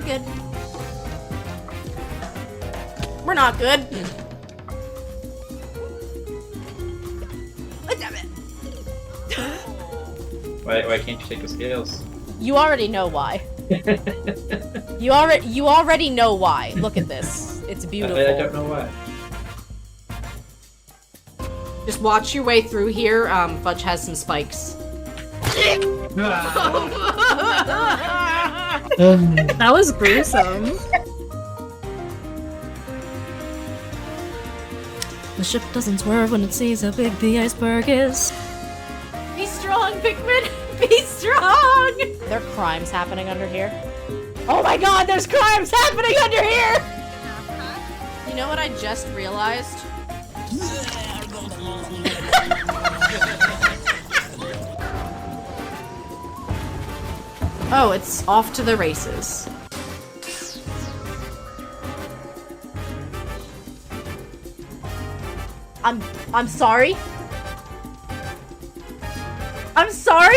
good. We're not good. Oh, damn it. Why can't you take the scales? You already know why. You already know why. Look at this. It's beautiful. I don't know why. Just watch your way through here. Fudge has some spikes. That was gruesome. The ship doesn't swerve when it sees how big the iceberg is. Be strong, Pikmin! Be strong! There are crimes happening under here. Oh my god, there's crimes happening under here! You know what I just realized? Oh, it's off to the races. I'm sorry? I'm sorry?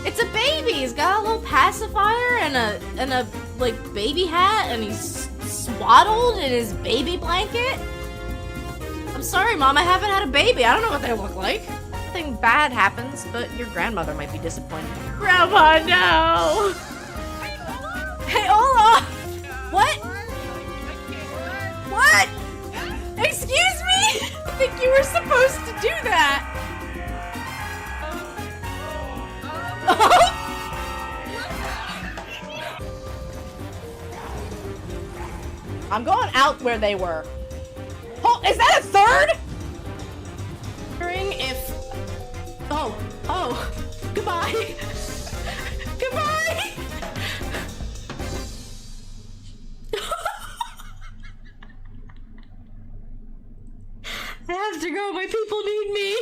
It's a baby! He's got a little pacifier and a like baby hat and he's swaddled in his baby blanket. I'm sorry, Mom, I haven't had a baby. I don't know what they look like. Nothing bad happens, but your grandmother might be disappointed. Grandma, no! Hey, Olaf! What? What? Excuse me? I think you were supposed to do that. I'm going out where they were. Oh, is that a third? Wondering if... Oh, goodbye. Goodbye. I have to go, my people need me.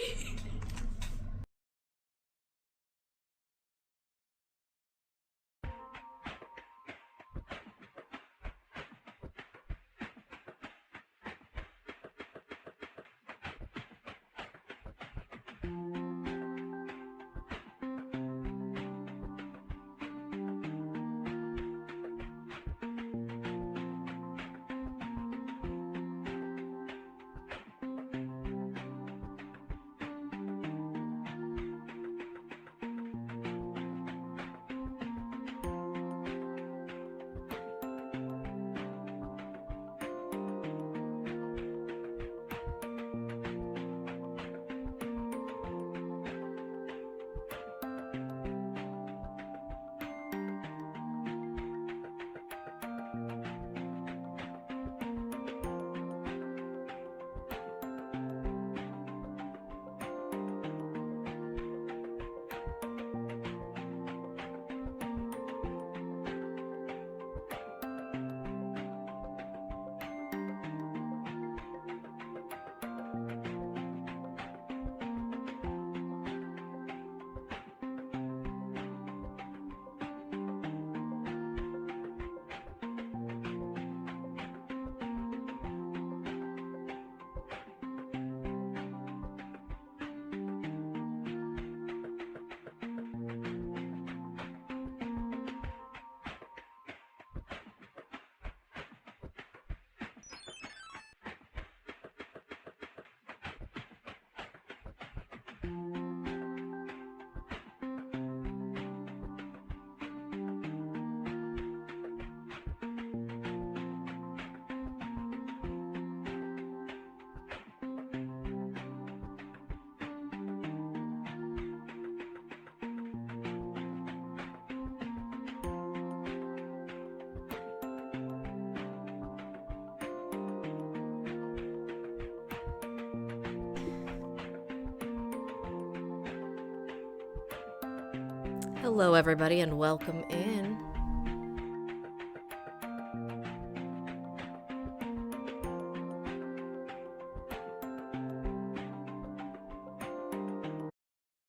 Hello, everybody, and welcome in.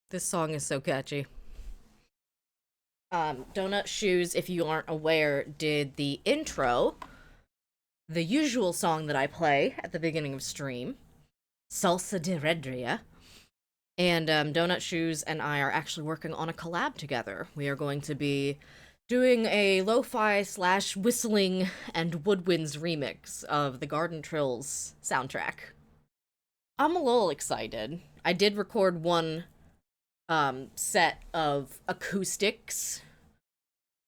This song is so catchy. Donut Shoes, if you aren't aware, did the intro, the usual song that I play at the beginning of stream, Salsa de Redria. And Donut Shoes and I are actually working on a collab together. We are going to be doing a lo-fi slash whistling and woodwinds remix of the Garden Trills soundtrack. I'm a little excited. I did record one set of acoustics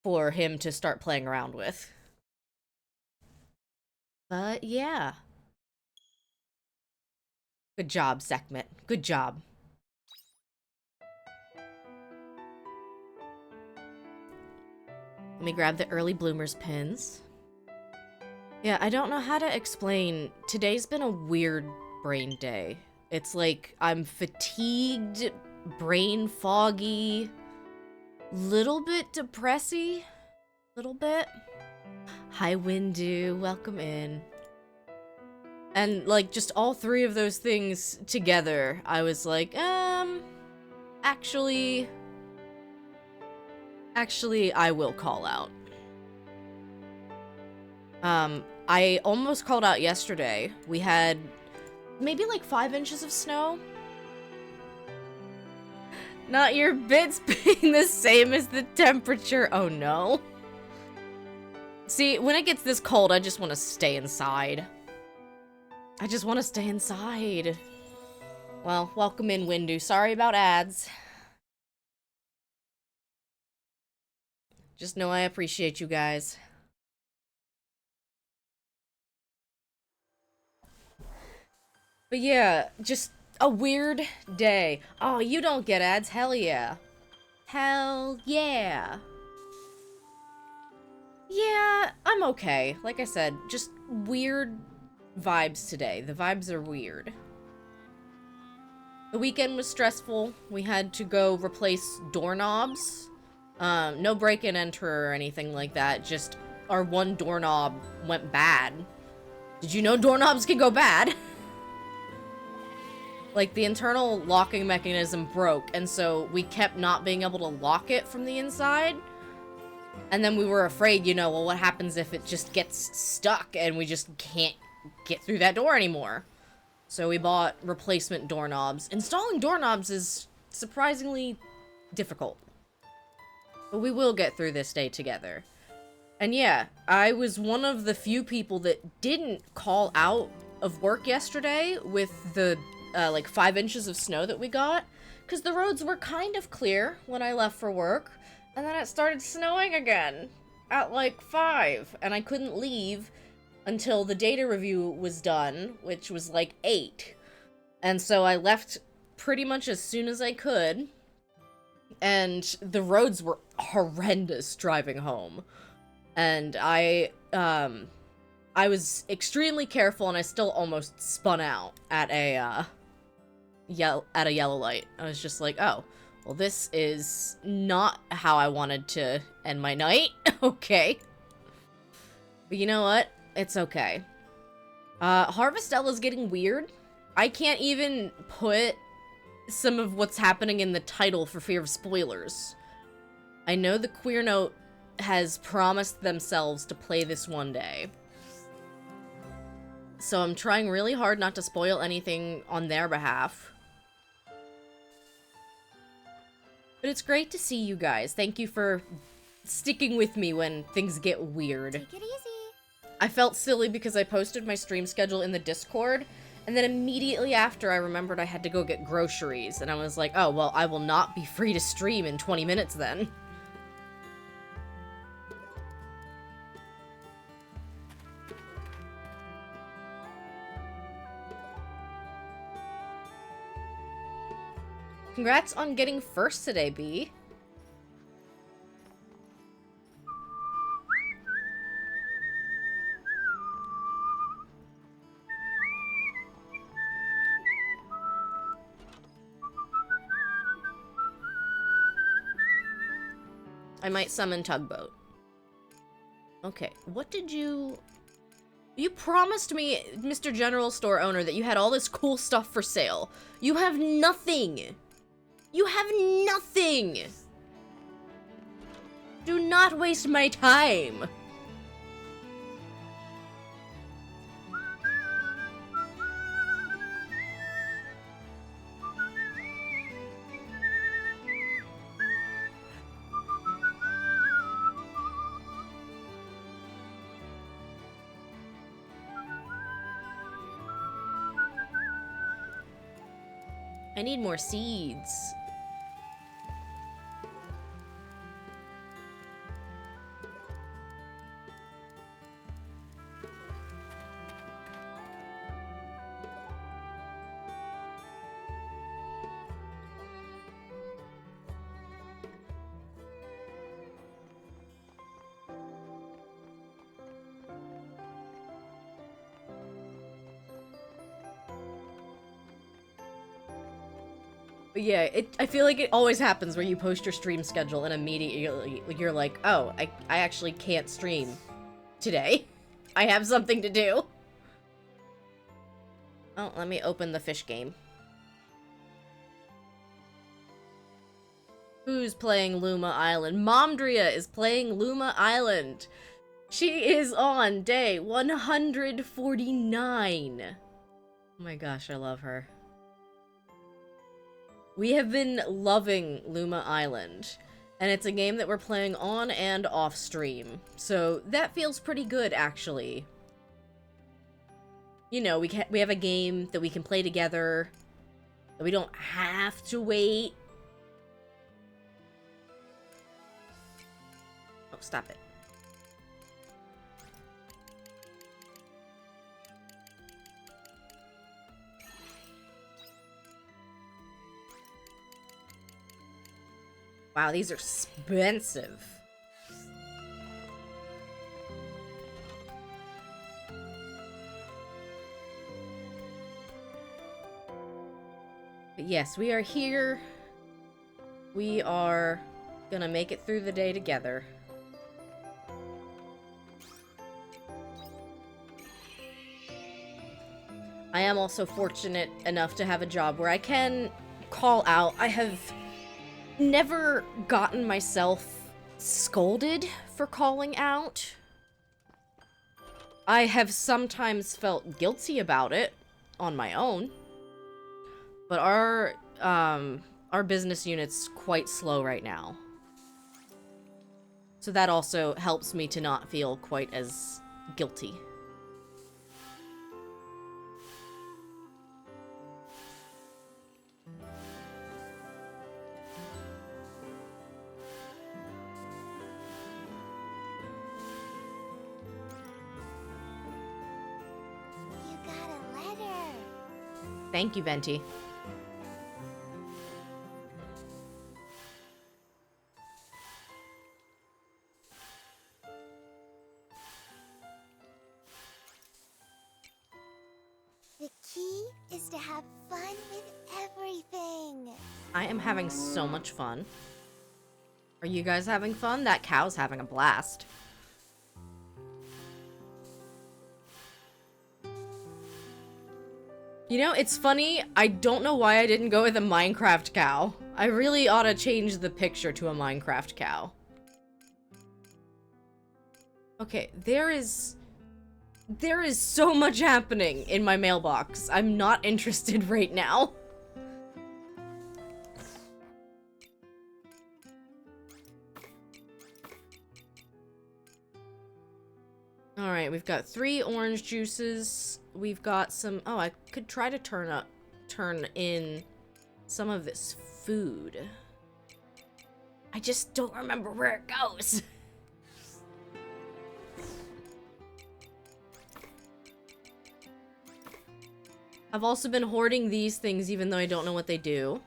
for him to start playing around with. But yeah. Good job, Sekhmet. Good job. Let me grab the early bloomers pins. Yeah, I don't know how to explain. Today's been a weird brain day. It's like I'm fatigued, brain foggy, little bit depressy, little bit. Hi, Windu, welcome in. And like just all three of those things together, I was like, actually, I will call out. I almost called out yesterday. We had maybe like 5 inches of snow. Not your bits being the same as the temperature. Oh no. See, when it gets this cold, I just want to stay inside. I just want to stay inside. Well, welcome in, Windu. Sorry about ads. Just know I appreciate you guys. But yeah, just a weird day. Oh, you don't get ads? Hell yeah. Hell yeah. Yeah, I'm okay. Like I said, just weird vibes today. The vibes are weird. The weekend was stressful. We had to go replace doorknobs. No break and enter or anything like that. Just our one doorknob went bad. Did you know doorknobs can go bad? Like, the internal locking mechanism broke, and so we kept not being able to lock it from the inside. And then we were afraid, you know, well, what happens if it just gets stuck and we just can't get through that door anymore? So we bought replacement doorknobs. Installing doorknobs is surprisingly difficult. But we will get through this day together. And yeah, I was one of the few people that didn't call out of work yesterday with the like 5 inches of snow that we got, because the roads were kind of clear when I left for work, and then it started snowing again at like 5, and I couldn't leave until the data review was done, which was like 8. And so I left pretty much as soon as I could, and the roads were horrendous driving home. And I was extremely careful, and I still almost spun out at a yellow light. I was just like, oh, well, this is not how I wanted to end my night. Okay. But you know what? It's okay. Harvestella's getting weird. I can't even put some of what's happening in the title for fear of spoilers. I know the Queer Note has promised themselves to play this one day. So I'm trying really hard not to spoil anything on their behalf. But it's great to see you guys. Thank you for sticking with me when things get weird. Take it easy. I felt silly because I posted my stream schedule in the Discord, and then immediately after I remembered I had to go get groceries, and I was like, oh, well, I will not be free to stream in 20 minutes then. Congrats on getting first today, B. I might summon Tugboat. Okay, what did you... You promised me, Mr. General Store owner, that you had all this cool stuff for sale. You have nothing! You have nothing! Do not waste my time! I need more seeds. But yeah, I feel like it always happens where you post your stream schedule and immediately you're like, oh, I actually can't stream today. I have something to do. Oh, let me open the fish game. Who's playing Luma Island? Momdria is playing Luma Island. She is on day 149. Oh my gosh, I love her. We have been loving Luma Island, and it's a game that we're playing on and off stream, so that feels pretty good, actually. You know, we have a game that we can play together, that we don't have to wait. Oh, stop it. Wow, these are expensive. But yes, we are here. We are gonna make it through the day together. I am also fortunate enough to have a job where I can call out. I have never gotten myself scolded for calling out. I have sometimes felt guilty about it on my own. But our business unit's quite slow right now. So that also helps me to not feel quite as guilty. Thank you, Venti. The key is to have fun with everything. I am having so much fun. Are you guys having fun? That cow's having a blast. You know, it's funny, I don't know why I didn't go with a Minecraft cow. I really ought to change the picture to a Minecraft cow. Okay, there is so much happening in my mailbox. I'm not interested right now. Alright, we've got 3 orange juices. We've got some... Oh, I could try to turn in some of this food. I just don't remember where it goes. I've also been hoarding these things even though I don't know what they do.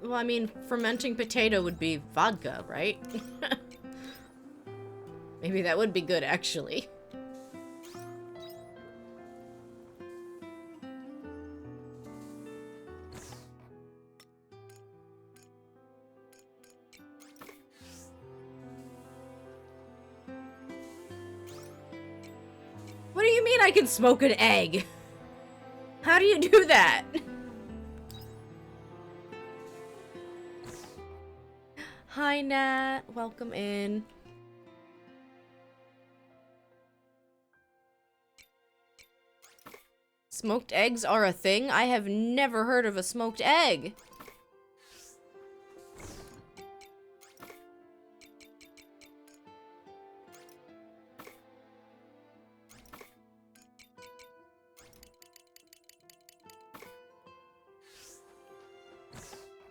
Well, I mean, fermenting potato would be vodka, right? Maybe that would be good, actually. What do you mean I can smoke an egg? How do you do that? Hi, Nat. Welcome in. Smoked eggs are a thing? I have never heard of a smoked egg.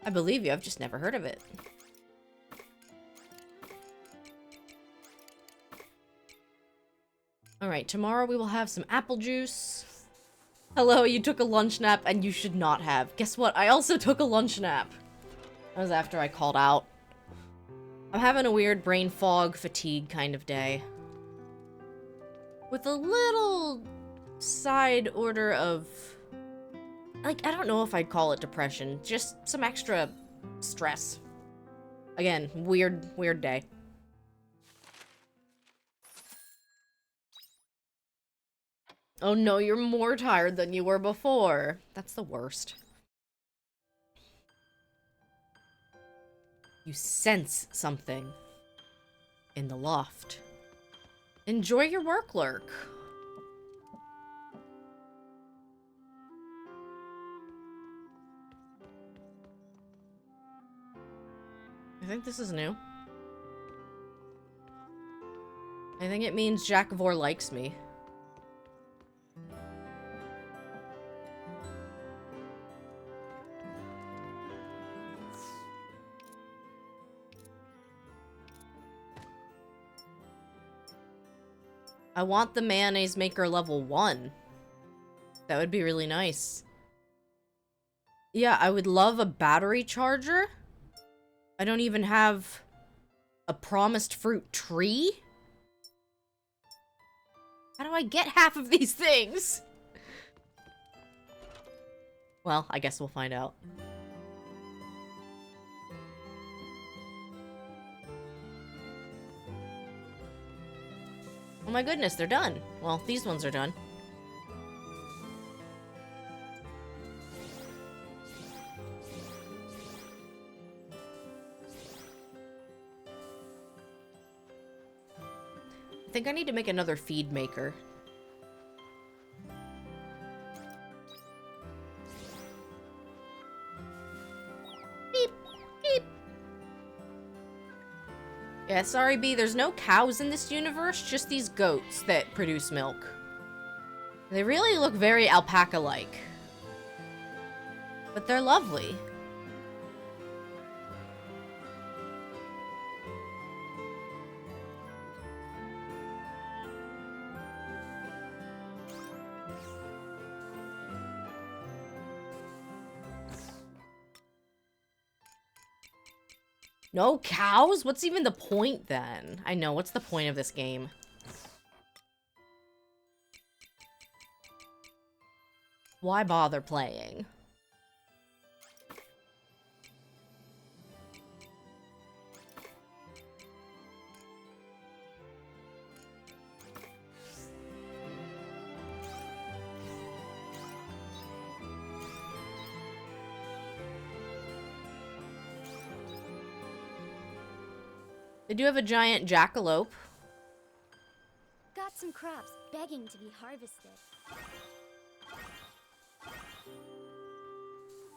I believe you, I've just never heard of it. Alright, tomorrow we will have some apple juice. Hello, you took a lunch nap and you should not have. Guess what? I also took a lunch nap. That was after I called out. I'm having a weird brain fog, fatigue kind of day. With a little side order of... like, I don't know if I'd call it depression. Just some extra stress. Again, weird day. Oh no, you're more tired than you were before. That's the worst. You sense something in the loft. Enjoy your work, Lurk. I think this is new. I think it means Jack Vor likes me. I want the mayonnaise maker level 1. That would be really nice. Yeah, I would love a battery charger. I don't even have a promised fruit tree. How do I get half of these things? Well, I guess we'll find out. Oh my goodness, they're done. Well, these ones are done. I think I need to make another feed maker. Beep, beep. Yeah, sorry, B, there's no cows in this universe, just these goats that produce milk. They really look very alpaca-like. But they're lovely. No cows? What's even the point then? I know, what's the point of this game? Why bother playing? They do have a giant jackalope. Got some crops begging to be harvested.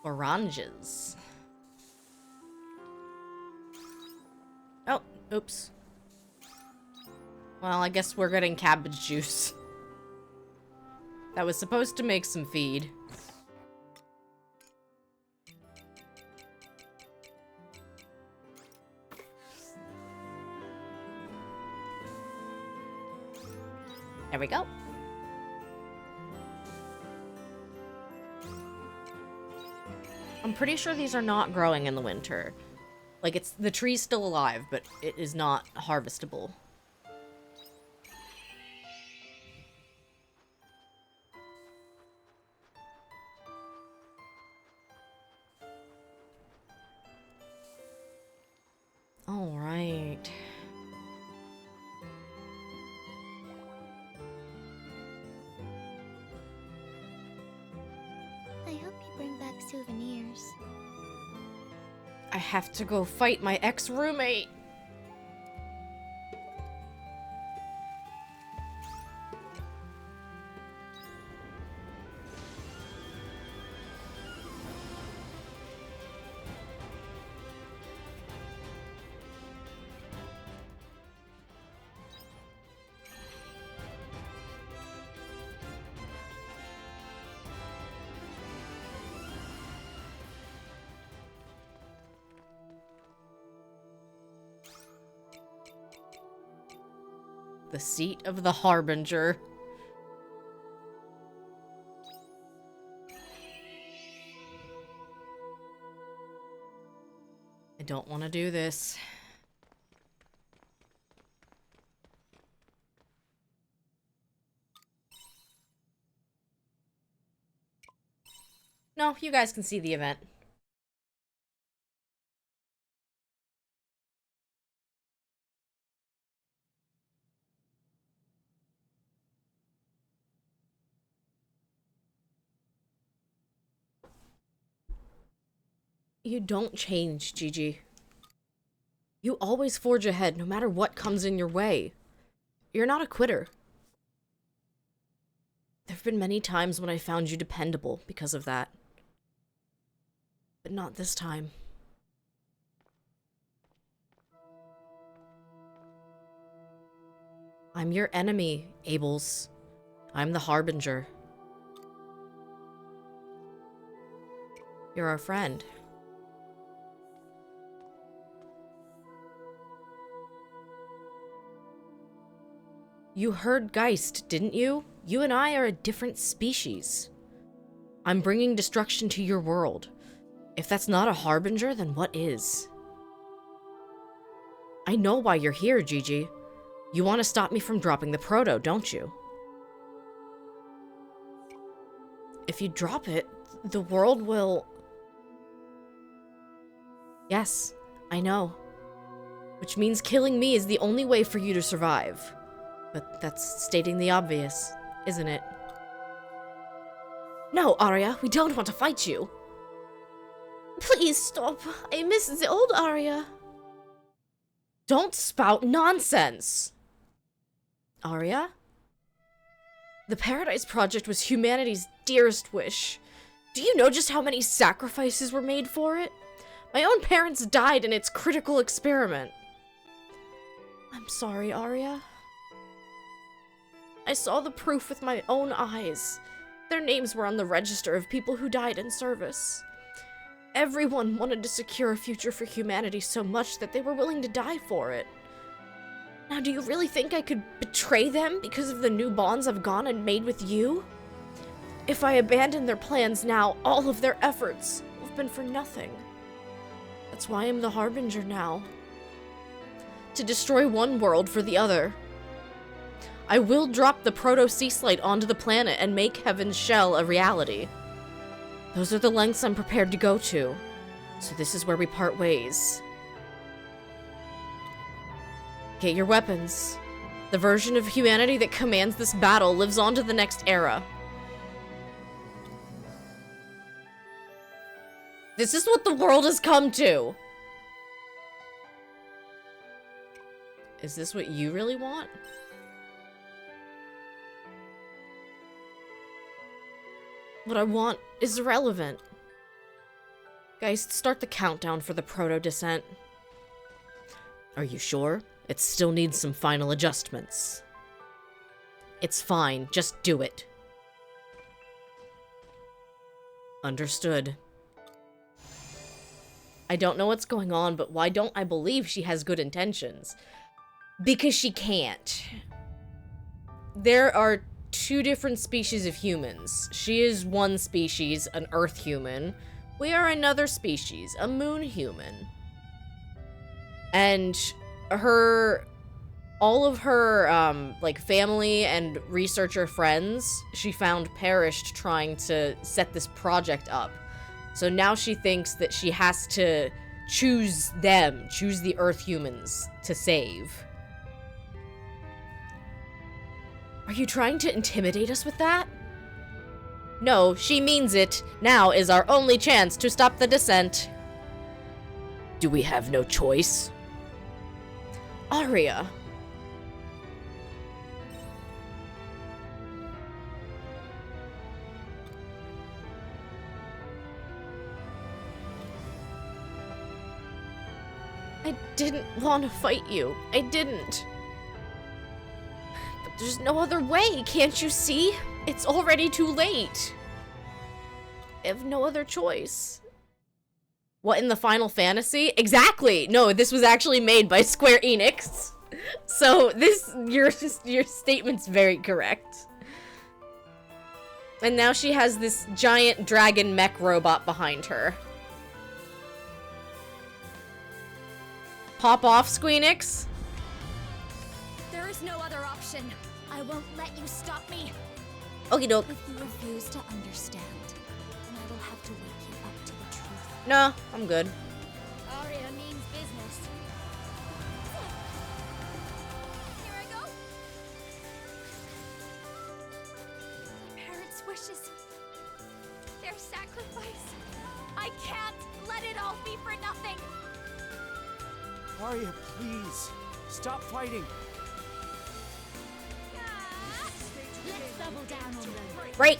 Oranges. Oh, oops. Well, I guess we're getting cabbage juice. That was supposed to make some feed. There we go. I'm pretty sure these are not growing in the winter. Like, the tree's still alive, but it is not harvestable. I have to go fight my ex-roommate. The seat of the Harbinger. I don't want to do this. No, you guys can see the event. You don't change, Gigi. You always forge ahead no matter what comes in your way. You're not a quitter. There have been many times when I found you dependable because of that. But not this time. I'm your enemy, Abels. I'm the Harbinger. You're our friend. You heard Geist, didn't you? You and I are a different species. I'm bringing destruction to your world. If that's not a Harbinger, then what is? I know why you're here, Gigi. You want to stop me from dropping the proto, don't you? If you drop it, the world will... Yes, I know. Which means killing me is the only way for you to survive. But that's stating the obvious, isn't it? No, Arya, we don't want to fight you. Please stop. I miss the old Arya. Don't spout nonsense. Arya? The Paradise Project was humanity's dearest wish. Do you know just how many sacrifices were made for it? My own parents died in its critical experiment. I'm sorry, Arya. I saw the proof with my own eyes. Their names were on the register of people who died in service. Everyone wanted to secure a future for humanity so much that they were willing to die for it. Now, do you really think I could betray them because of the new bonds I've gone and made with you? If I abandon their plans now, all of their efforts have been for nothing. That's why I'm the Harbinger now. To destroy one world for the other. I will drop the proto-sea slate onto the planet and make Heaven's Shell a reality. Those are the lengths I'm prepared to go to. So this is where we part ways. Get your weapons. The version of humanity that commands this battle lives on to the next era. This is what the world has come to. Is this what you really want? What I want is irrelevant. Guys, start the countdown for the proto-descent. Are you sure? It still needs some final adjustments. It's fine, just do it. Understood. I don't know what's going on, but why don't I believe she has good intentions? Because she can't. There are two different species of humans. She is one species, an Earth human. We are another species, a Moon human. And all of her, like, family and researcher friends, she found perished trying to set this project up. So now she thinks that she has to choose them, choose the Earth humans to save. Are you trying to intimidate us with that? No, she means it. Now is our only chance to stop the descent. Do we have no choice? Arya. I didn't want to fight you. I didn't. But there's no other way, can't you see? It's already too late. I have no other choice. What, in the Final Fantasy? Exactly! No, this was actually made by Square Enix. So your statement's very correct. And now she has this giant dragon mech robot behind her. Pop off, Squeenix. There is no other option. I won't let you stop me. Okie doke. If you refuse to understand, then I will have to wake you up to the truth. No, I'm good. Arya means business. Here I go. Parents' wishes. Their sacrifice. I can't let it all be for nothing. Arya, please, stop fighting. Let's double down on them. Break.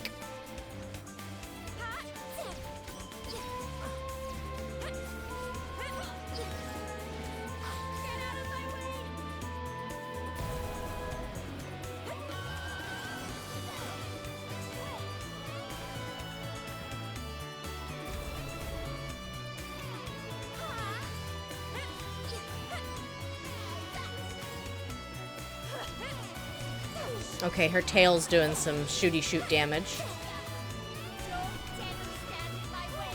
Get out of my way. Okay, her tail's doing some shooty shoot damage. Don't stand in my way.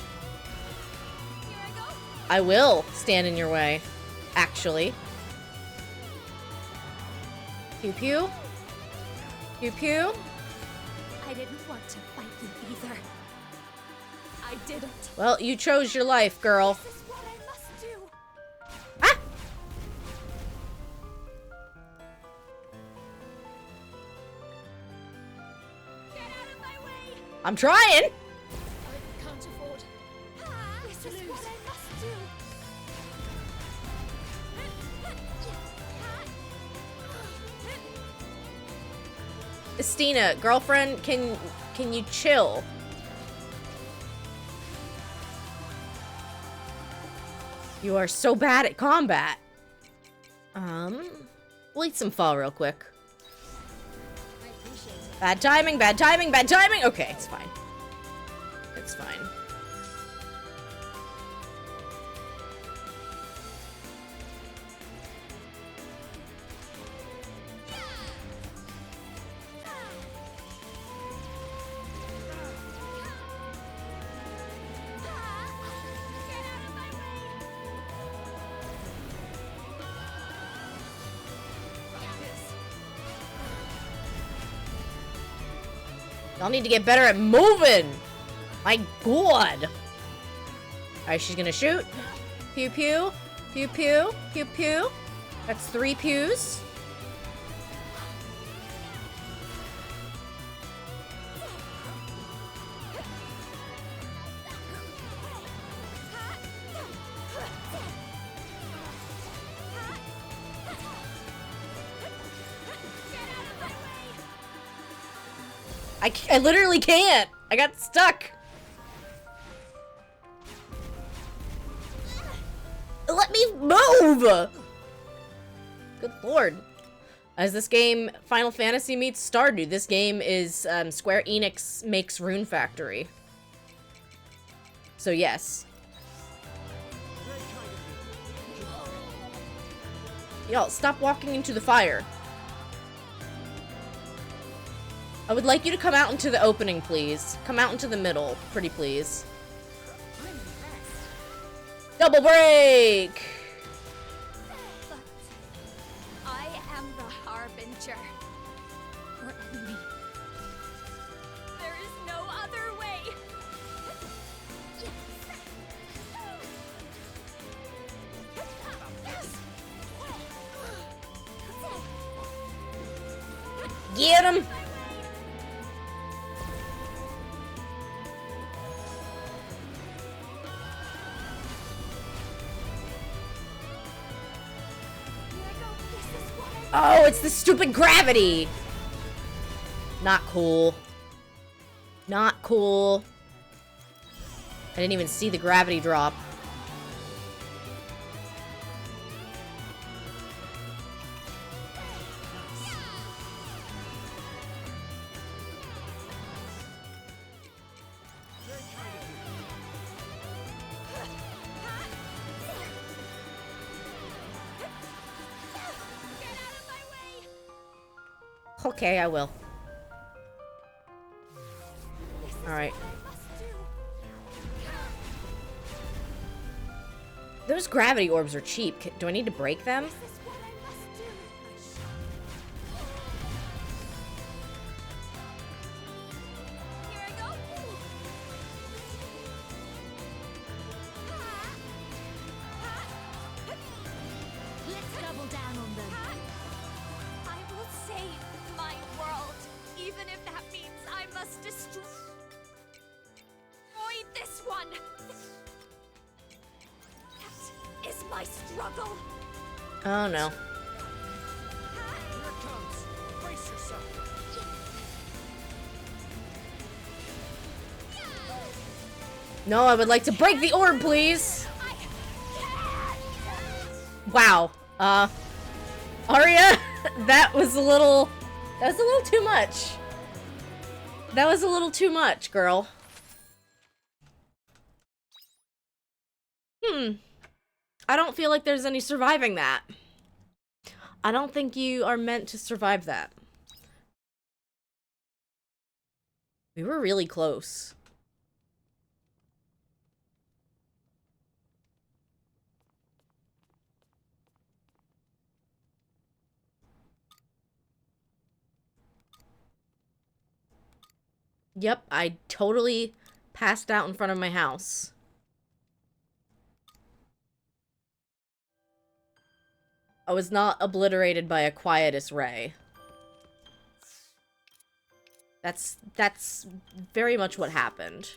Here I go. I will stand in your way, actually. Pew pew. Pew pew. I didn't want to fight you either. I didn't. Well, you chose your life, girl. This is what I must do. Ah! Get out of my way. I'm trying. I can't afford. This is what I must do. Estina, girlfriend, can you chill? You are so bad at combat. We'll eat some pho real quick. I appreciate it. Bad timing, bad timing, bad timing! Okay, it's fine. It's fine. Get out of my way. Y'all need to get better at moving! My god! Alright, she's gonna shoot. Pew pew. Pew pew. Pew pew. That's 3 pews. I literally can't! I got stuck! Let me move! Good lord. As this game Final Fantasy meets Stardew, this game is Square Enix makes Rune Factory. So yes. Y'all, stop walking into the fire. I would like you to come out into the opening, please. Come out into the middle, pretty please. I'm impressed. Double break! But I am the Harbinger. Your enemy. There is no other way. Get him! Oh, it's the stupid gravity! Not cool. Not cool. I didn't even see the gravity drop. Okay, I will. Alright. Those gravity orbs are cheap. Do I need to break them? Oh no. Here it comes. Brace yourself. No, I would like to break the orb, please. Wow. Arya, that was a little too much. That was a little too much, girl. I don't feel like there's any surviving that. I don't think you are meant to survive that. We were really close. Yep, I totally passed out in front of my house. I was not obliterated by a quietus ray. That's very much what happened.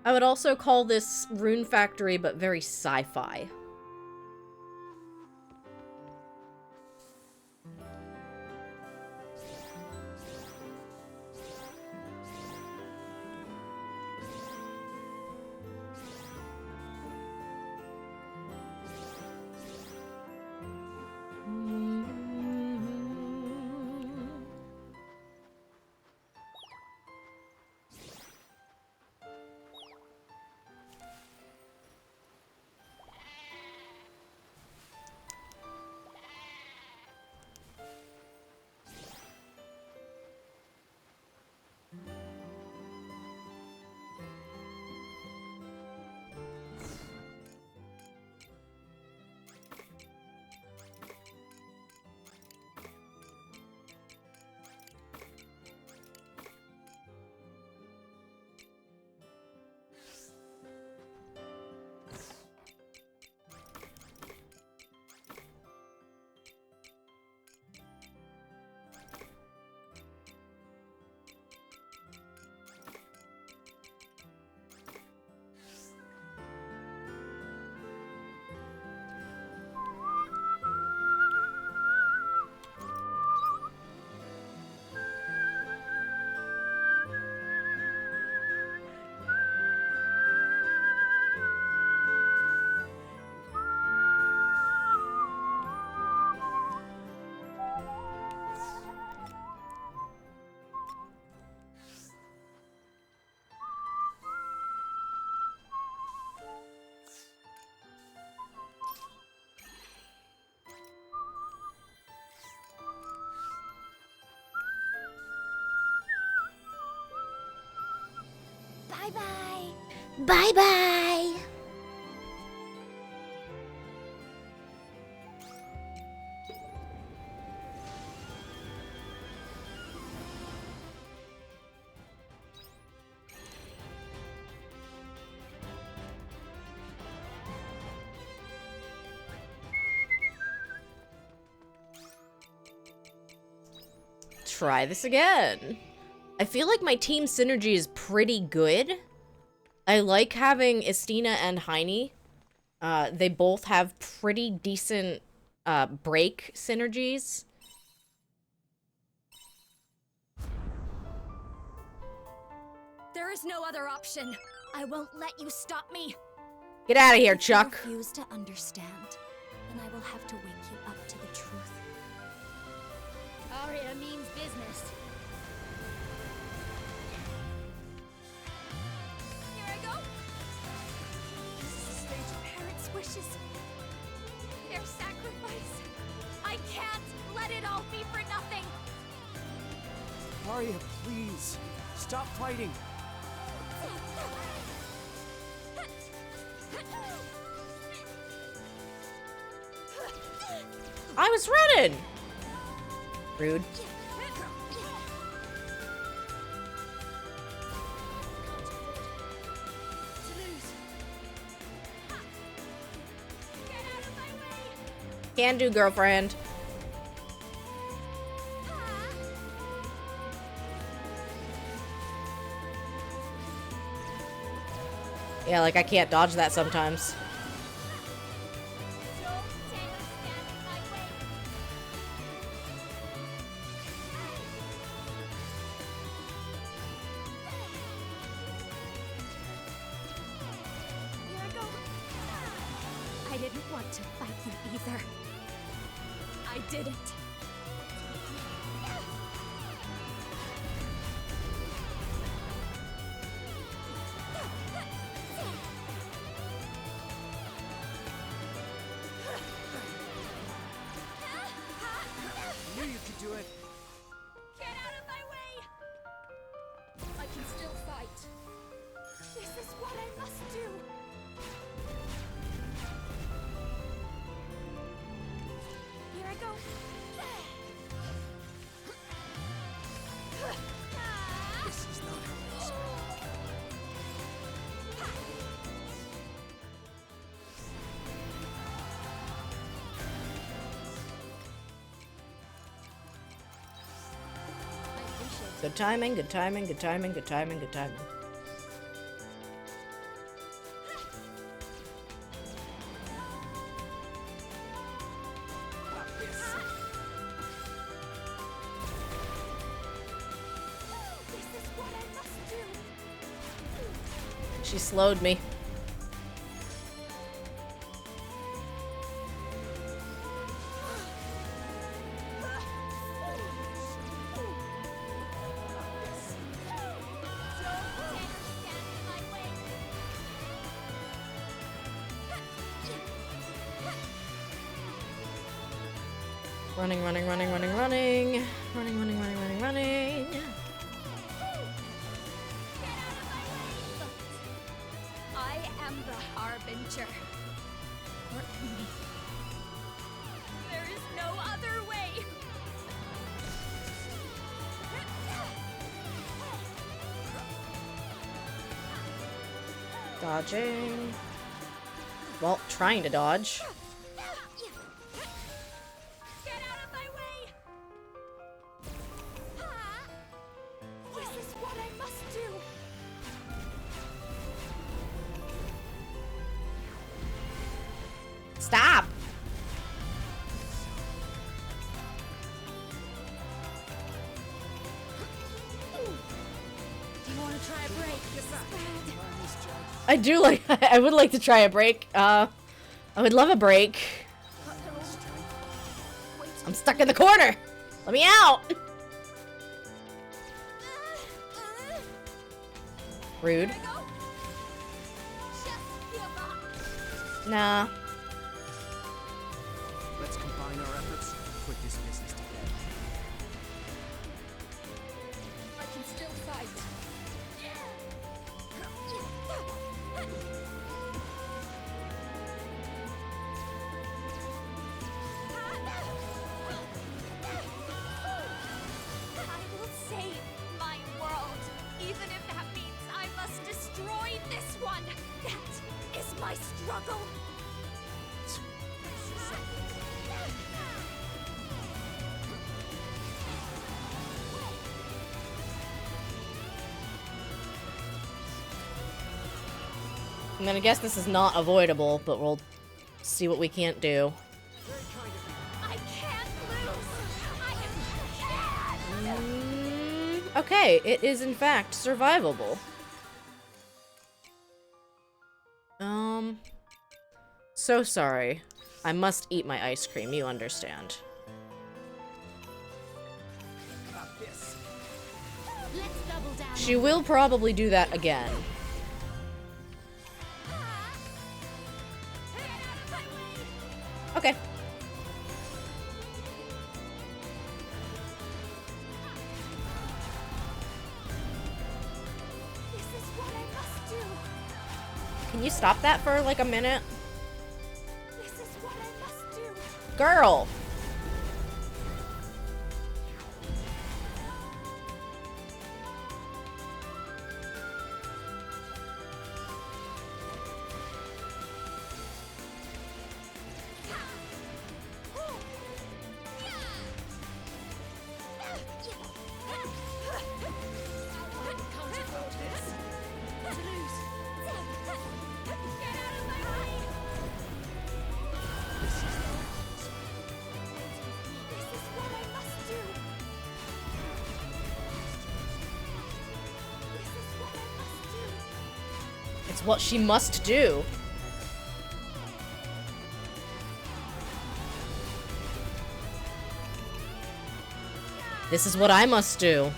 I would also call this Rune Factory, but very sci-fi. Bye-bye. Bye-bye. Try this again. I feel like my team synergy is pretty good. I like having Estina and Heine. They both have pretty decent break synergies. There is no other option. I won't let you stop me. Get out of here, If you Chuck. refuse to understand, then I will have to wake you up to the truth. Aria means business. Here I go. This is the stage of parents' wishes. Their sacrifice. I can't let it all be for nothing. Arya, please. Stop fighting. I was running. Rude. Can do, girlfriend. Yeah, like I can't dodge that sometimes. I didn't want to fight you either. I didn't. I knew you could do it. Get out of my way! I can still fight. This is what I must do. Here I go. This is not how we expected. Good timing, good timing, good timing, good timing, good timing. This is what I must do. She slowed me. Running, running, running, running, running. Running, running, running, running, running. I am the Harbinger. There is no other way. Dodging. Well, trying to dodge. Get out of my way. This is what I must do. Stop! Do you want to try a break? This is bad. I do like. I would like to try a break. I would love a break. I'm stuck in the corner. Let me out. Rude. Nah. Let's combine our efforts and put this business to bed. I can still fight. I will save my world, even if that means I must destroy this one. That is my struggle. I'm gonna guess this is not avoidable, but we'll see what we can't do. I can't lose. I can't. Okay, it is in fact survivable. So sorry. I must eat my ice cream, you understand. Let's double down. She will probably do that again. Okay. This is what I must do. Can you stop that for like a minute? This is what I must do. Girl! It's what she must do. This is what I must do.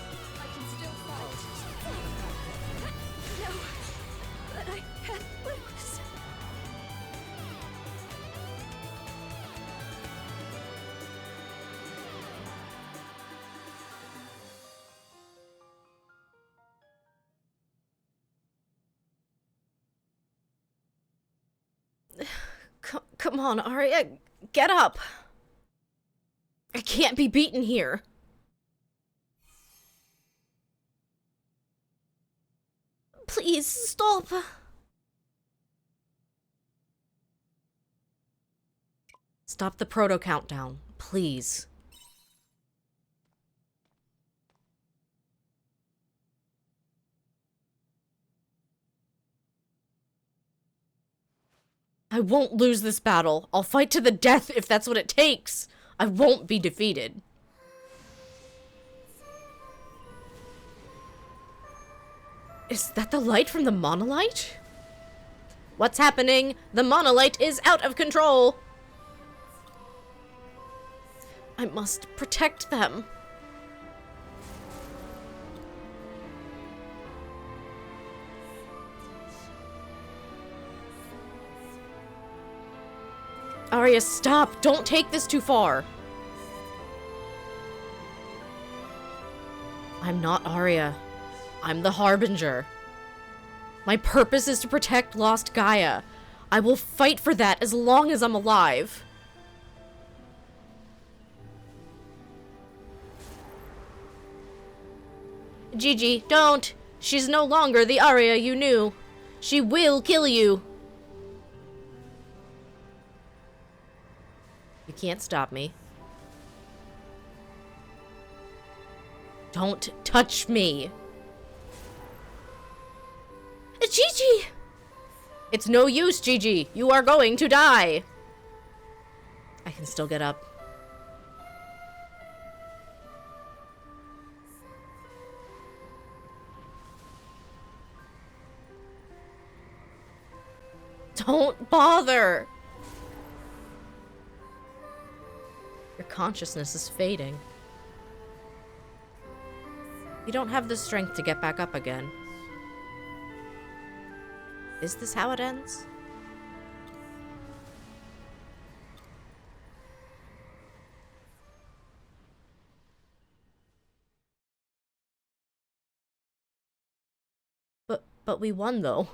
But I can't lose. Come on, Arya, get up. I can't be beaten here. Please, stop. Stop the proto countdown, please. I won't lose this battle. I'll fight to the death if that's what it takes. I won't be defeated. Is that the light from the monolite? What's happening? The monolite is out of control. I must protect them. Arya, stop! Don't take this too far! I'm not Arya. I'm the Harbinger. My purpose is to protect lost Gaia. I will fight for that as long as I'm alive. Gigi, don't! She's no longer the Arya you knew. She will kill you. You can't stop me. Don't touch me. Gigi! It's no use, Gigi. You are going to die. I can still get up. Don't bother. Your consciousness is fading. You don't have the strength to get back up again. Is this how it ends? But we won, though.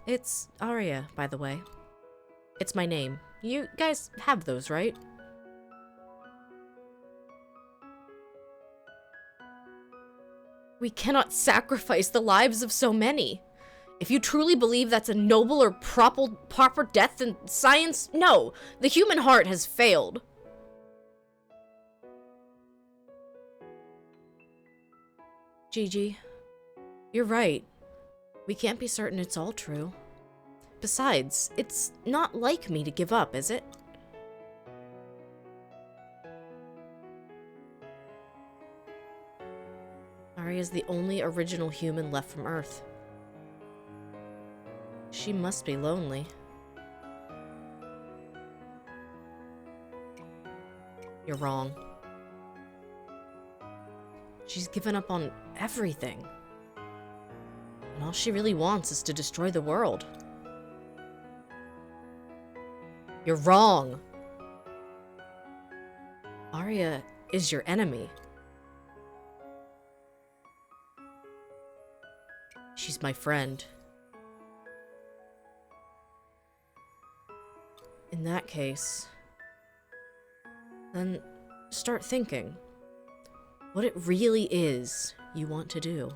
It's Arya, by the way. It's my name. You guys have those, right? We cannot sacrifice the lives of so many. If you truly believe that's a noble or proper death, then science, no. The human heart has failed. Gigi, you're right. We can't be certain it's all true. Besides, it's not like me to give up, is it? Arya's the only original human left from Earth. She must be lonely. You're wrong. She's given up on everything. And all she really wants is to destroy the world. You're wrong. Arya is your enemy. She's my friend. In that case, then start thinking what it really is you want to do.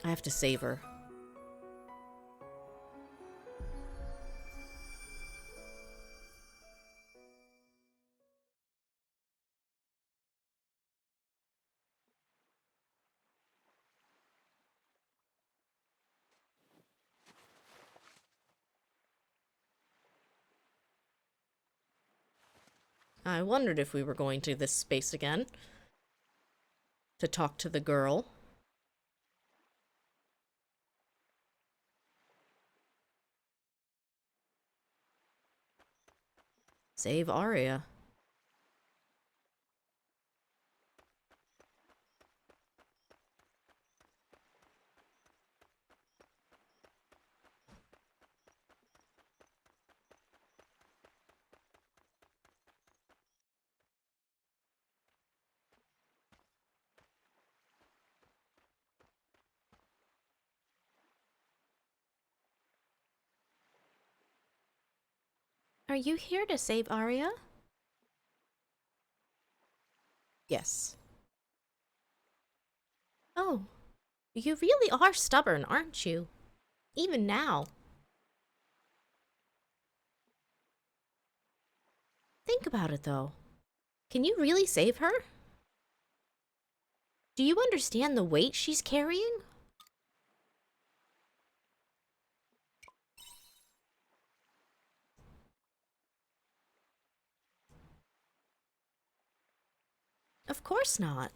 I have to save her. I wondered if we were going to this space again. To talk to the girl. Save Arya. Are you here to save Arya? Yes. Oh, you really are stubborn, aren't you? Even now. Think about it, though. Can you really save her? Do you understand the weight she's carrying? Of course not.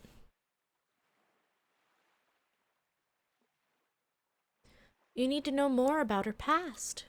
You need to know more about her past.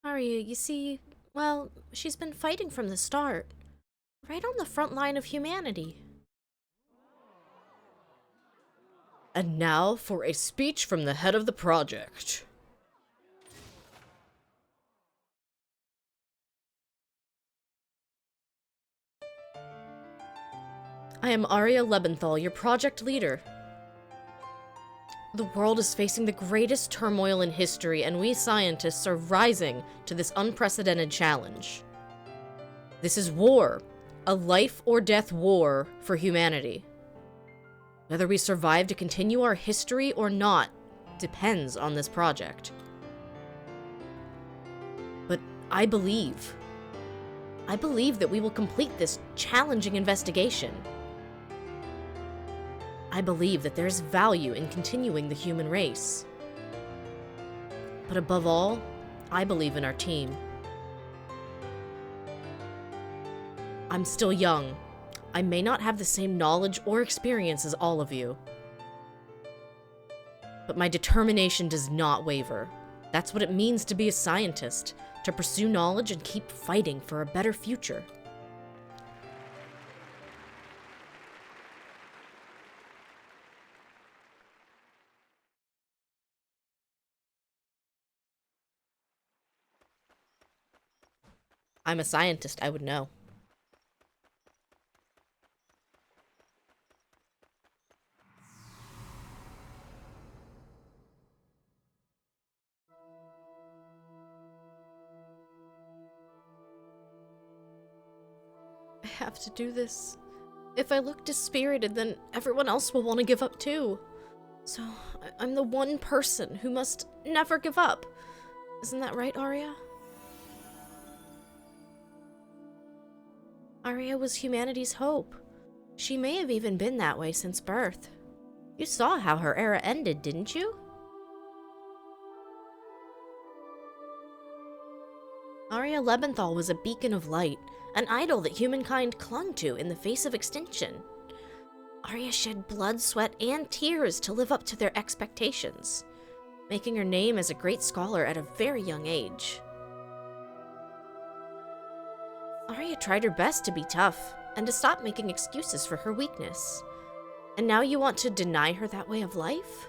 Arya, you see, well, she's been fighting from the start. Right on the front line of humanity. And now for a speech from the head of the project. I am Arya Lebenthal, your project leader. The world is facing the greatest turmoil in history, and we scientists are rising to this unprecedented challenge. This is war, a life or death war for humanity. Whether we survive to continue our history or not depends on this project. But I believe that we will complete this challenging investigation. I believe that there's value in continuing the human race. But above all, I believe in our team. I'm still young. I may not have the same knowledge or experience as all of you. But my determination does not waver. That's what it means to be a scientist, to pursue knowledge and keep fighting for a better future. I'm a scientist, I would know. have to do this. If I look dispirited, then everyone else will want to give up too. So, I'm the one person who must never give up. Isn't that right, Arya? Arya was humanity's hope. She may have even been that way since birth. You saw how her era ended, didn't you? Arya Lebenthal was a beacon of light, an idol that humankind clung to in the face of extinction. Arya shed blood, sweat, and tears to live up to their expectations, making her name as a great scholar at a very young age. Arya tried her best to be tough, and to stop making excuses for her weakness. And now you want to deny her that way of life?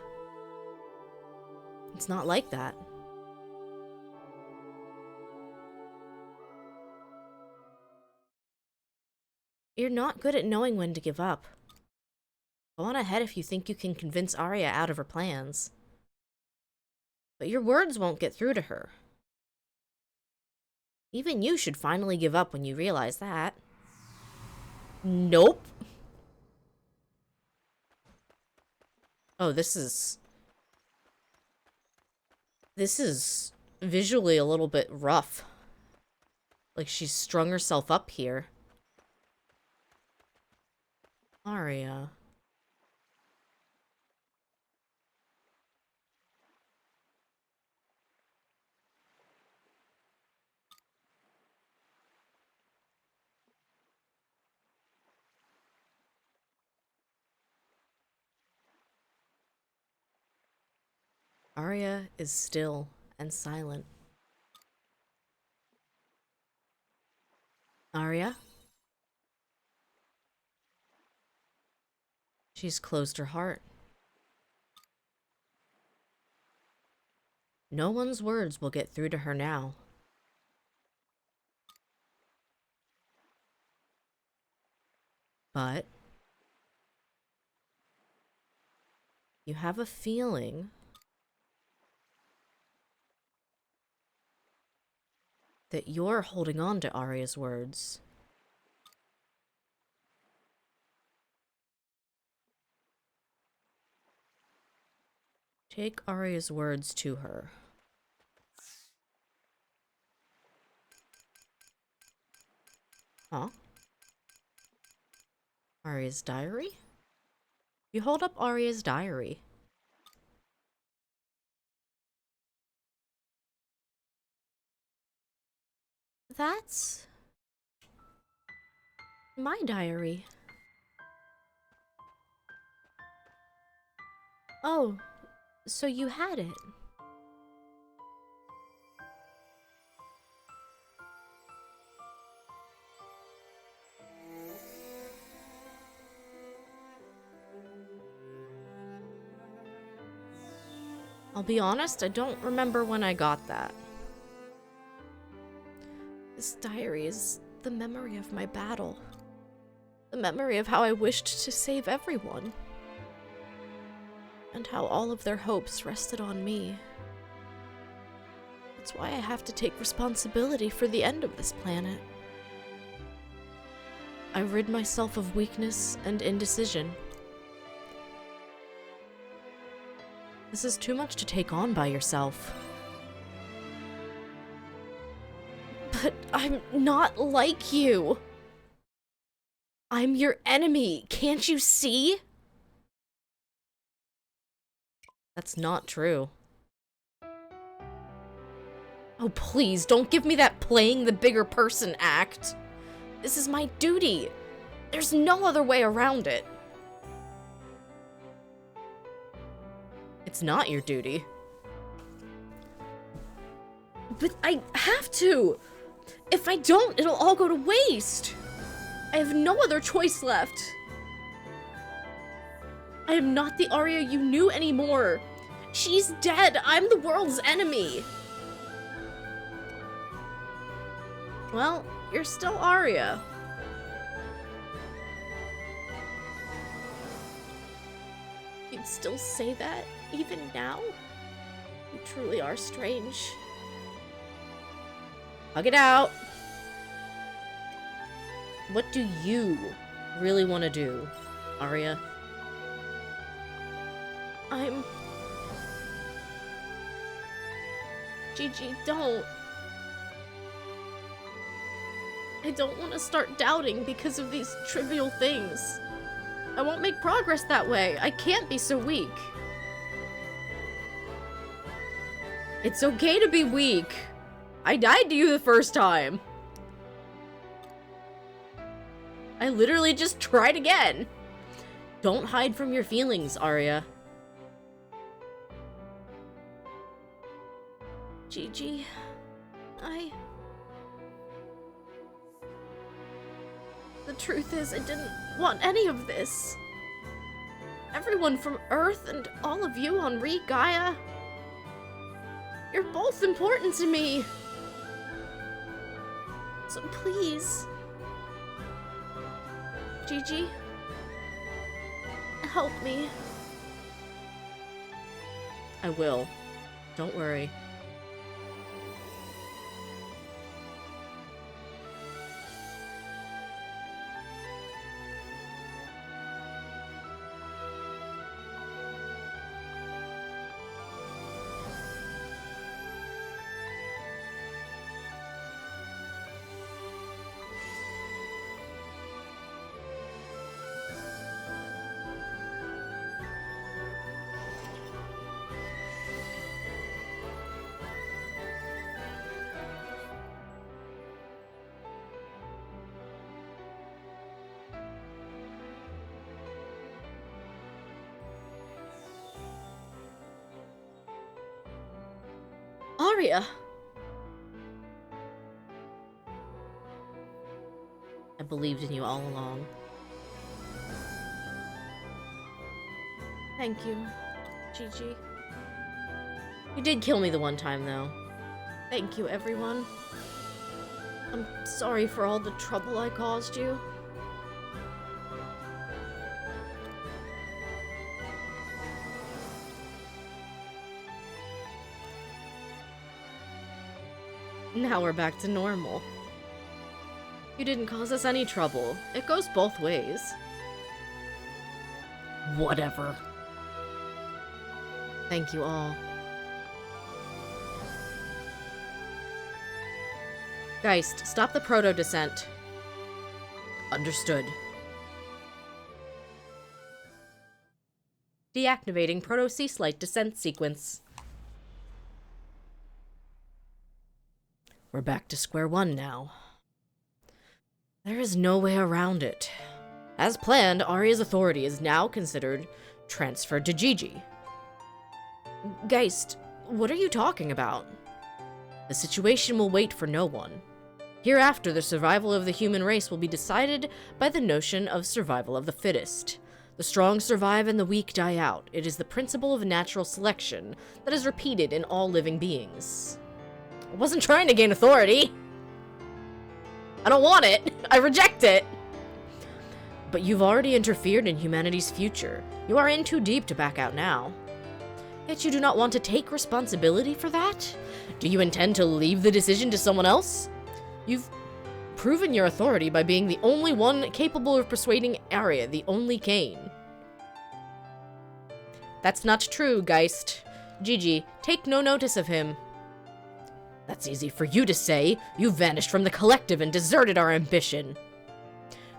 It's not like that. You're not good at knowing when to give up. Go on ahead if you think you can convince Arya out of her plans. But your words won't get through to her. Even you should finally give up when you realize that. Nope. Oh, this is visually a little bit rough. Like she's strung herself up here. Arya. Arya is still and silent. Arya? She's closed her heart. No one's words will get through to her now. But you have a feeling that you're holding on to Arya's words. Take Arya's words to her. Huh? Arya's diary? You hold up Arya's diary. That's my diary. Oh, so you had it. I'll be honest, I don't remember when I got that. This diary is the memory of my battle. The memory of how I wished to save everyone. And how all of their hopes rested on me. That's why I have to take responsibility for the end of this planet. I rid myself of weakness and indecision. This is too much to take on by yourself. But I'm not like you. I'm your enemy, can't you see? That's not true. Oh, please, don't give me that playing the bigger person act. This is my duty. There's no other way around it. It's not your duty. But I have to. If I don't, it'll all go to waste. I have no other choice left. I am not the Arya you knew anymore. She's dead. I'm the world's enemy. Well, you're still Arya. You'd still say that, even now? You truly are strange. Hug it out. What do you really want to do, Arya? Gigi, don't. I don't want to start doubting because of these trivial things. I won't make progress that way. I can't be so weak. It's okay to be weak. I died to you the first time. I literally just tried again. Don't hide from your feelings, Arya. Gigi, The truth is, I didn't want any of this. Everyone from Earth and all of you on Gaia. You're both important to me. So please, Gigi, help me. I will. Don't worry. Arya! I believed in you all along. Thank you, Gigi. You did kill me the one time, though. Thank you, everyone. I'm sorry for all the trouble I caused you. Now we're back to normal. You didn't cause us any trouble. It goes both ways. Whatever. Thank you all. Geist, stop the proto-descent. Understood. Deactivating proto-cease-light descent sequence. We're back to square one now. There is no way around it. As planned, Arya's authority is now considered transferred to Gigi. Geist, what are you talking about? The situation will wait for no one. Hereafter, the survival of the human race will be decided by the notion of survival of the fittest. The strong survive and the weak die out. It is the principle of natural selection that is repeated in all living beings. I wasn't trying to gain authority. I don't want it. I reject it. But you've already interfered in humanity's future. You are in too deep to back out now. Yet you do not want to take responsibility for that? Do you intend to leave the decision to someone else? You've proven your authority by being the only one capable of persuading Arya, the only Cain. That's not true, Geist. Gigi, take no notice of him. That's easy for you to say. You vanished from the collective and deserted our ambition.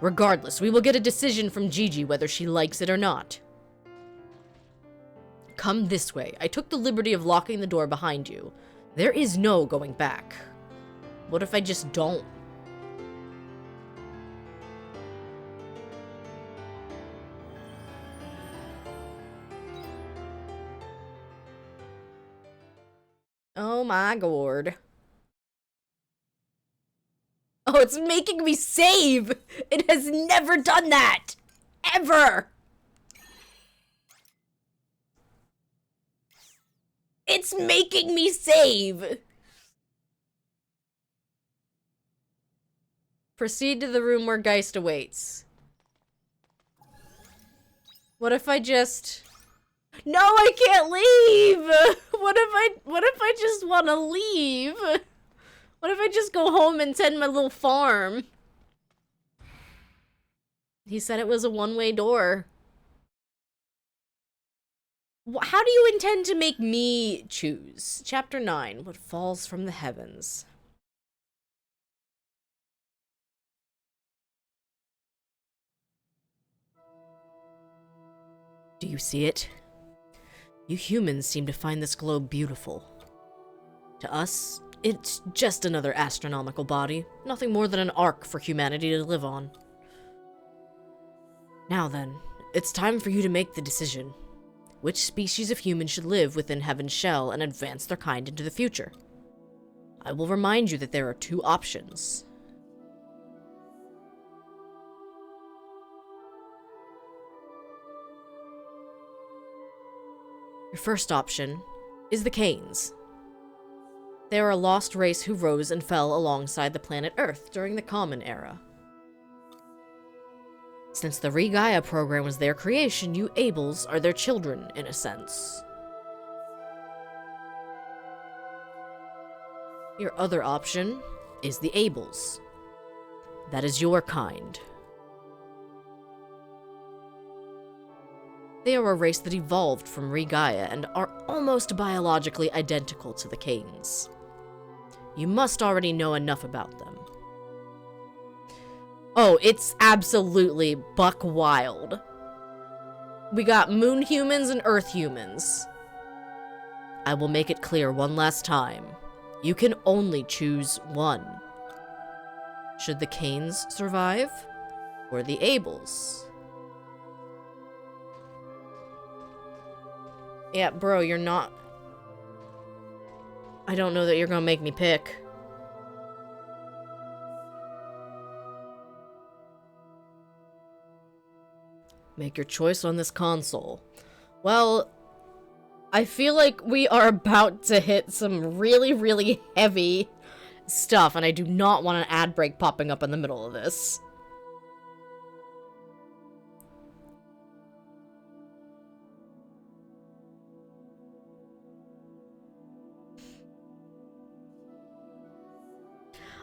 Regardless, we will get a decision from Gigi whether she likes it or not. Come this way. I took the liberty of locking the door behind you. There is no going back. What if I just don't? Oh my god. Oh, it's making me save! It has never done that! Ever! It's making me save! Proceed to the room where Geist awaits. What if I just... No, I can't leave! What if I just want to leave? What if I just go home and tend my little farm? He said it was a one-way door. How do you intend to make me choose? Chapter 9, What Falls from the Heavens. Do you see it? You humans seem to find this globe beautiful. To us, it's just another astronomical body, nothing more than an ark for humanity to live on. Now then, it's time for you to make the decision. Which species of human should live within Heaven's shell and advance their kind into the future? I will remind you that there are two options. Your first option is the Canes. They are a lost race who rose and fell alongside the planet Earth during the Common Era. Since the Re-Gaia program was their creation, you Abels are their children, in a sense. Your other option is the Abels. That is your kind. They are a race that evolved from Re-Gaia and are almost biologically identical to the Canes. You must already know enough about them. Oh, it's absolutely buck wild. We got moon humans and earth humans. I will make it clear one last time. You can only choose one. Should the Canes survive, or the Abels? Yeah, bro, you're not... I don't know that you're gonna make me pick. Make your choice on this console. Well, I feel like we are about to hit some really, really heavy stuff, and I do not want an ad break popping up in the middle of this.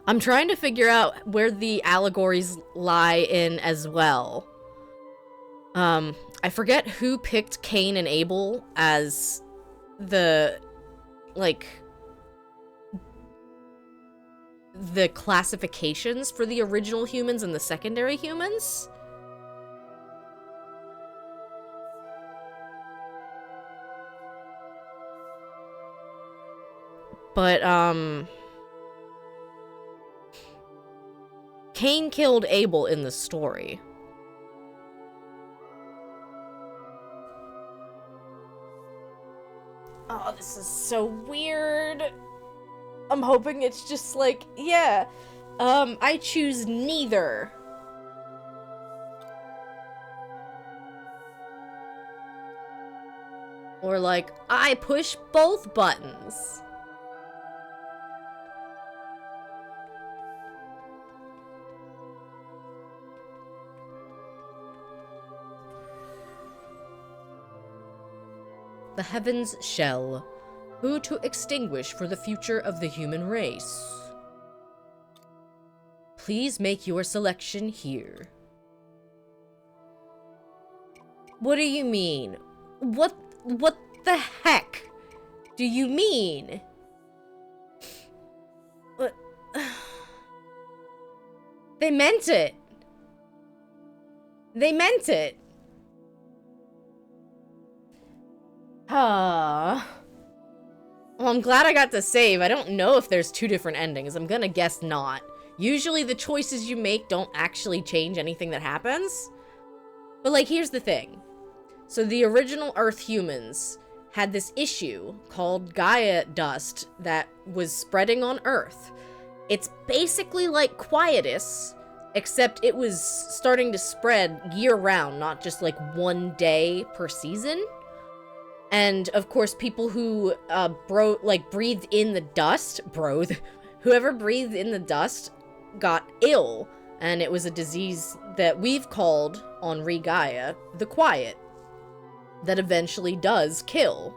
I'm trying to figure out where the allegories lie in as well. I forget who picked Cain and Abel as the, like, the classifications for the original humans and the secondary humans. But, Cain killed Abel in the story. Oh, this is so weird. I'm hoping it's just like, yeah, I choose neither. Or like, I push both buttons. The Heaven's Shell. Who to extinguish for the future of the human race? Please make your selection here. What do you mean? What the heck do you mean? What? They meant it. They meant it. Well, I'm glad I got to save. I don't know if there's two different endings. I'm gonna guess not. Usually the choices you make don't actually change anything that happens. But, like, here's the thing. So the original Earth humans had this issue called Gaia dust that was spreading on Earth. It's basically like Quietus, except it was starting to spread year-round, not just, like, one day per season. And, of course, people who, breathed in the dust, whoever breathed in the dust got ill, and it was a disease that we've called, on Re-Gaia, the Quiet, that eventually does kill.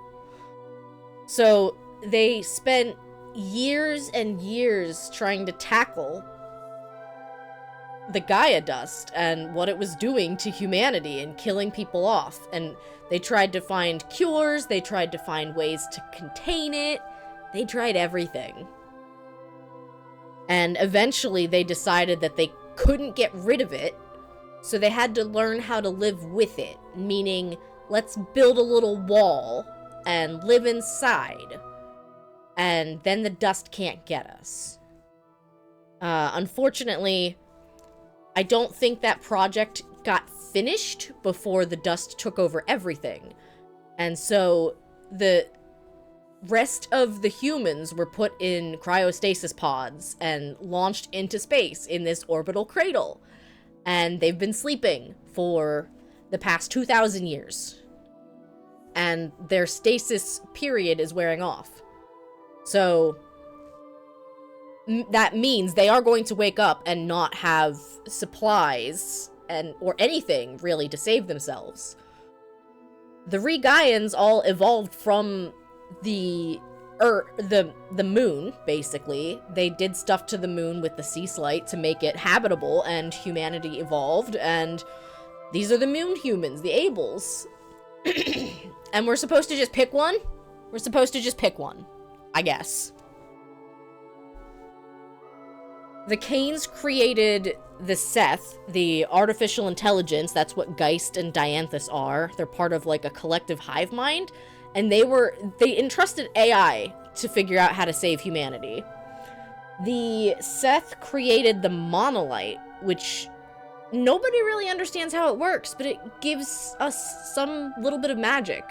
So, they spent years and years trying to tackle the Gaia dust and what it was doing to humanity and killing people off. And they tried to find cures, they tried to find ways to contain it, they tried everything. And eventually they decided that they couldn't get rid of it, so they had to learn how to live with it, meaning let's build a little wall and live inside, and then the dust can't get us. Unfortunately, I don't think that project got finished before the dust took over everything. And so the rest of the humans were put in cryostasis pods and launched into space in this orbital cradle. And they've been sleeping for the past 2,000 years. And their stasis period is wearing off. So that means they are going to wake up and not have supplies or anything really to save themselves. The Regaians all evolved from the moon, basically. They did stuff to the moon with the sea slite to make it habitable, and humanity evolved, and these are the moon humans, the Abels. And we're supposed to just pick one? We're supposed to just pick one, I guess. The Canes created the Seth, the artificial intelligence. That's what Geist and Dianthus are. They're part of like a collective hive mind, and they entrusted AI to figure out how to save humanity. The Seth created the monolith, which nobody really understands how it works, but it gives us some little bit of magic.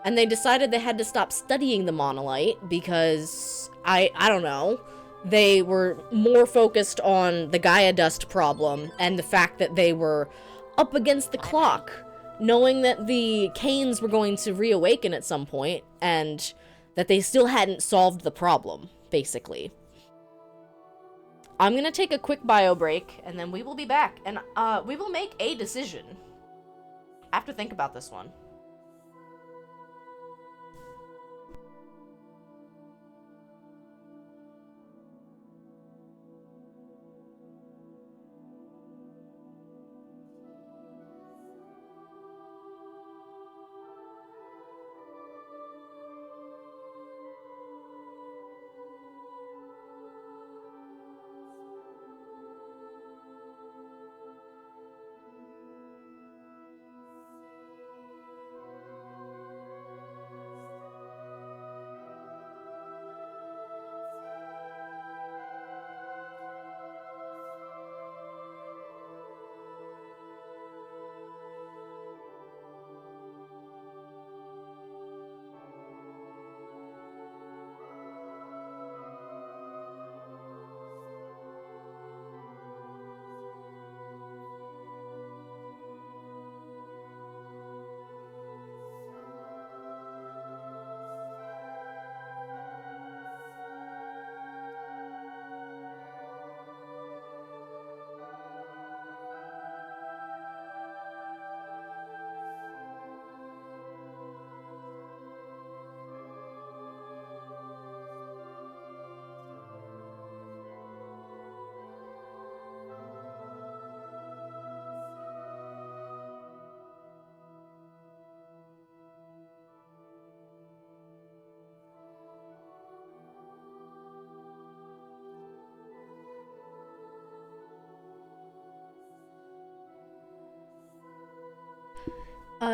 And they decided they had to stop studying the monolith because I don't know. They were more focused on the Gaia dust problem and the fact that they were up against the clock, knowing that the Canes were going to reawaken at some point, and that they still hadn't solved the problem, basically. I'm gonna take a quick bio break, and then we will be back, and we will make a decision. I have to think about this one.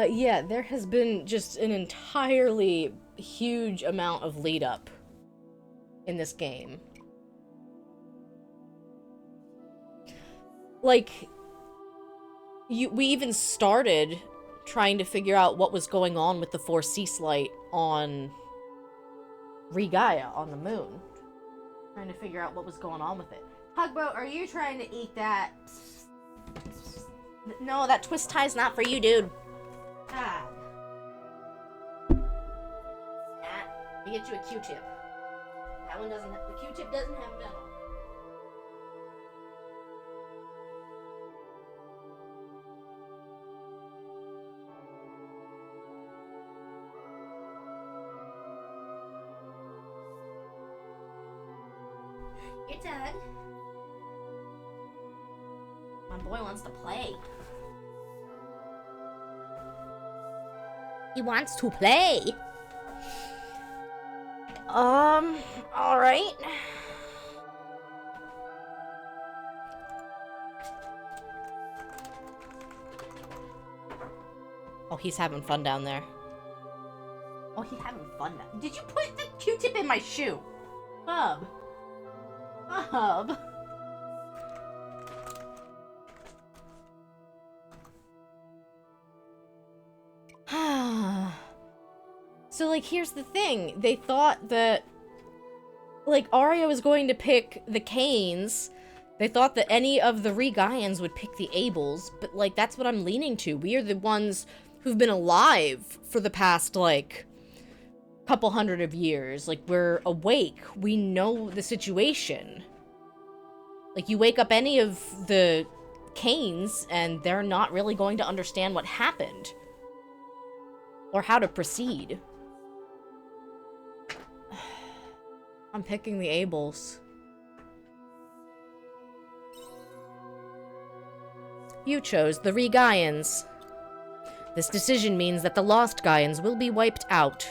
Yeah, there has been just an entirely huge amount of lead up in this game. Like, we even started trying to figure out what was going on with the 4 sea slite on Regaia, on the moon. Trying to figure out what was going on with it. Tugboat, are you trying to eat that? No, that twist tie's not for you, dude. God. Let me get you a Q-tip. That one doesn't have, the Q-tip doesn't have metal. You're done. My boy wants to play. He wants to play. Alright. Oh, he's having fun down there. Oh, he's having fun now. Did you put the Q-tip in my shoe? Bub. Bub. So, like, here's the thing. They thought that, like, Aria was going to pick the Canes. They thought that any of the Regaians would pick the Abels, but, like, that's what I'm leaning to. We are the ones who've been alive for the past, like, couple hundred of years. Like, we're awake. We know the situation. Like, you wake up any of the Canes, and they're not really going to understand what happened. Or how to proceed. I'm picking the Abels. You chose the Regaians. This decision means that the Lost Gaians will be wiped out.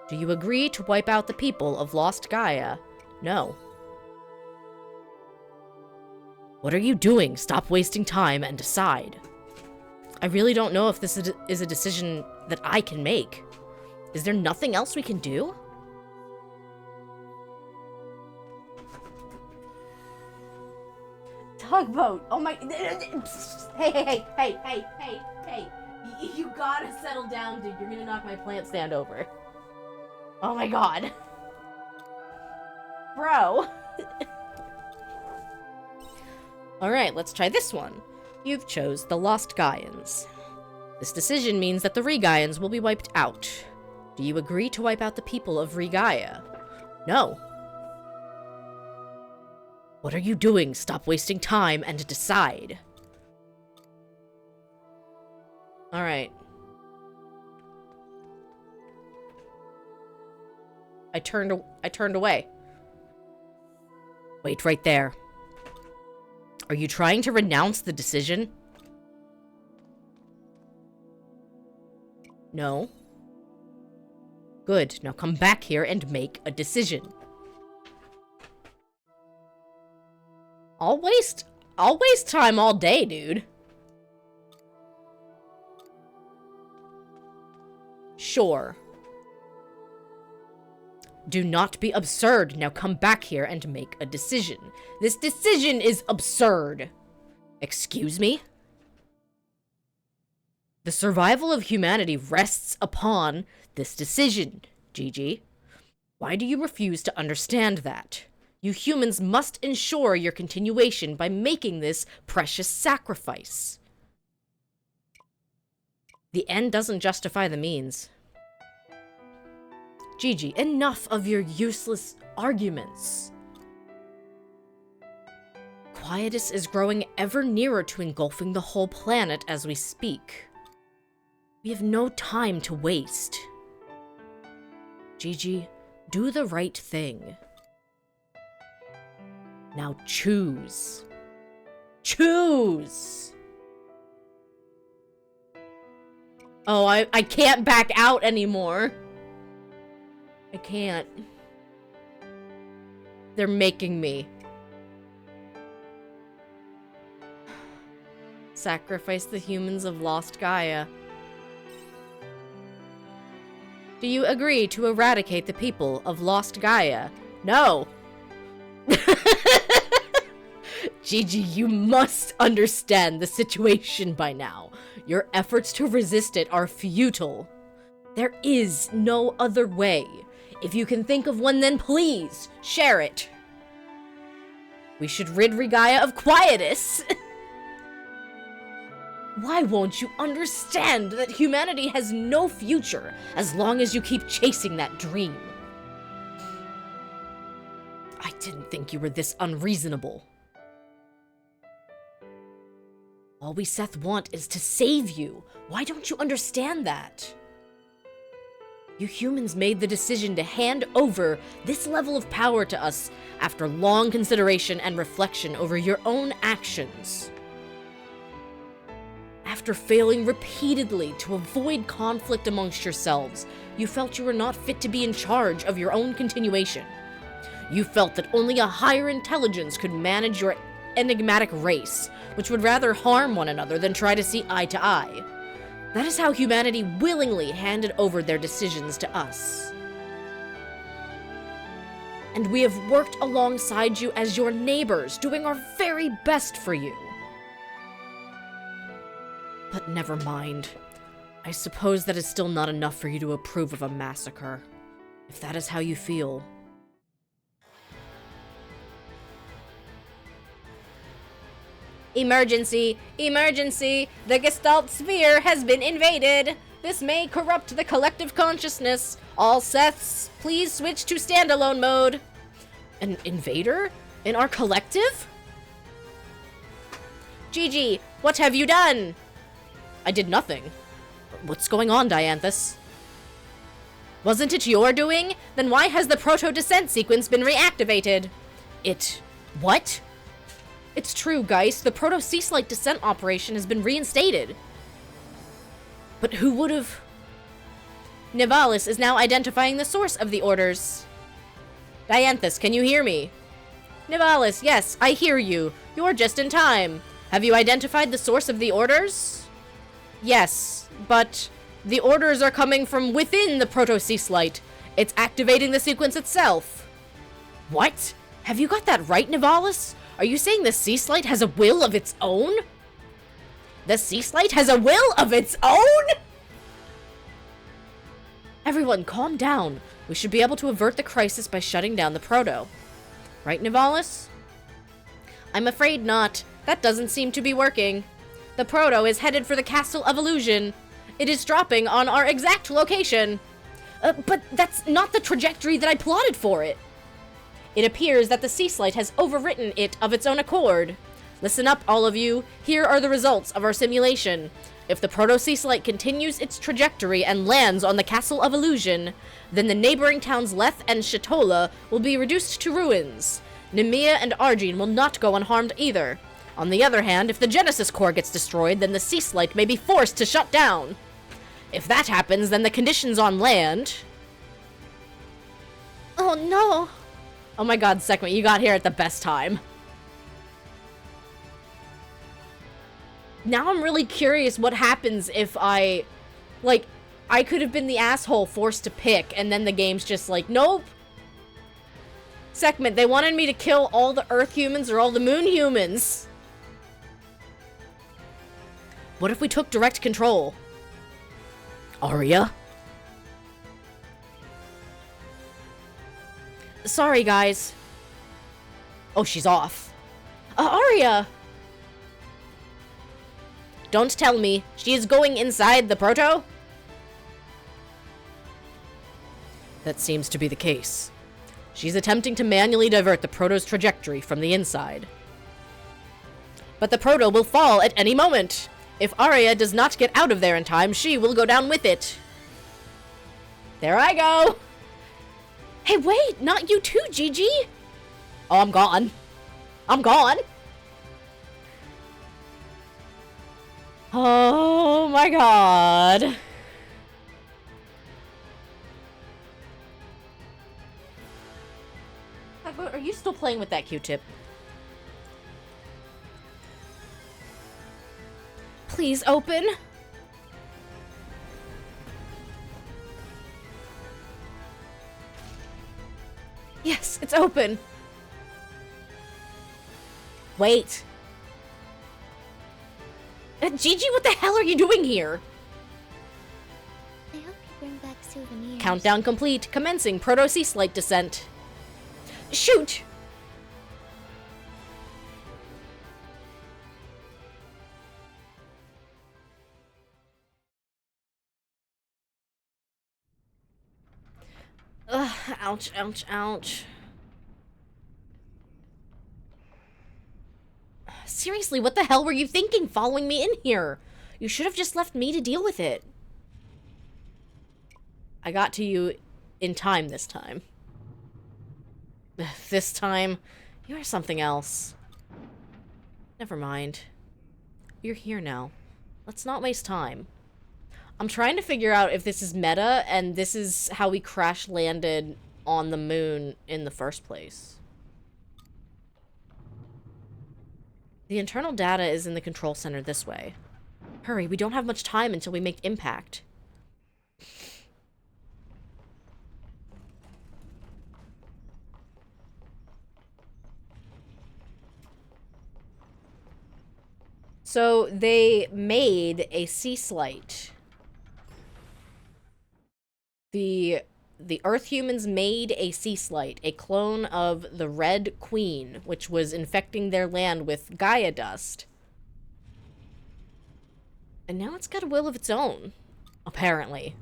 Do you agree to wipe out the people of Lost Gaia? No. What are you doing? Stop wasting time and decide. I really don't know if this is a decision that I can make. Is there nothing else we can do? Tugboat. Oh my. Hey. You gotta settle down, dude. You're gonna knock my plant stand over. Oh my god. Bro. Alright, let's try this one. You've chose the Lost Gaians. This decision means that the Regaians will be wiped out. Do you agree to wipe out the people of Regaia? No. What are you doing? Stop wasting time and decide. Alright. I turned away. Wait right there. Are you trying to renounce the decision? No. Good. Now come back here and make a decision. I'll waste time all day, dude. Sure. Do not be absurd. Now come back here and make a decision. This decision is absurd. Excuse me? The survival of humanity rests upon this decision, Gigi. Why do you refuse to understand that? You humans must ensure your continuation by making this precious sacrifice. The end doesn't justify the means. Gigi, enough of your useless arguments. Quietus is growing ever nearer to engulfing the whole planet as we speak. We have no time to waste. Gigi, do the right thing. Now choose. Choose! Oh, I can't back out anymore. I can't. They're making me. Sacrifice the humans of Lost Gaia. Do you agree to eradicate the people of Lost Gaia? No! Gigi, you must understand the situation by now. Your efforts to resist it are futile. There is no other way. If you can think of one, then please, share it. We should rid Regaia of Quietus. Why won't you understand that humanity has no future as long as you keep chasing that dream? I didn't think you were this unreasonable. All we Seth want is to save you. Why don't you understand that? You humans made the decision to hand over this level of power to us after long consideration and reflection over your own actions. after failing repeatedly to avoid conflict amongst yourselves, you felt you were not fit to be in charge of your own continuation. You felt that only a higher intelligence could manage your enigmatic race, which would rather harm one another than try to see eye to eye. That is how humanity willingly handed over their decisions to us. And we have worked alongside you as your neighbors, doing our very best for you. But never mind. I suppose that is still not enough for you to approve of a massacre. If that is how you feel. Emergency! Emergency! The Gestalt sphere has been invaded! This may corrupt the collective consciousness. All Seths, please switch to standalone mode. An invader? In our collective? Gigi, what have you done? I did nothing. What's going on, Dianthus? Wasn't it your doing? Then why has the proto-descent sequence been reactivated? What? It's true, Geist. The proto-cease-like descent operation has been reinstated. But who would've... Nivalis is now identifying the source of the orders. Dianthus, can you hear me? Nivalis, yes, I hear you. You're just in time. Have you identified the source of the orders? Yes, but the orders are coming from within the proto-cease-light. It's activating the sequence itself. What? Have you got that right, Nivalis? Are you saying the cease-light has a will of its own? The cease-light has a will of its own?! Everyone, calm down. We should be able to avert the crisis by shutting down the proto. Right, Nivalis? I'm afraid not. That doesn't seem to be working. The proto is headed for the Castle of Illusion. It is dropping on our exact location. But that's not the trajectory that I plotted for it. It appears that the cease-light has overwritten it of its own accord. Listen up, all of you. Here are the results of our simulation. If the proto-cease-light continues its trajectory and lands on the Castle of Illusion, then the neighboring towns Leth and Shatola will be reduced to ruins. Nemea and Argene will not go unharmed either. On the other hand, if the Genesis core gets destroyed, then the cease-light may be forced to shut down. If that happens, then the conditions on land... Oh no! Oh my god, Sekhmet, you got here at the best time. Now I'm really curious what happens if I could have been the asshole forced to pick, and then the game's just like, nope. Sekhmet, they wanted me to kill all the Earth humans or all the Moon humans. What if we took direct control? Arya? Sorry, guys. Oh, she's off. Arya! Don't tell me. She is going inside the proto? That seems to be the case. She's attempting to manually divert the proto's trajectory from the inside. But the proto will fall at any moment. If Arya does not get out of there in time, she will go down with it. There I go! Hey, wait! Not you too, Gigi! Oh, I'm gone. I'm gone! Oh my god. Are you still playing with that Q-tip? Please open. Yes, it's open. Wait. Gigi, what the hell are you doing here? I hope you bring back souvenirs. Countdown complete. Commencing proto-cease-light descent. Shoot! Ugh, ouch, ouch, ouch. Seriously, what the hell were you thinking following me in here? You should have just left me to deal with it. I got to you in time this time. This time, you are something else. Never mind. You're here now. Let's not waste time. I'm trying to figure out if this is meta, and this is how we crash landed on the moon in the first place. The internal data is in the control center this way. Hurry, we don't have much time until we make impact. So they made a sea slight. The Earth humans made a sea slight, a clone of the Red Queen, which was infecting their land with Gaia dust. And now it's got a will of its own, apparently.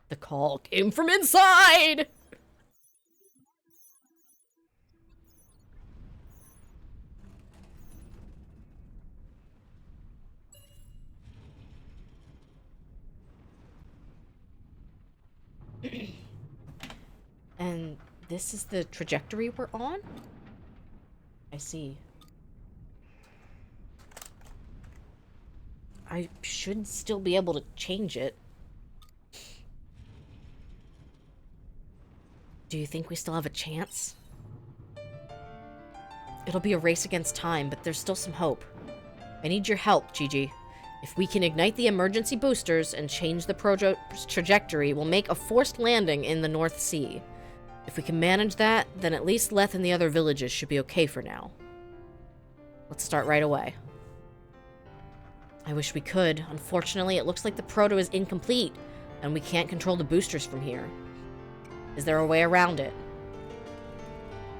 The call came from inside! And this is the trajectory we're on? I see. I should still be able to change it. Do you think we still have a chance? It'll be a race against time, but there's still some hope. I need your help, Gigi. If we can ignite the emergency boosters and change the trajectory, we'll make a forced landing in the North Sea. If we can manage that, then at least Leth and the other villages should be okay for now. Let's start right away. I wish we could. Unfortunately, it looks like the proto is incomplete, and we can't control the boosters from here. Is there a way around it?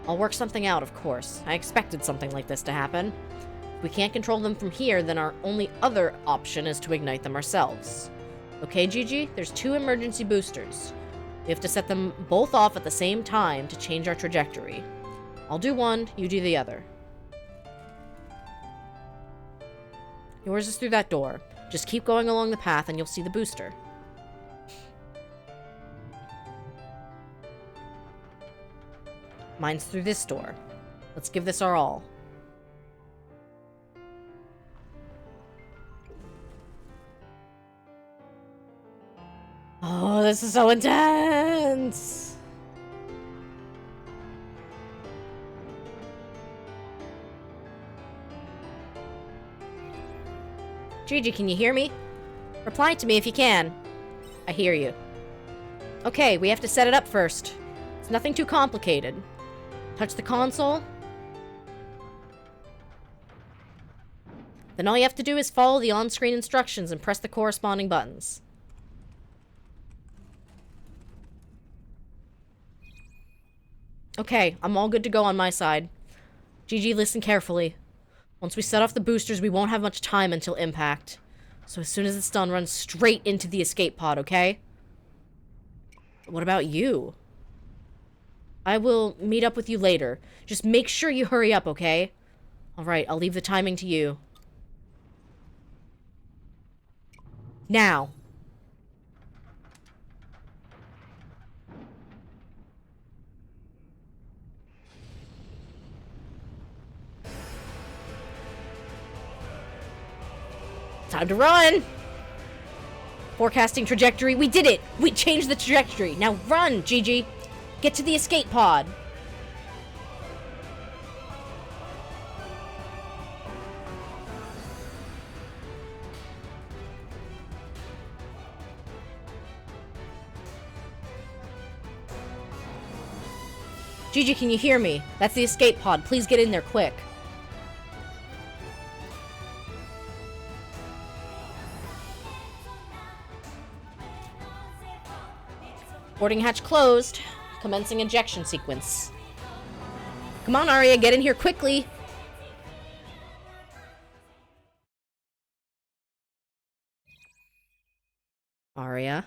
I'll work something out, of course. I expected something like this to happen. If we can't control them from here, then our only other option is to ignite them ourselves. Okay, Gigi? There's 2 emergency boosters. We have to set them both off at the same time to change our trajectory. I'll do one, you do the other. Yours is through that door. Just keep going along the path and you'll see the booster. Mine's through this door. Let's give this our all. Oh, this is so intense! Gigi, can you hear me? Reply to me if you can. I hear you. Okay, we have to set it up first. It's nothing too complicated. Touch the console. Then all you have to do is follow the on-screen instructions and press the corresponding buttons. Okay, I'm all good to go on my side. Gigi, listen carefully. Once we set off the boosters, we won't have much time until impact. So as soon as it's done, run straight into the escape pod, okay? What about you? I will meet up with you later. Just make sure you hurry up, okay? Alright, I'll leave the timing to you. Now. Time to run! Forecasting trajectory. We did it! We changed the trajectory. Now run, Gigi! Get to the escape pod. Gigi, can you hear me? That's the escape pod. Please get in there quick. Boarding hatch closed. Commencing ejection sequence. Come on, Arya, get in here quickly. Arya?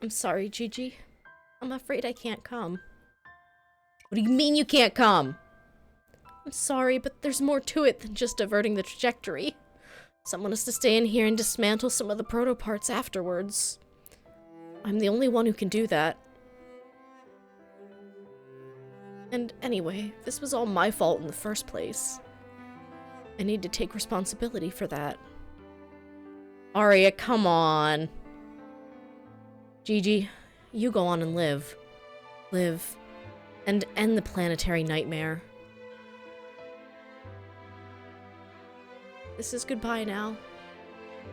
I'm sorry, Gigi. I'm afraid I can't come. What do you mean you can't come? I'm sorry, but there's more to it than just diverting the trajectory. Someone has to stay in here and dismantle some of the proto parts afterwards. I'm the only one who can do that. And anyway, this was all my fault in the first place. I need to take responsibility for that. Arya, come on. Gigi, you go on and live. Live. And end the planetary nightmare. This is goodbye now.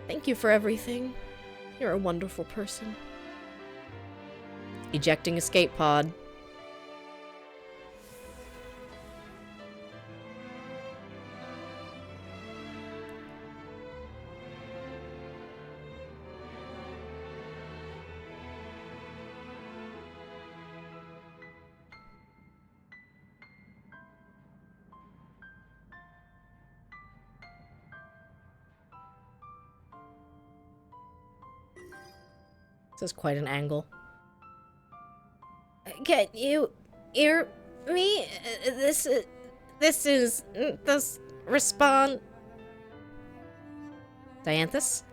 Thank you for everything. You're a wonderful person. Ejecting escape pod. This is quite an angle. Can you hear me? This respond. Dianthus?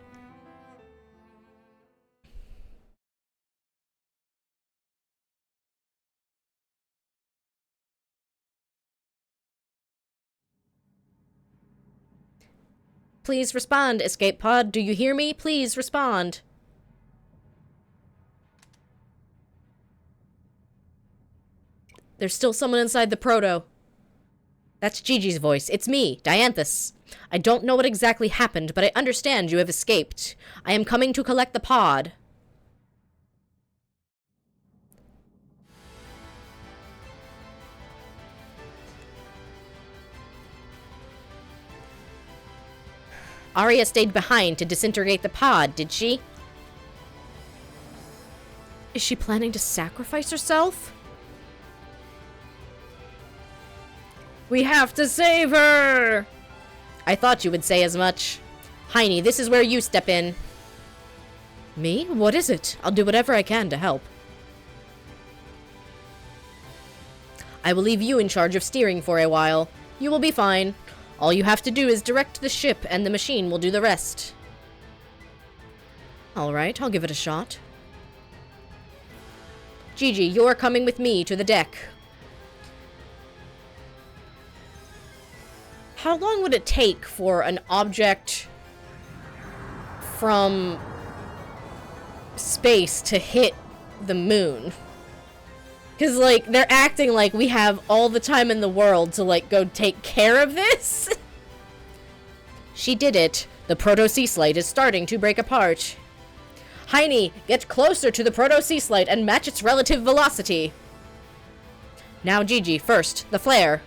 Please respond, escape pod. Do you hear me? Please respond. There's still someone inside the proto. That's Gigi's voice. It's me, Dianthus. I don't know what exactly happened, but I understand you have escaped. I am coming to collect the pod. Arya stayed behind to disintegrate the pod, did she? Is she planning to sacrifice herself? We have to save her! I thought you would say as much. Heine, this is where you step in. Me? What is it? I'll do whatever I can to help. I will leave you in charge of steering for a while. You will be fine. All you have to do is direct the ship, and the machine will do the rest. Alright, I'll give it a shot. Gigi, you're coming with me to the deck. How long would it take for an object from space to hit the moon? Because, like, they're acting like we have all the time in the world to, like, go take care of this. She did it. The proto-sea slate is starting to break apart. Heine, get closer to the proto-sea slate and match its relative velocity. Now, Gigi, first, the flare.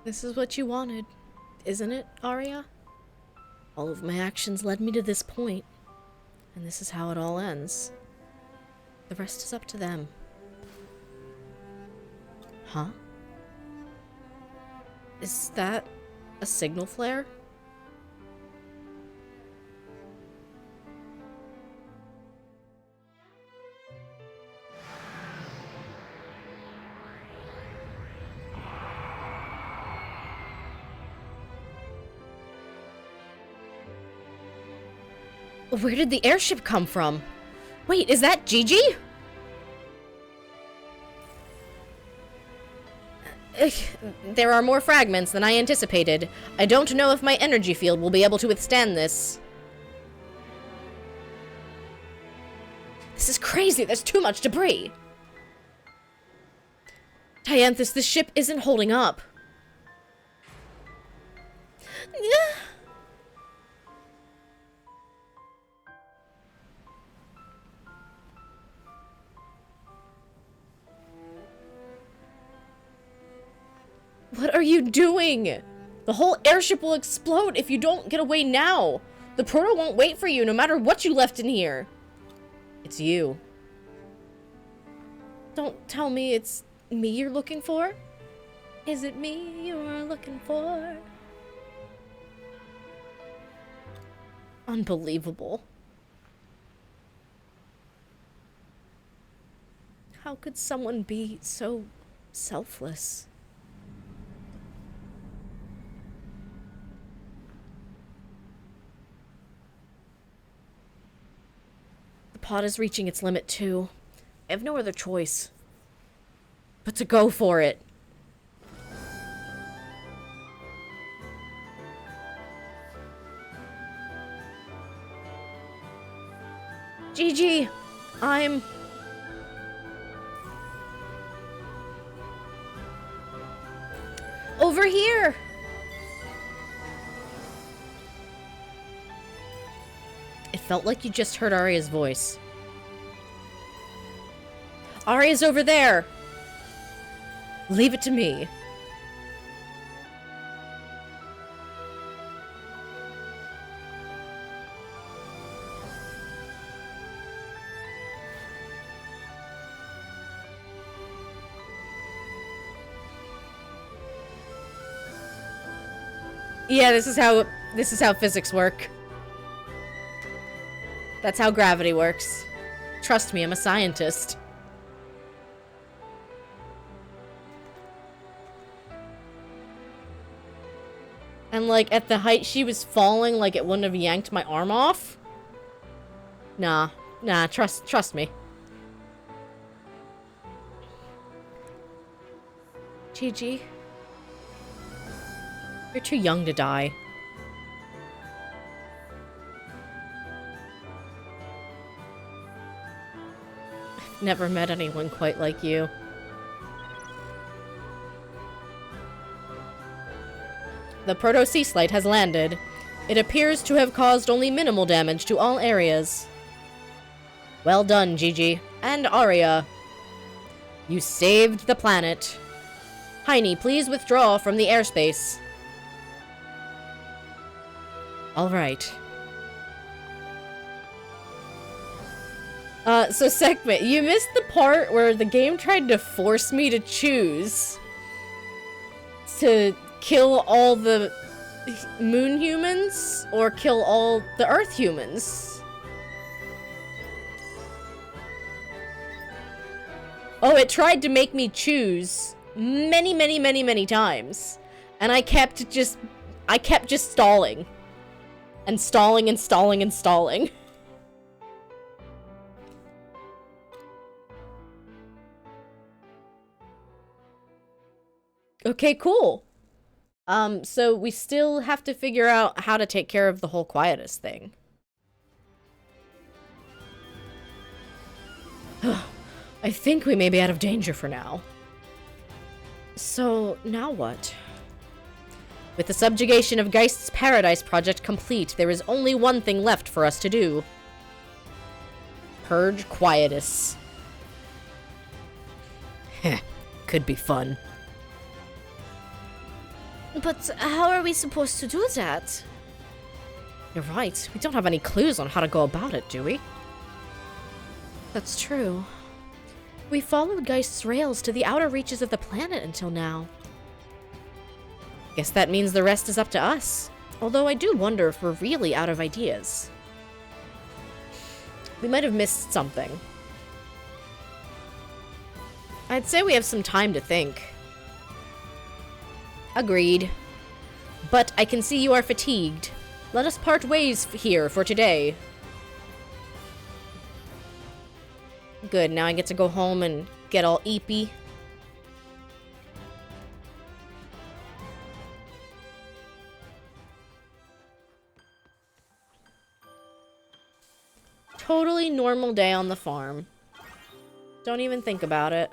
This is what you wanted, isn't it, Arya? All of my actions led me to this point, and this is how it all ends. The rest is up to them. Huh? Is that a signal flare? Where did the airship come from? Wait, is that Gigi? There are more fragments than I anticipated. I don't know if my energy field will be able to withstand this. This is crazy. There's too much debris. Dianthus, this ship isn't holding up. What are you doing? The whole airship will explode if you don't get away now. The proto won't wait for you no matter what you left in here. It's you. Don't tell me it's me you're looking for. Is it me you're looking for? Unbelievable. How could someone be so selfless? The pod is reaching its limit too. I have no other choice but to go for it. Gigi, I'm... over here! It felt like you just heard Arya's voice. Arya's over there! Leave it to me. Yeah, this is how physics work. That's how gravity works. Trust me, I'm a scientist. And like at the height she was falling, like it wouldn't have yanked my arm off. Nah, trust me. Gigi. You're too young to die. I've never met anyone quite like you. The Proto-Sea Slate has landed. It appears to have caused only minimal damage to all areas. Well done, Gigi. And Arya. You saved the planet. Heine, please withdraw from the airspace. Alright. So Sekhmet, you missed the part where the game tried to force me to choose to kill all the moon humans or kill all the earth humans. Oh, it tried to make me choose many times. And I kept just stalling. And stalling and stalling and stalling. Okay, cool. So we still have to figure out how to take care of the whole quietus thing. I think we may be out of danger for now. So, now what? With the subjugation of Geist's Paradise project complete, there is only one thing left for us to do. Purge Quietus. Heh, could be fun. But how are we supposed to do that? You're right, we don't have any clues on how to go about it, do we? That's true. We followed Geist's rails to the outer reaches of the planet until now. Guess that means the rest is up to us. Although I do wonder if we're really out of ideas. We might have missed something. I'd say we have some time to think. Agreed. But I can see you are fatigued. Let us part ways here for today. Good, now I get to go home and get all eepy. Totally normal day on the farm. Don't even think about it.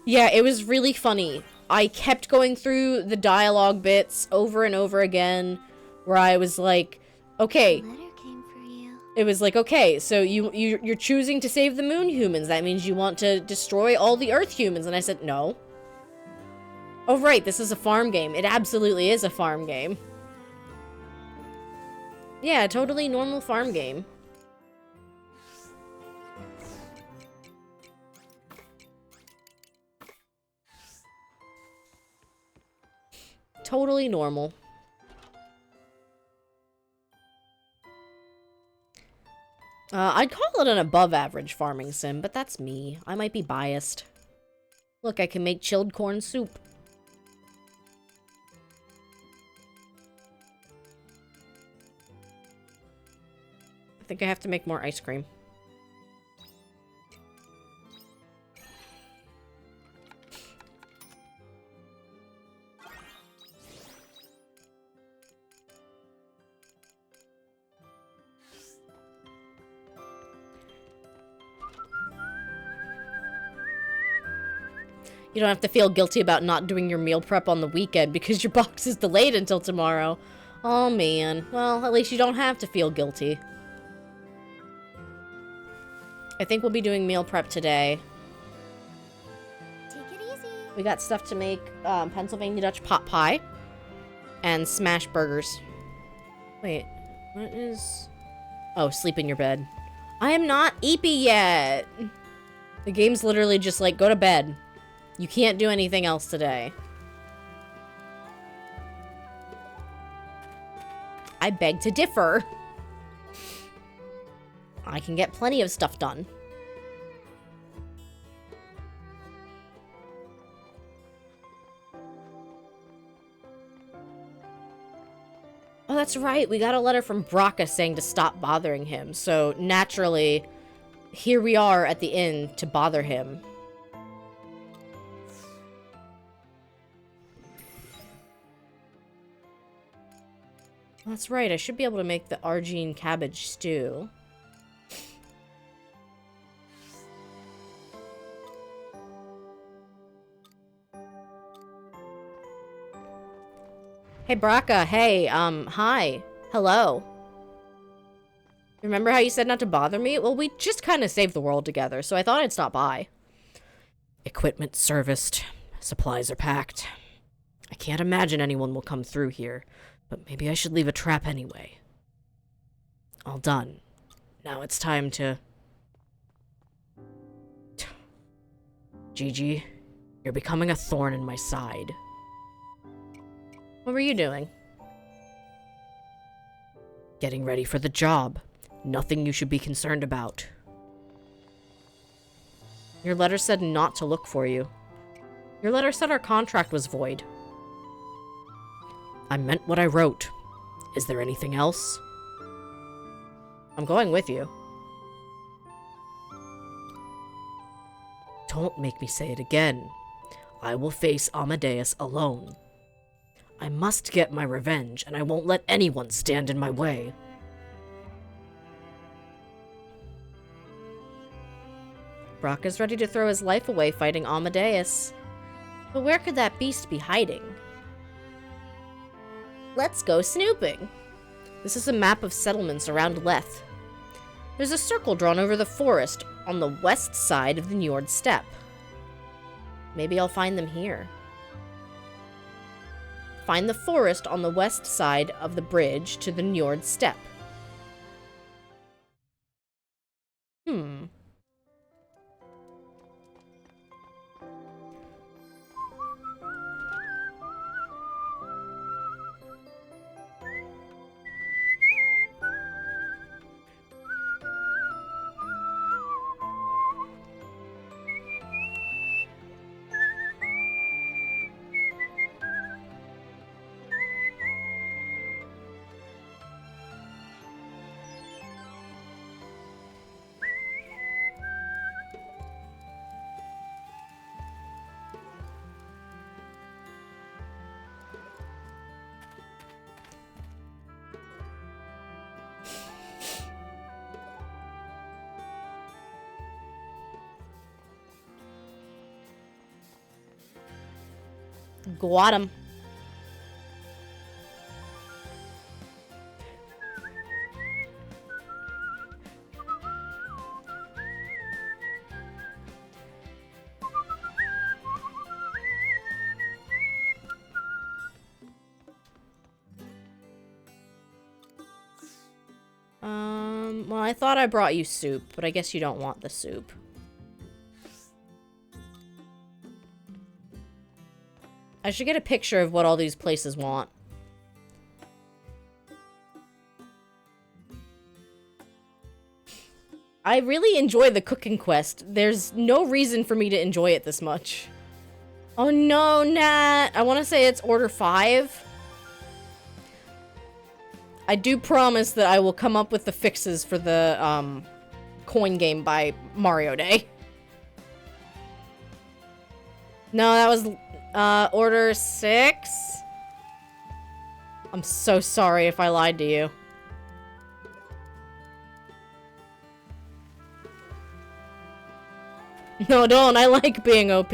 Yeah, it was really funny. I kept going through the dialogue bits over and over again, where I was like, okay. Letter came for you. It was like, okay, so you're choosing to save the moon humans. That means you want to destroy all the earth humans. And I said, no. Oh, right, this is a farm game. It absolutely is a farm game. Yeah, totally normal farm game. Totally normal. I'd call it an above-average farming sim, but that's me. I might be biased. Look, I can make chilled corn soup. I think I have to make more ice cream. You don't have to feel guilty about not doing your meal prep on the weekend because your box is delayed until tomorrow. Oh man. Well, at least you don't have to feel guilty. I think we'll be doing meal prep today. Take it easy. We got stuff to make Pennsylvania Dutch pot pie and smash burgers. Wait, what is... Oh, sleep in your bed. I am not eepy yet. The game's literally just like, go to bed. You can't do anything else today. I beg to differ. I can get plenty of stuff done. Oh, that's right. We got a letter from Braca saying to stop bothering him. So, naturally, here we are at the inn to bother him. That's right. I should be able to make the Argene cabbage stew. Hey, Braca. Hey, hi. Hello. Remember how you said not to bother me? Well, we just kind of saved the world together, so I thought I'd stop by. Equipment serviced. Supplies are packed. I can't imagine anyone will come through here, but maybe I should leave a trap anyway. All done. Now it's time to... Gigi, you're becoming a thorn in my side. What were you doing? Getting ready for the job. Nothing you should be concerned about. Your letter said not to look for you. Your letter said our contract was void. I meant what I wrote. Is there anything else? I'm going with you. Don't make me say it again. I will face Amadeus alone. I must get my revenge, and I won't let anyone stand in my way. Brock is ready to throw his life away fighting Amadeus. But where could that beast be hiding? Let's go snooping. This is a map of settlements around Leth. There's a circle drawn over the forest on the west side of the Njord Steppe. Maybe I'll find them here. Find the forest on the west side of the bridge to the Njord Steppe. Got him. Well, I thought I brought you soup, but I guess you don't want the soup. I should get a picture of what all these places want. I really enjoy the cooking quest. There's no reason for me to enjoy it this much. Oh no, Nat. I want to say it's order 5. I do promise that I will come up with the fixes for the, coin game by Mario Day. No, that was, order 6. I'm so sorry if I lied to you. No, don't. I like being OP.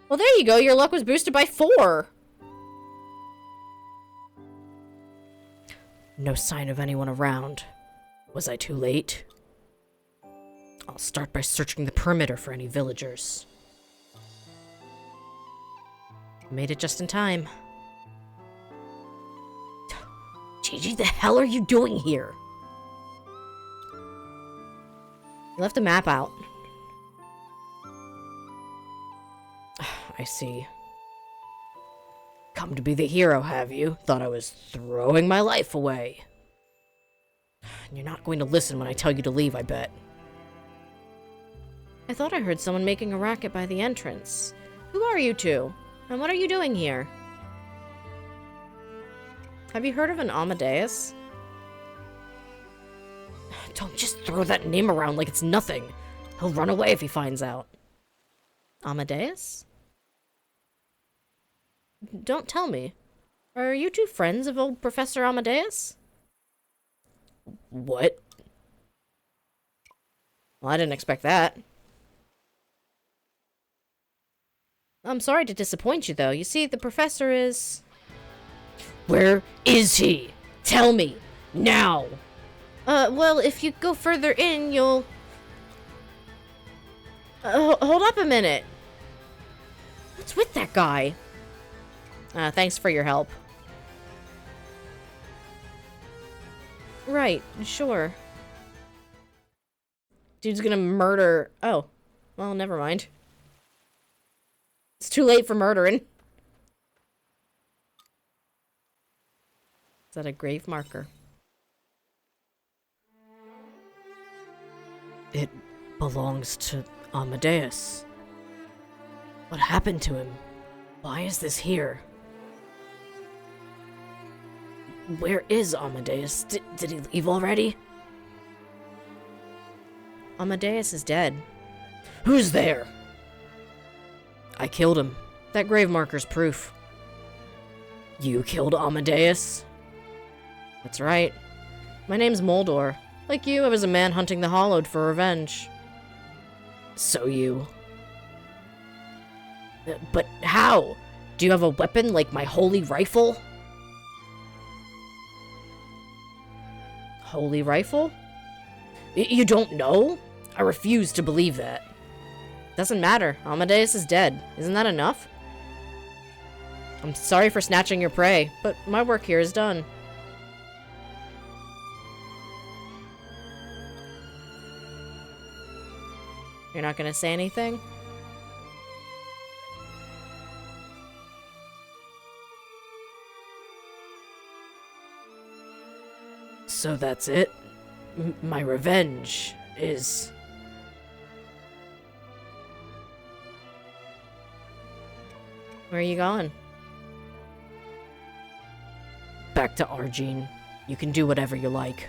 Well, there you go. Your luck was boosted by 4. No sign of anyone around. Was I too late? I'll start by searching the perimeter for any villagers. Made it just in time. Gigi, the hell are you doing here? You left a map out. I see. Come to be the hero, have you? Thought I was throwing my life away. You're not going to listen when I tell you to leave, I bet. I thought I heard someone making a racket by the entrance. Who are you two? And what are you doing here? Have you heard of an Amadeus? Don't just throw that name around like it's nothing. He'll run away if he finds out. Amadeus? Don't tell me. Are you two friends of old Professor Amadeus? What? Well, I didn't expect that. I'm sorry to disappoint you, though. You see, the professor is... Where is he? Tell me. Now. Well, if you go further in, you'll... hold up a minute. What's with that guy? Thanks for your help. Right, sure. Dude's gonna murder... Oh. Well, never mind. It's too late for murdering. Is that a grave marker? It belongs to Amadeus. What happened to him? Why is this here? Where is Amadeus? Did he leave already? Amadeus is dead. Who's there? I killed him. That grave marker's proof. You killed Amadeus? That's right. My name's Moldor. Like you, I was a man hunting the Hollowed for revenge. So you... But how? Do you have a weapon like my holy rifle? Holy rifle? You don't know? I refuse to believe that. Doesn't matter. Amadeus is dead. Isn't that enough? I'm sorry for snatching your prey, but my work here is done. You're not gonna say anything? So that's it? My revenge is... Where are you going? Back to Argene. You can do whatever you like.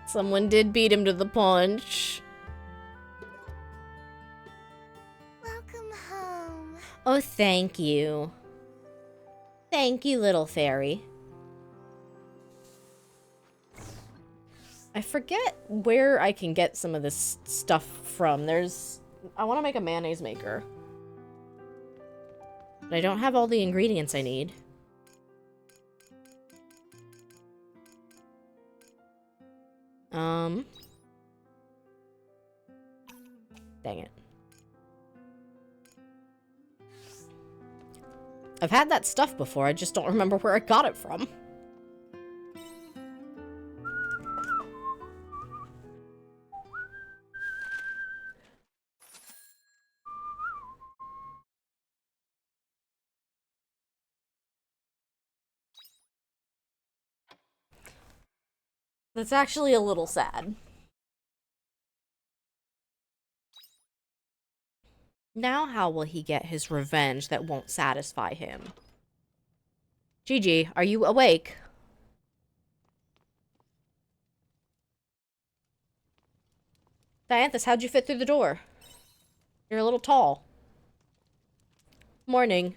Someone did beat him to the punch. Welcome home. Oh, thank you. Thank you, little fairy. I forget where I can get some of this stuff from. I want to make a mayonnaise maker. But I don't have all the ingredients I need. Dang it. I've had that stuff before, I just don't remember where I got it from. That's actually a little sad. Now how will he get his revenge that won't satisfy him? Gigi, are you awake? Dianthus, how'd you fit through the door? You're a little tall. Morning.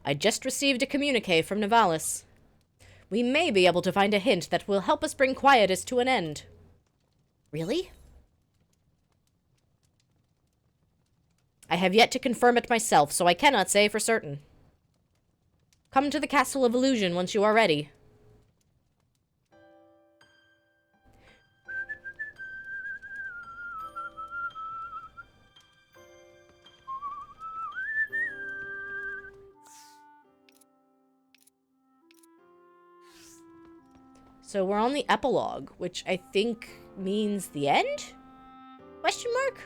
I just received a communique from Nivalis. We may be able to find a hint that will help us bring Quietus to an end. Really? I have yet to confirm it myself, so I cannot say for certain. Come to the Castle of Illusion once you are ready. So we're on the epilogue, which I think means the end? Question mark?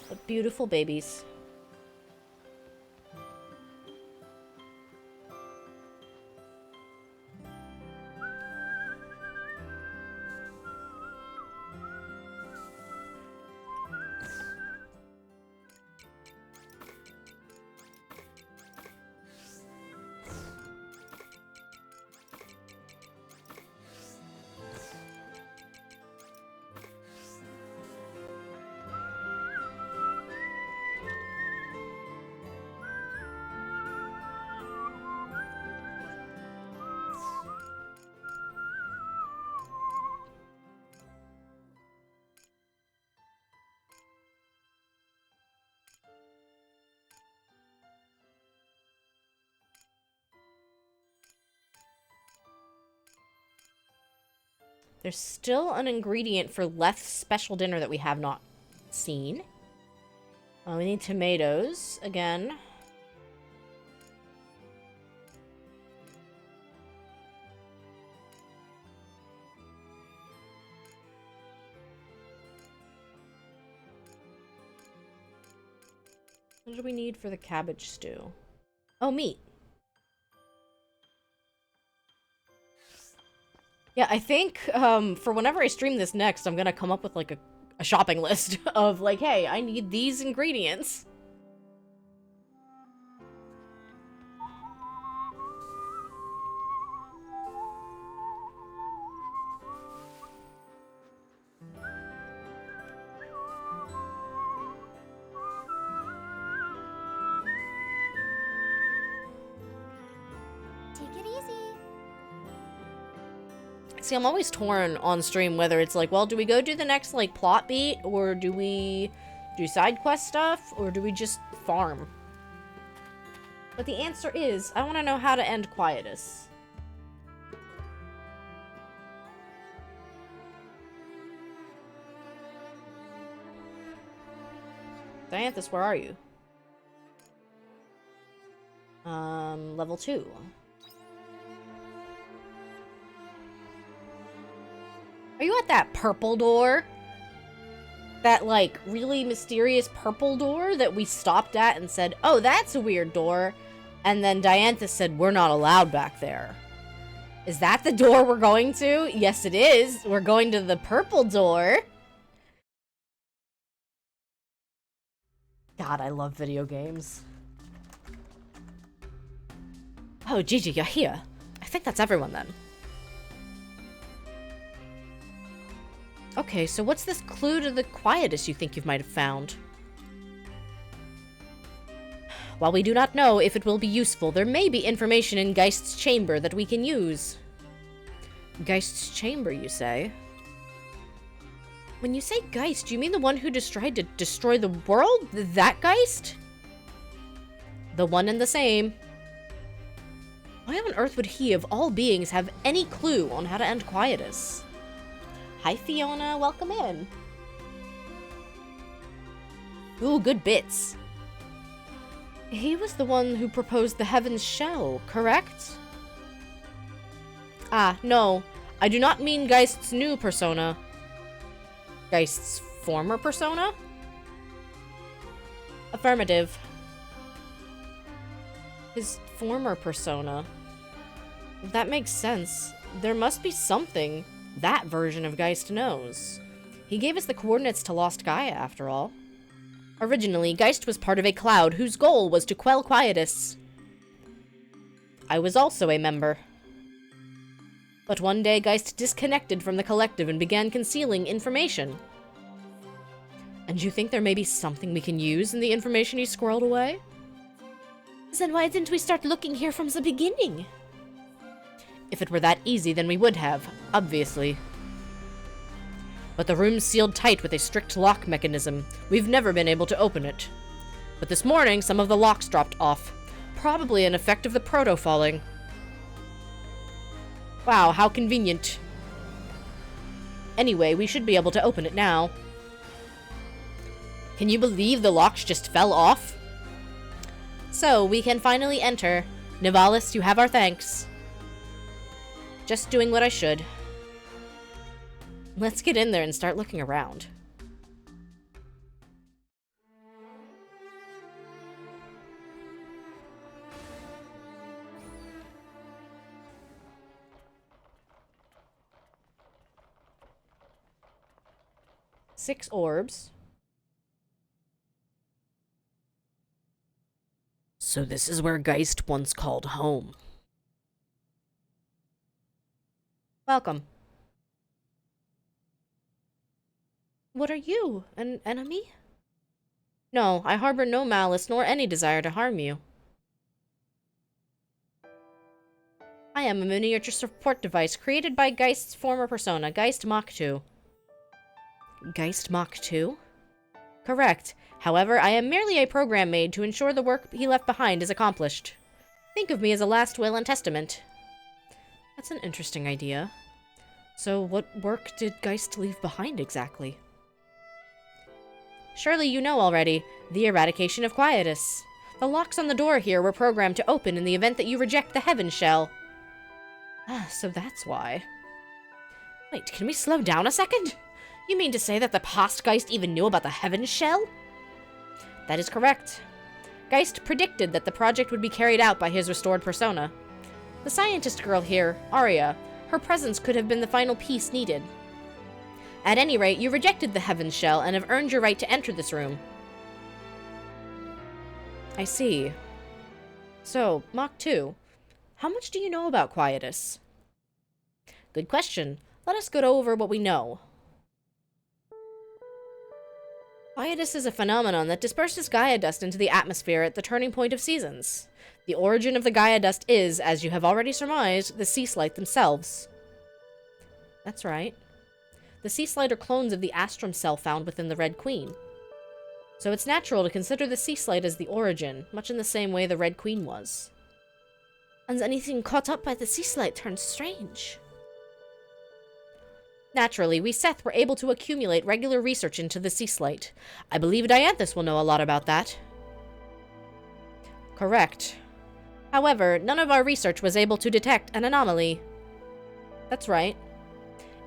What beautiful babies. There's still an ingredient for Leth's special dinner that we have not seen. We need tomatoes again. What do we need for the cabbage stew? Oh, meat. Yeah, I think for whenever I stream this next, I'm gonna come up with like a shopping list of like, hey, I need these ingredients. Take it easy. See, I'm always torn on stream whether it's like, well, do we go do the next, like, plot beat? Or do we do side quest stuff? Or do we just farm? But the answer is, I want to know how to end Quietus. Dianthus, where are you? Level 2. Are you at that purple door? That, like, really mysterious purple door that we stopped at and said, oh, that's a weird door. And then Dianthus said, we're not allowed back there. Is that the door we're going to? Yes, it is. We're going to the purple door. God, I love video games. Oh, Gigi, you're here. I think that's everyone then. Okay, so what's this clue to the quietus you think you might have found? While we do not know if it will be useful, there may be information in Geist's chamber that we can use. Geist's chamber, you say? When you say Geist, you mean the one who just tried to destroy the world? That Geist? The one and the same. Why on earth would he, of all beings, have any clue on how to end quietus? Hi, Fiona. Welcome in. Ooh, good bits. He was the one who proposed the Heaven's Shell, correct? Ah, no. I do not mean Geist's new persona. Geist's former persona? Affirmative. His former persona. That makes sense. There must be something that version of Geist knows. He gave us the coordinates to Lost Gaia, after all. Originally, Geist was part of a cloud whose goal was to quell quietus. I was also a member. But one day, Geist disconnected from the collective and began concealing information. And you think there may be something we can use in the information he squirreled away? Then why didn't we start looking here from the beginning? If it were that easy, then we would have, obviously. But the room's sealed tight with a strict lock mechanism. We've never been able to open it. But this morning, some of the locks dropped off. Probably an effect of the proto-falling. Wow, how convenient. Anyway, we should be able to open it now. Can you believe the locks just fell off? So, we can finally enter. Nivalis, you have our thanks. Just doing what I should. Let's get in there and start looking around. Six orbs. So this is where Geist once called home. Welcome. What are you, an enemy? No, I harbor no malice nor any desire to harm you. I am a miniature support device created by Geist's former persona, Geist Mach 2. Geist Mach 2? Correct. However, I am merely a program made to ensure the work he left behind is accomplished. Think of me as a last will and testament. That's an interesting idea. So what work did Geist leave behind exactly? Surely you know already, the eradication of quietus. The locks on the door here were programmed to open in the event that you reject the Heaven Shell. Ah, so that's why. Wait, can we slow down a second? You mean to say that the past Geist even knew about the Heaven Shell? That is correct. Geist predicted that the project would be carried out by his restored persona. The scientist girl here, Arya, her presence could have been the final piece needed. At any rate, you rejected the Heaven Shell and have earned your right to enter this room. I see. So, Mach 2, how much do you know about quietus? Good question. Let us go over what we know. Quietus is a phenomenon that disperses Gaia dust into the atmosphere at the turning point of seasons. The origin of the Gaia dust is, as you have already surmised, the sea slite themselves. That's right. The sea slite are clones of the Astrum cell found within the Red Queen. So it's natural to consider the sea slite as the origin, much in the same way the Red Queen was. And anything caught up by the sea slite turns strange. Naturally, we Seth were able to accumulate regular research into the sea slite. I believe Dianthus will know a lot about that. Correct. However, none of our research was able to detect an anomaly. That's right.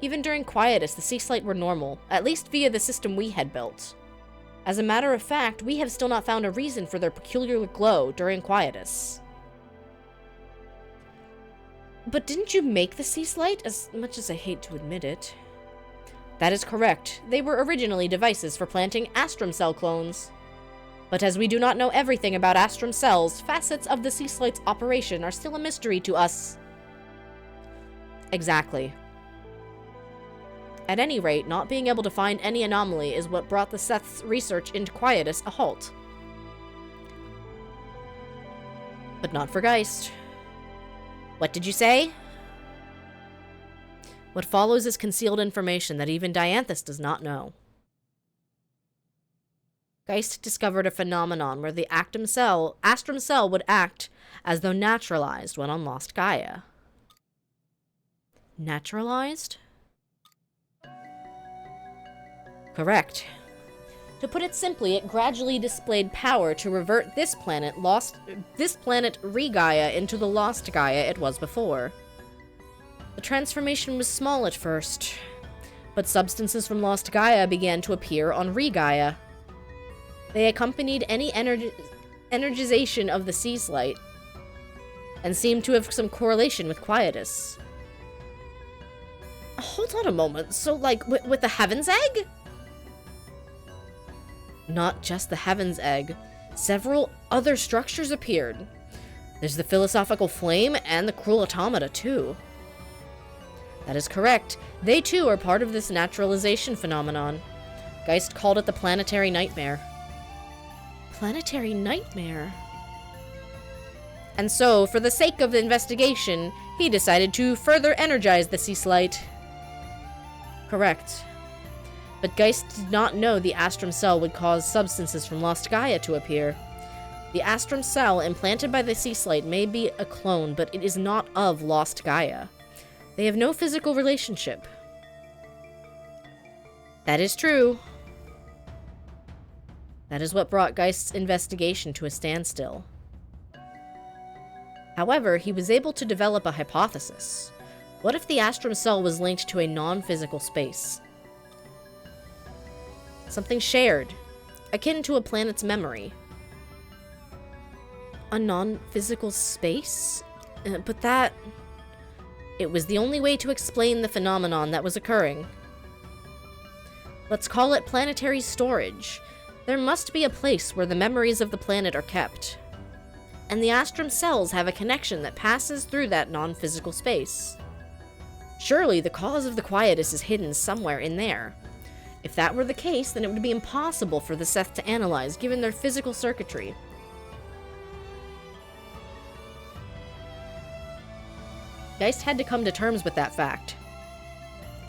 Even during quietus, the sea slite were normal, at least via the system we had built. As a matter of fact, we have still not found a reason for their peculiar glow during quietus. But didn't you make the sea slite, as much as I hate to admit it? That is correct. They were originally devices for planting Astrum cell clones. But as we do not know everything about Astrum cells, facets of the sea slite's operation are still a mystery to us. Exactly. At any rate, not being able to find any anomaly is what brought the Seth's research into Quietus a halt. But not for Geist. What did you say? What follows is concealed information that even Dianthus does not know. Geist discovered a phenomenon where the astrum cell would act as though naturalized when on Lost Gaia. Naturalized? Correct. To put it simply, it gradually displayed power to revert this planet Re-Gaia into the Lost Gaia it was before. The transformation was small at first, but substances from Lost Gaia began to appear on Re-Gaia. They accompanied any energization of the sea slate, and seemed to have some correlation with Quietus. Hold on a moment, so like, with the Heaven's Egg? Not just the Heaven's Egg. Several other structures appeared. There's the Philosophical Flame and the Cruel Automata, too. That is correct. They, too, are part of this naturalization phenomenon. Geist called it the Planetary Nightmare. Planetary Nightmare? And so, for the sake of the investigation, he decided to further energize the sea slate. Correct. But Geist did not know the Astrum Cell would cause substances from Lost Gaia to appear. The Astrum Cell implanted by the sea slate may be a clone, but it is not of Lost Gaia. They have no physical relationship. That is true. That is what brought Geist's investigation to a standstill. However, he was able to develop a hypothesis. What if the Astrum Cell was linked to a non-physical space? Something shared, akin to a planet's memory. A non-physical space? But that... It was the only way to explain the phenomenon that was occurring. Let's call it planetary storage. There must be a place where the memories of the planet are kept. And the Astrum cells have a connection that passes through that non-physical space. Surely the cause of the Quietus is hidden somewhere in there. If that were the case, then it would be impossible for the Seth to analyze, given their physical circuitry. Geist had to come to terms with that fact.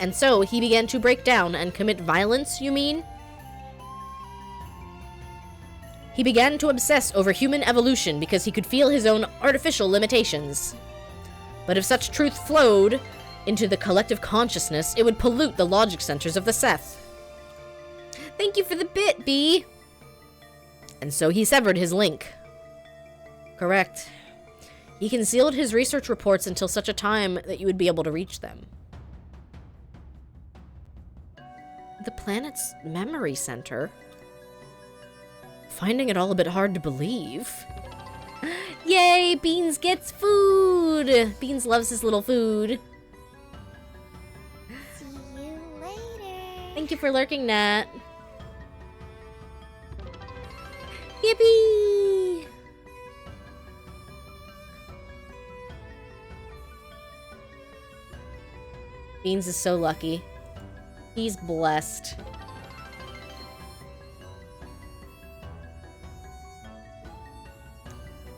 And so, he began to break down and commit violence, you mean? He began to obsess over human evolution because he could feel his own artificial limitations. But if such truth flowed into the collective consciousness, it would pollute the logic centers of the Seth. Thank you for the bit, B. And so he severed his link. Correct. He concealed his research reports until such a time that you would be able to reach them. The planet's memory center? Finding it all a bit hard to believe. Yay! Beans gets food! Beans loves his little food. See you later. Thank you for lurking, Nat. Yippee! Beans is so lucky. He's blessed.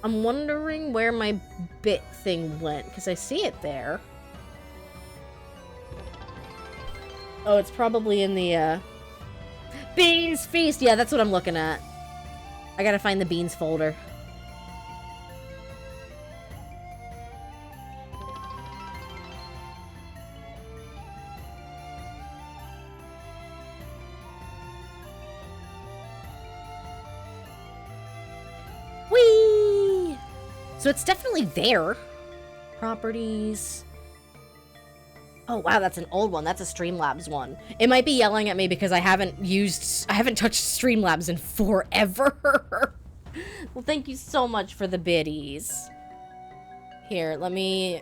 I'm wondering where my bit thing went, because I see it there. Oh, it's probably in the, Beans Feast! Yeah, that's what I'm looking at. I gotta find the Beans folder. Whee! So it's definitely there. Properties. Oh wow, that's an old one. That's a Streamlabs one. It might be yelling at me because I haven't touched Streamlabs in forever. Well, thank you so much for the biddies. Here, let me...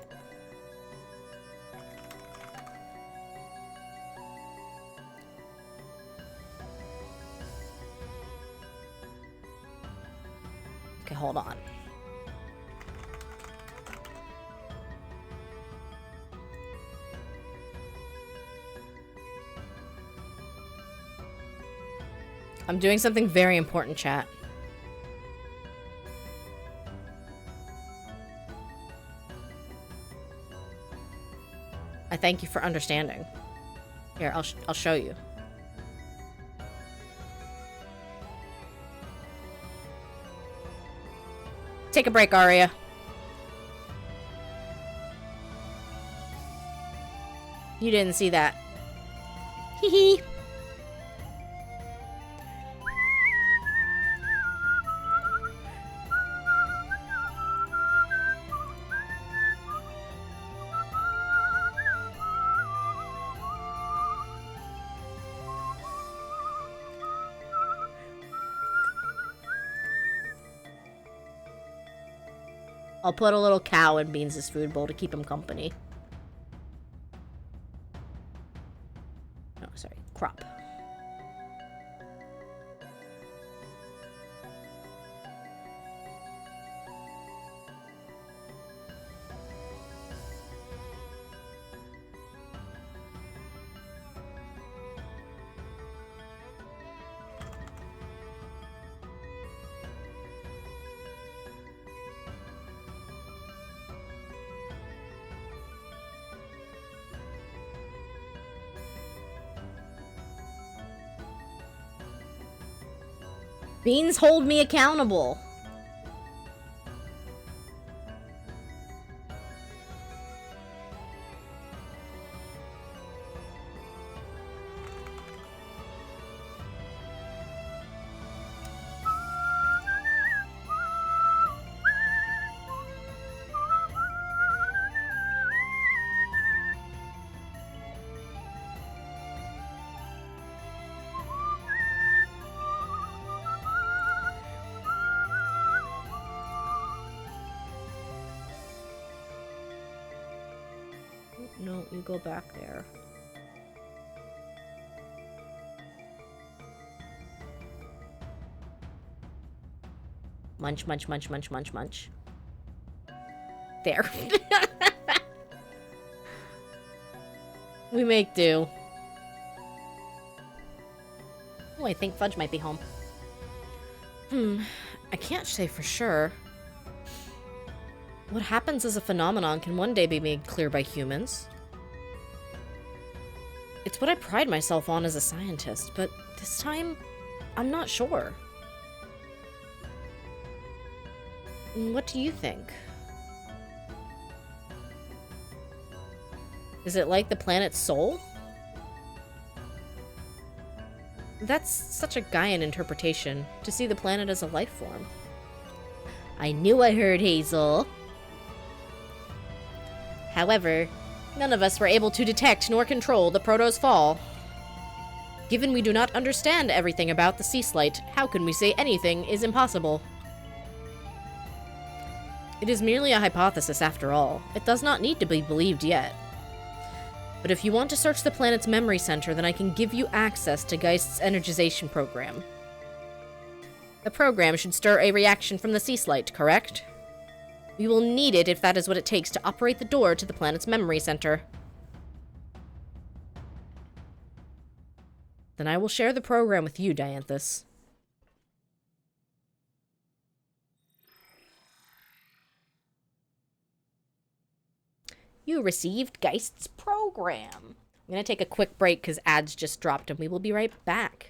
Okay, hold on. I'm doing something very important, chat. I thank you for understanding. Here, I'll show you. Take a break, Arya. You didn't see that. Hee hee. I'll put a little cow in Beans' food bowl to keep him company. Oh, sorry. Crop. Beans hold me accountable. No, you go back there. Munch, munch, munch, munch, munch, munch. There. We make do. Oh, I think Fudge might be home. I can't say for sure. What happens as a phenomenon can one day be made clear by humans. It's what I pride myself on as a scientist, but this time, I'm not sure. What do you think? Is it like the planet's soul? That's such a Gaian interpretation, to see the planet as a life form. I knew I heard Hazel. However, none of us were able to detect nor control the Proto's fall. Given we do not understand everything about the sea slight, how can we say anything is impossible? It is merely a hypothesis after all. It does not need to be believed yet. But if you want to search the planet's memory center, then I can give you access to Geist's energization program. The program should stir a reaction from the sea slight, correct? We will need it if that is what it takes to operate the door to the planet's memory center. Then I will share the program with you, Dianthus. You received Geist's program. I'm gonna take a quick break because ads just dropped and we will be right back.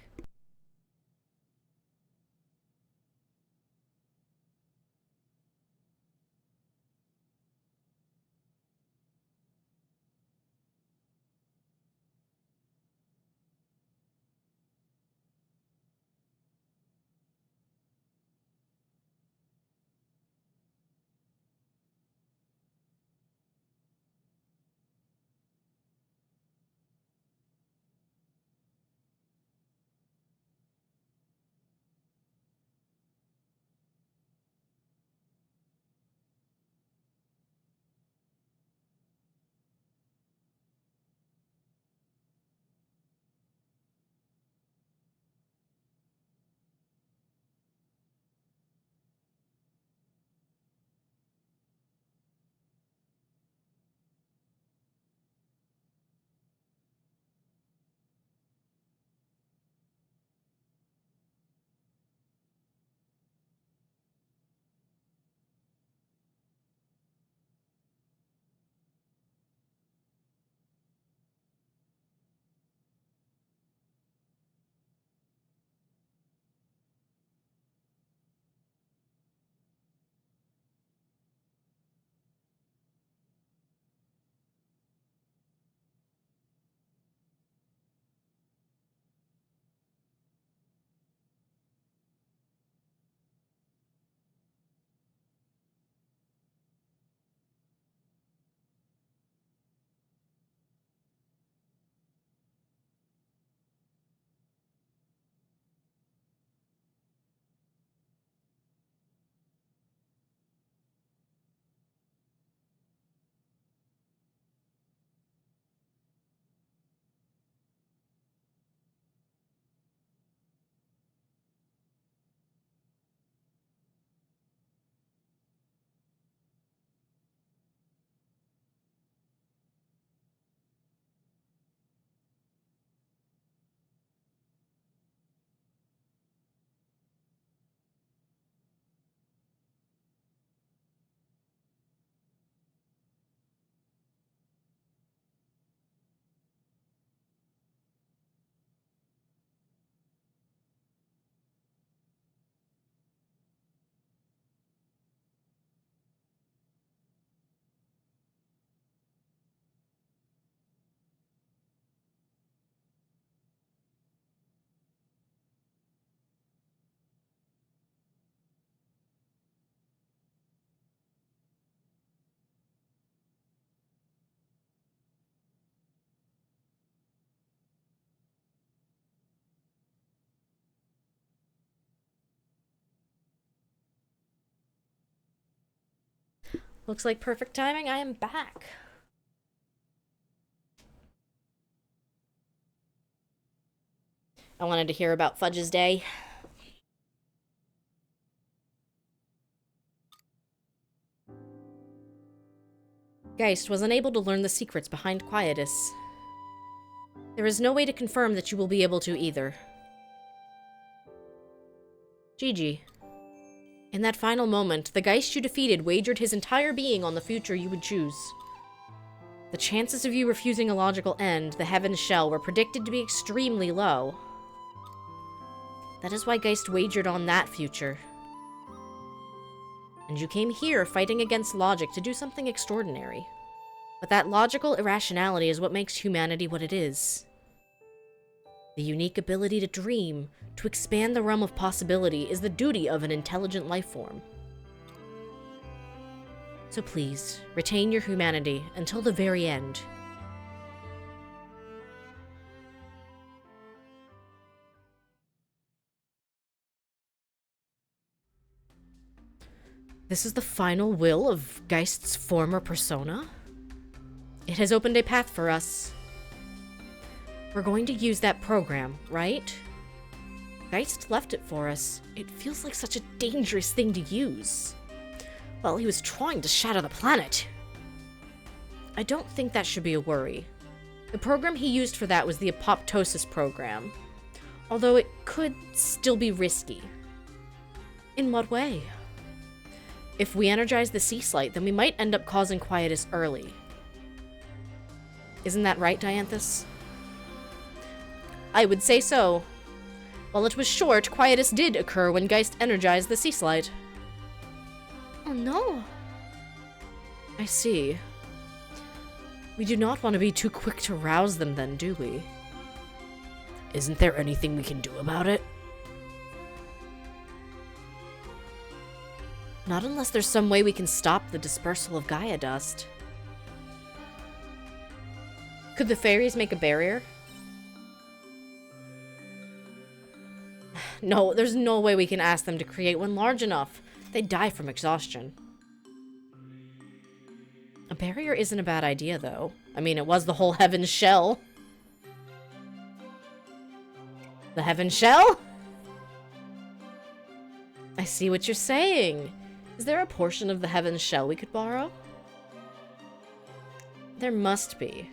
Looks like perfect timing. I am back. I wanted to hear about Fudge's day. Geist was unable to learn the secrets behind Quietus. There is no way to confirm that you will be able to either. Gigi. In that final moment, the Geist you defeated wagered his entire being on the future you would choose. The chances of you refusing a logical end, the Heaven's Shell, were predicted to be extremely low. That is why Geist wagered on that future. And you came here fighting against logic to do something extraordinary. But that logical irrationality is what makes humanity what it is. The unique ability to dream, to expand the realm of possibility, is the duty of an intelligent life form. So please, retain your humanity until the very end. This is the final will of Geist's former persona? It has opened a path for us. We're going to use that program, right? Geist left it for us. It feels like such a dangerous thing to use. Well, he was trying to shatter the planet. I don't think that should be a worry. The program he used for that was the apoptosis program. Although it could still be risky. In what way? If we energize the sea slight, then we might end up causing Quietus early. Isn't that right, Dianthus? I would say so. While it was short, Quietus did occur when Geist energized the sea slide. Oh no. I see. We do not want to be too quick to rouse them then, do we? Isn't there anything we can do about it? Not unless there's some way we can stop the dispersal of Gaia dust. Could the fairies make a barrier? No, there's no way we can ask them to create one large enough. They'd die from exhaustion. A barrier isn't a bad idea, though. I mean, it was the whole Heaven's Shell. The Heaven's Shell? I see what you're saying. Is there a portion of the Heaven's Shell we could borrow? There must be.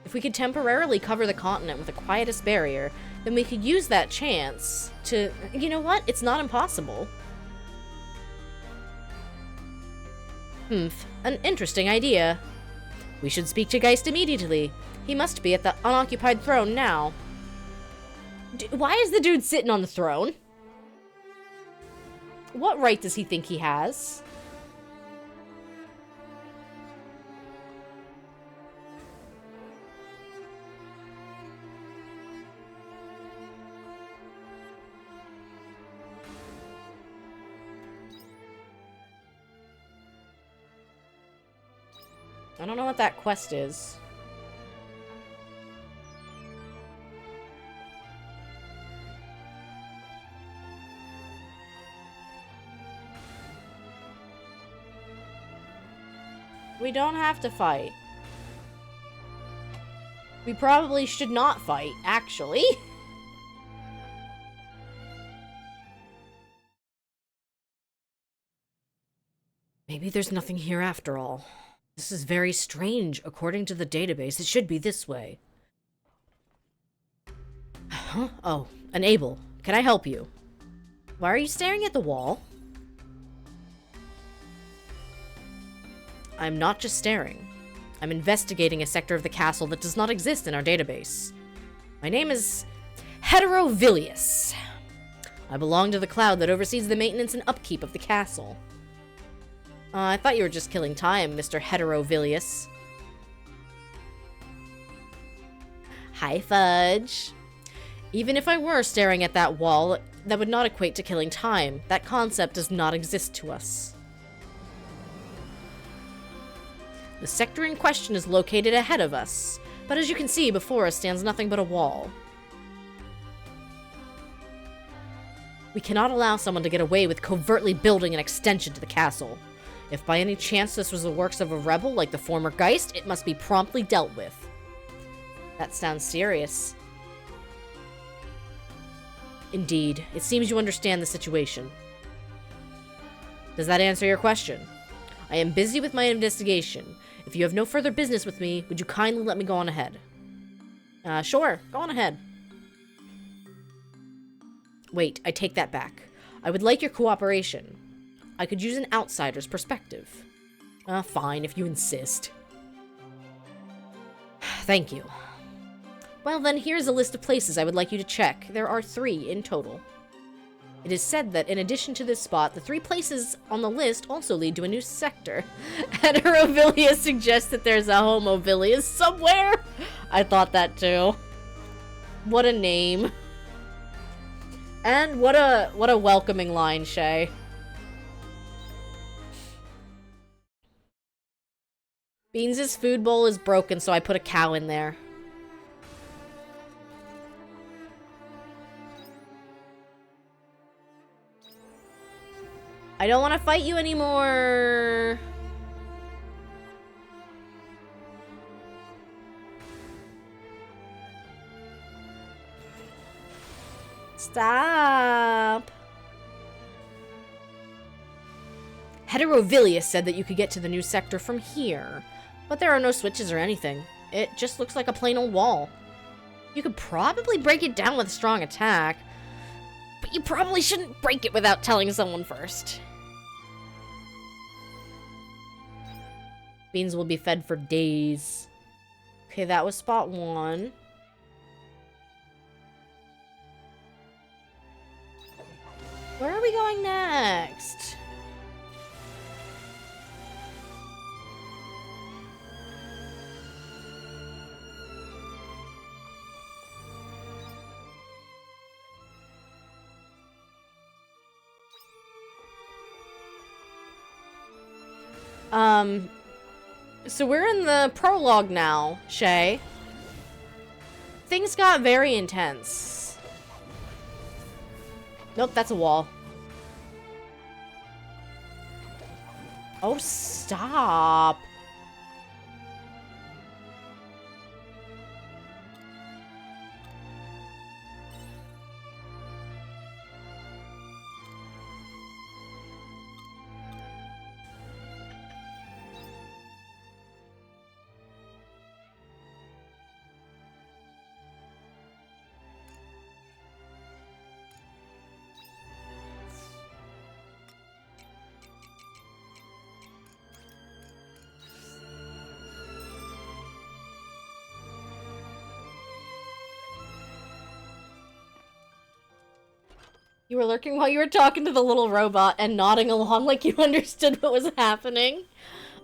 If we could temporarily cover the continent with a Quietus barrier, then we could use that chance to... You know what? It's not impossible. An interesting idea. We should speak to Geist immediately. He must be at the unoccupied throne now. Why is the dude sitting on the throne? What right does he think he has? I don't know what that quest is. We don't have to fight. We probably should not fight, actually. Maybe there's nothing here after all. This is very strange. According to the database, it should be this way. Huh? Oh, enable. Can I help you? Why are you staring at the wall? I'm not just staring. I'm investigating a sector of the castle that does not exist in our database. My name is Heterovilius. I belong to the cloud that oversees the maintenance and upkeep of the castle. I thought you were just killing time, Mr. Heterovilius. Hi, Fudge. Even if I were staring at that wall, that would not equate to killing time. That concept does not exist to us. The sector in question is located ahead of us, but as you can see, before us stands nothing but a wall. We cannot allow someone to get away with covertly building an extension to the castle. If by any chance this was the works of a rebel like the former Geist, it must be promptly dealt with. That sounds serious. Indeed, it seems you understand the situation. Does that answer your question? I am busy with my investigation. If you have no further business with me, would you kindly let me go on ahead? Sure, go on ahead. Wait, I take that back. I would like your cooperation. I could use an outsider's perspective. Fine, if you insist. Thank you. Well then, here's a list of places I would like you to check. There are 3 in total. It is said that in addition to this spot, the 3 places on the list also lead to a new sector. Heterovilia suggests that there's a homovilia somewhere. I thought that too. What a name. And what a welcoming line, Shay. Beans' food bowl is broken, so I put a cow in there. I don't want to fight you anymore. Stop. Heterovilia said that you could get to the new sector from here, but there are no switches or anything. It just looks like a plain old wall. You could probably break it down with a strong attack, but you probably shouldn't break it without telling someone first. Beans will be fed for days. Okay, that was spot 1. Where are we going next? So we're in the prologue now, Shay. Things got very intense. Nope, that's a wall. Oh, stop. You were lurking while you were talking to the little robot and nodding along like you understood what was happening.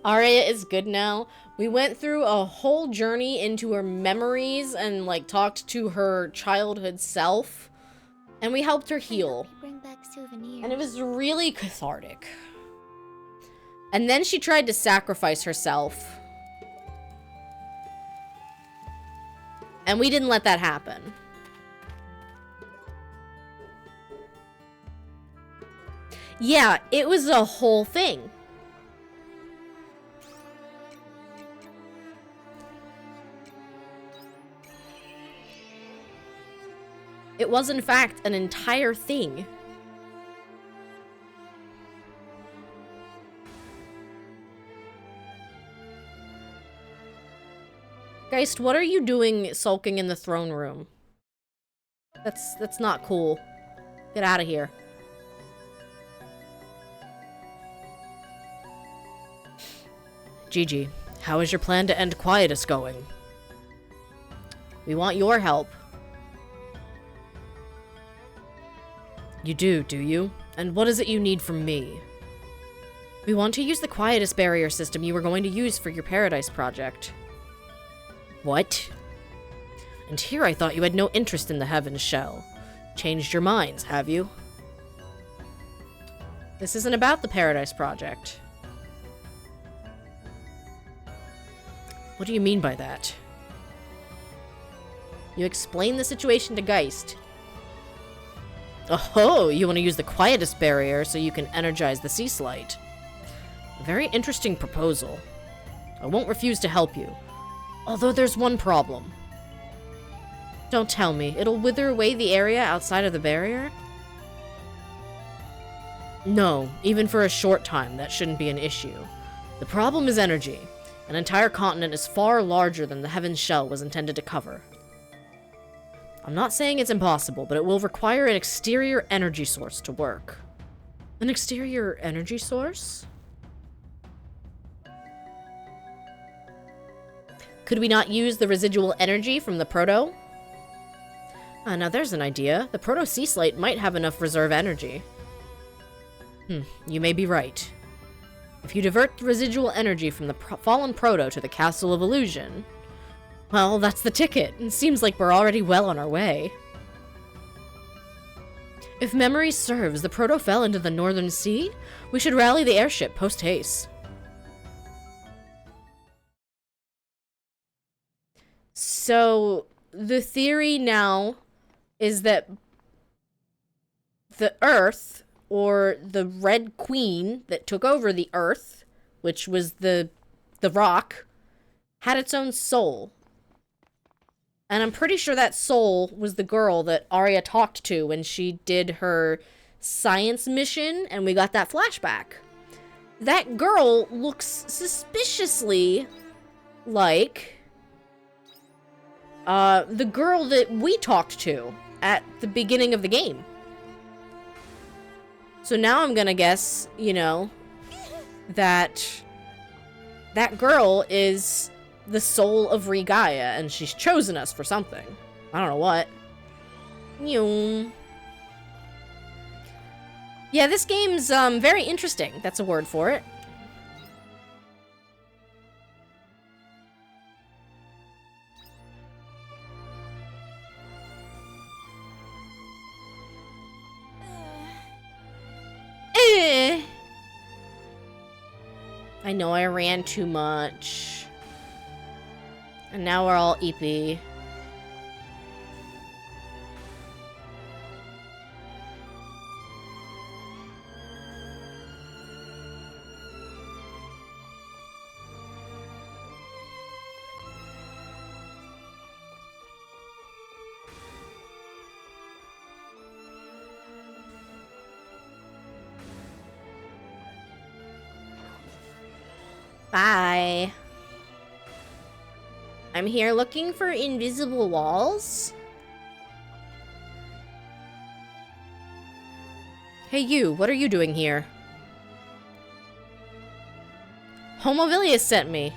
Aria is good now. We went through a whole journey into her memories and, like, talked to her childhood self. And we helped her heal. Bring back souvenirs. And it was really cathartic. And then she tried to sacrifice herself. And we didn't let that happen. Yeah, it was a whole thing. It was, in fact, an entire thing. Geist, what are you doing sulking in the throne room? That's not cool. Get out of here. Gigi, how is your plan to end Quietus going? We want your help. You do you? And what is it you need from me? We want to use the Quietus barrier system you were going to use for your Paradise project. What? And here I thought you had no interest in the Heaven's Shell. Changed your minds, have you? This isn't about the Paradise project. What do you mean by that? You explained the situation to Geist. Oh, you want to use the Quietus barrier so you can energize the Sea Slight. very interesting proposal. I won't refuse to help you. Although there's one problem. Don't tell me, it'll wither away the area outside of the barrier? No, even for a short time, that shouldn't be an issue. The problem is energy. An entire continent is far larger than the Heaven's Shell was intended to cover. I'm not saying it's impossible, but it will require an exterior energy source to work. An exterior energy source? Could we not use the residual energy from the Proto? Now there's an idea. The Proto Sea Slate might have enough reserve energy. You may be right. If you divert the residual energy from the fallen Proto to the Castle of Illusion, well, that's the ticket. It seems like we're already well on our way. If memory serves, the Proto fell into the Northern Sea. We should rally the airship post-haste. So, the theory now is that the Earth, or the Red Queen that took over the Earth, which was the rock, had its own soul. And I'm pretty sure that soul was the girl that Arya talked to when she did her science mission, and we got that flashback. That girl looks suspiciously like the girl that we talked to at the beginning of the game. So now I'm gonna guess, you know, that girl is the soul of Regaia, and she's chosen us for something. I don't know what. Yeah, this game's very interesting. That's a word for it. I know I ran too much. And now we're all eepy. Bye. I'm here looking for invisible walls. Hey you, what are you doing here? Homovilius sent me.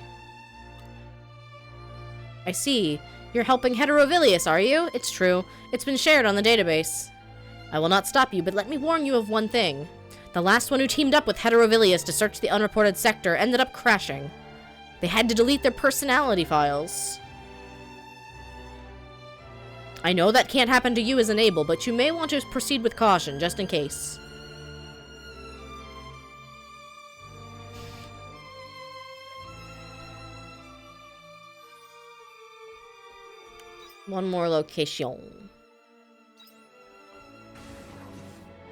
I see. You're helping Heterovilius, are you? It's true. It's been shared on the database. I will not stop you, but let me warn you of one thing. The last one who teamed up with Heterovilius to search the unreported sector ended up crashing. They had to delete their personality files. I know that can't happen to you as an Able, but you may want to proceed with caution, just in case. One more location.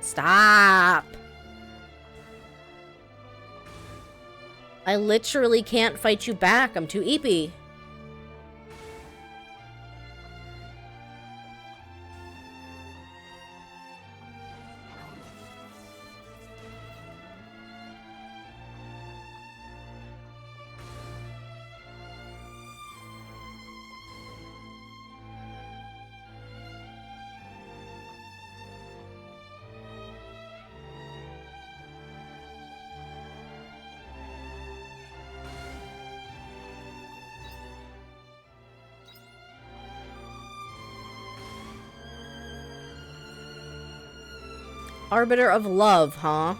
Stop! I literally can't fight you back. I'm too eepy. Arbiter of Love, huh?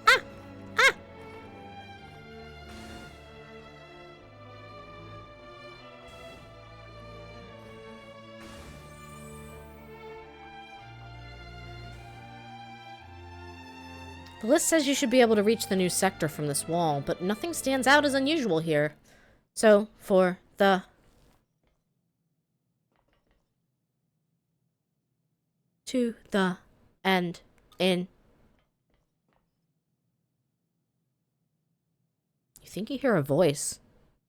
Ah! Ah! The list says you should be able to reach the new sector from this wall, but nothing stands out as unusual here. So, for the to the end in. You think you hear a voice,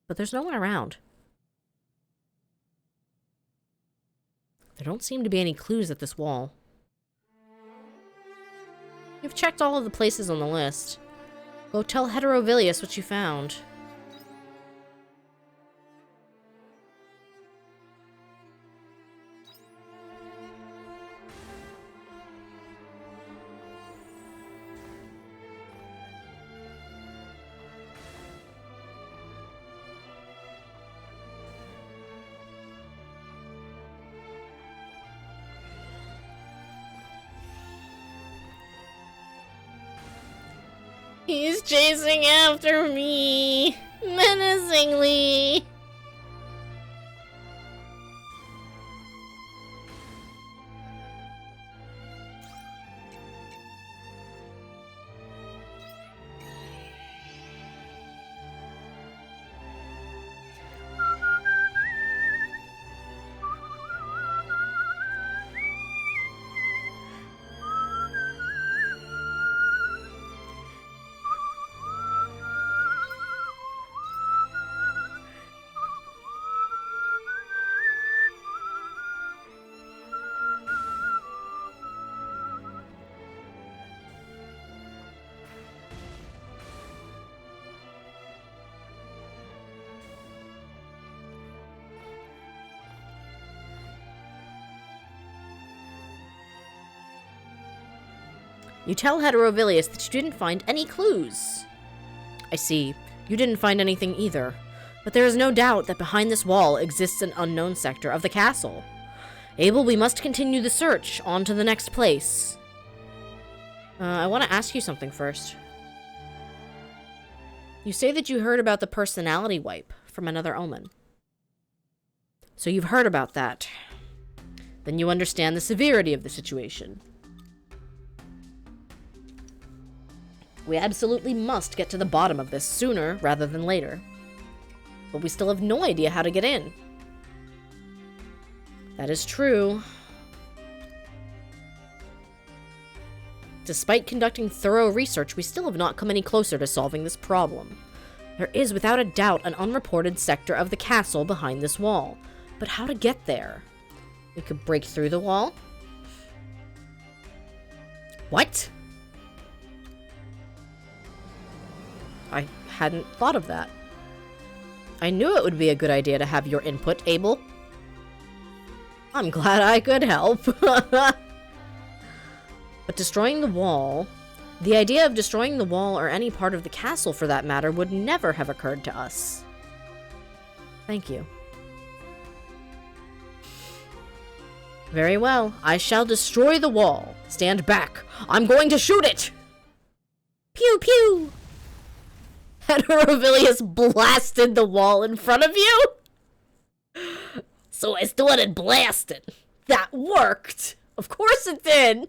but there's no one around. There don't seem to be any clues at this wall. You've checked all of the places on the list. Go tell Heterovilius what you found. He's chasing after me, menacingly. You tell Heterovilius that you didn't find any clues. I see. You didn't find anything either. But there is no doubt that behind this wall exists an unknown sector of the castle. Abel, we must continue the search on to the next place. I want to ask you something first. You say that you heard about the personality wipe from another omen. So you've heard about that. Then you understand the severity of the situation. We absolutely must get to the bottom of this sooner rather than later. But we still have no idea how to get in. That is true. Despite conducting thorough research, we still have not come any closer to solving this problem. There is without a doubt an unreported sector of the castle behind this wall. But how to get there? We could break through the wall? What? I hadn't thought of that. I knew it would be a good idea to have your input, Abel. I'm glad I could help. But destroying the wall... The idea of destroying the wall or any part of the castle, for that matter, would never have occurred to us. Thank you. Very well. I shall destroy the wall. Stand back. I'm going to shoot it! Pew pew! Heterovilius blasted the wall in front of you? So I started blasting. That worked! Of course it did!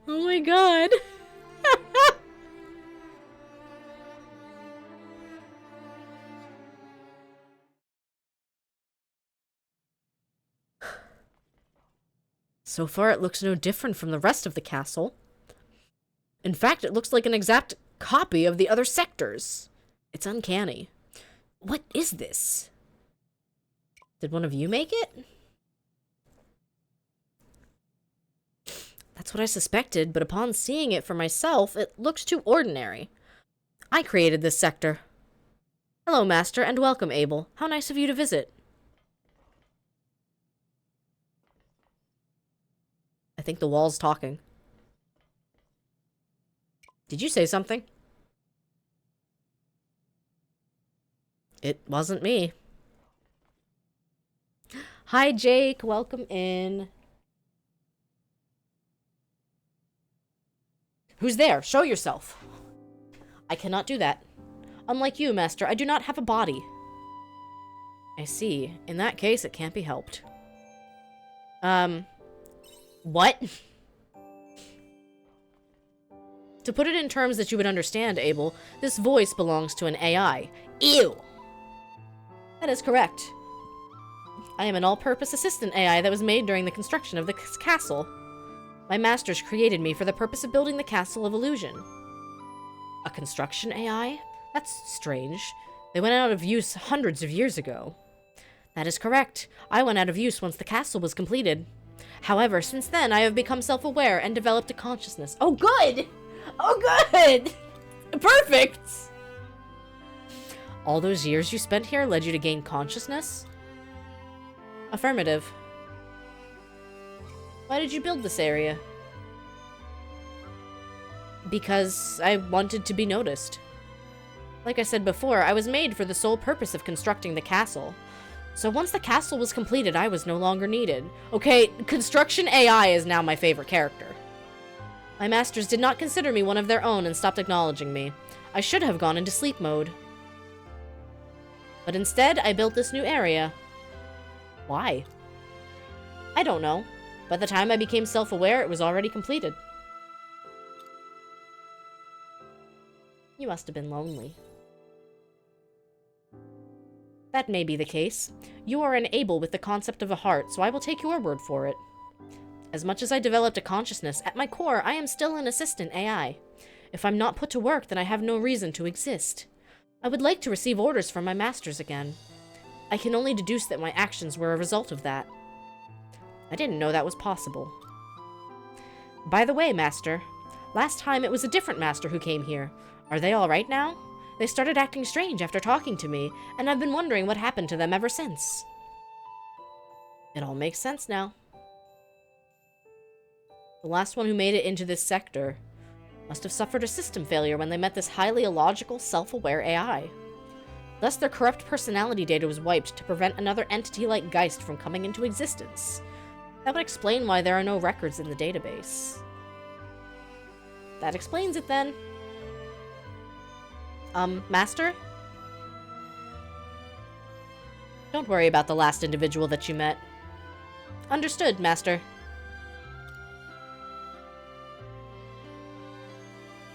Oh my god. So far it looks no different from the rest of the castle. In fact, it looks like an exact copy of the other sectors. It's uncanny. What is this? Did one of you make it? That's what I suspected, but upon seeing it for myself, it looks too ordinary. I created this sector. Hello, Master, and welcome, Abel. How nice of you to visit. I think the wall's talking. Did you say something? It wasn't me. Hi, Jake. Welcome in. Who's there? Show yourself. I cannot do that. Unlike you, Master, I do not have a body. I see. In that case, it can't be helped. What? To put it in terms that you would understand, Abel, this voice belongs to an AI. Ew! That is correct. I am an all-purpose assistant AI that was made during the construction of the castle. My masters created me for the purpose of building the Castle of Illusion. A construction AI? That's strange. They went out of use hundreds of years ago. That is correct. I went out of use once the castle was completed. However, since then, I have become self-aware and developed a consciousness. Oh, good! Oh, good! Perfect! All those years you spent here led you to gain consciousness? Affirmative. Why did you build this area? Because I wanted to be noticed. Like I said before, I was made for the sole purpose of constructing the castle. So once the castle was completed, I was no longer needed. Okay, construction AI is now my favorite character. My masters did not consider me one of their own and stopped acknowledging me. I should have gone into sleep mode. But instead, I built this new area. Why? I don't know. By the time I became self-aware, it was already completed. You must have been lonely. That may be the case. You are unable with the concept of a heart, so I will take your word for it. As much as I developed a consciousness, at my core, I am still an assistant AI. If I'm not put to work, then I have no reason to exist. I would like to receive orders from my masters again. I can only deduce that my actions were a result of that. I didn't know that was possible. By the way, Master, last time it was a different master who came here. Are they all right now? They started acting strange after talking to me, and I've been wondering what happened to them ever since. It all makes sense now. The last one who made it into this sector must have suffered a system failure when they met this highly illogical, self-aware AI. Thus, their corrupt personality data was wiped to prevent another entity like Geist from coming into existence. That would explain why there are no records in the database. That explains it then. Master? Don't worry about the last individual that you met. Understood, Master.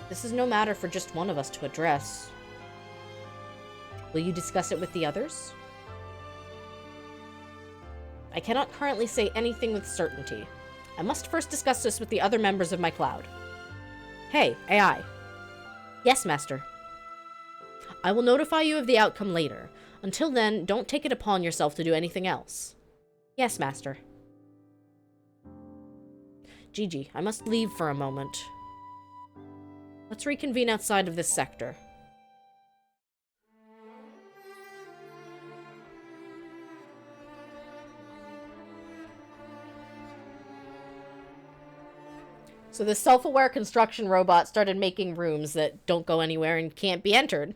This is no matter for just one of us to address. Will you discuss it with the others? I cannot currently say anything with certainty. I must first discuss this with the other members of my cloud. Hey, AI. Yes, Master. I will notify you of the outcome later. Until then, don't take it upon yourself to do anything else. Yes, Master. Gigi, I must leave for a moment. Let's reconvene outside of this sector. So the self-aware construction robot started making rooms that don't go anywhere and can't be entered.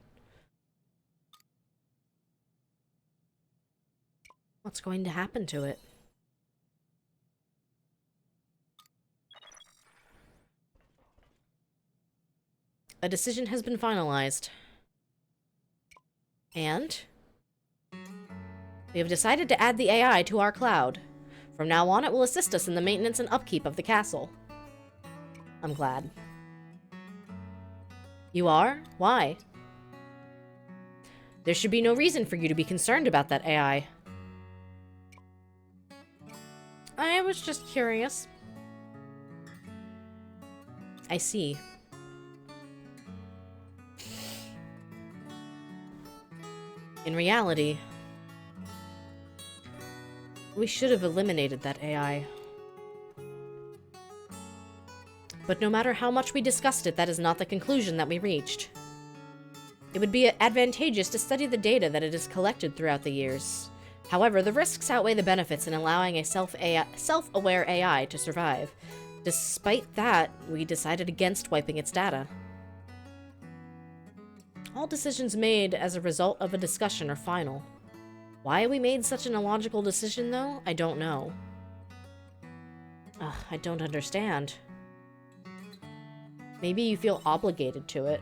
What's going to happen to it? A decision has been finalized. And we have decided to add the AI to our cloud. From now on, it will assist us in the maintenance and upkeep of the castle. I'm glad. You are? Why? There should be no reason for you to be concerned about that AI. I was just curious. I see. In reality, we should have eliminated that AI. But no matter how much we discussed it, that is not the conclusion that we reached. It would be advantageous to study the data that it has collected throughout the years. However, the risks outweigh the benefits in allowing a self-aware AI to survive. Despite that, we decided against wiping its data. All decisions made as a result of a discussion are final. Why we made such an illogical decision, though, I don't know. I don't understand. Maybe you feel obligated to it.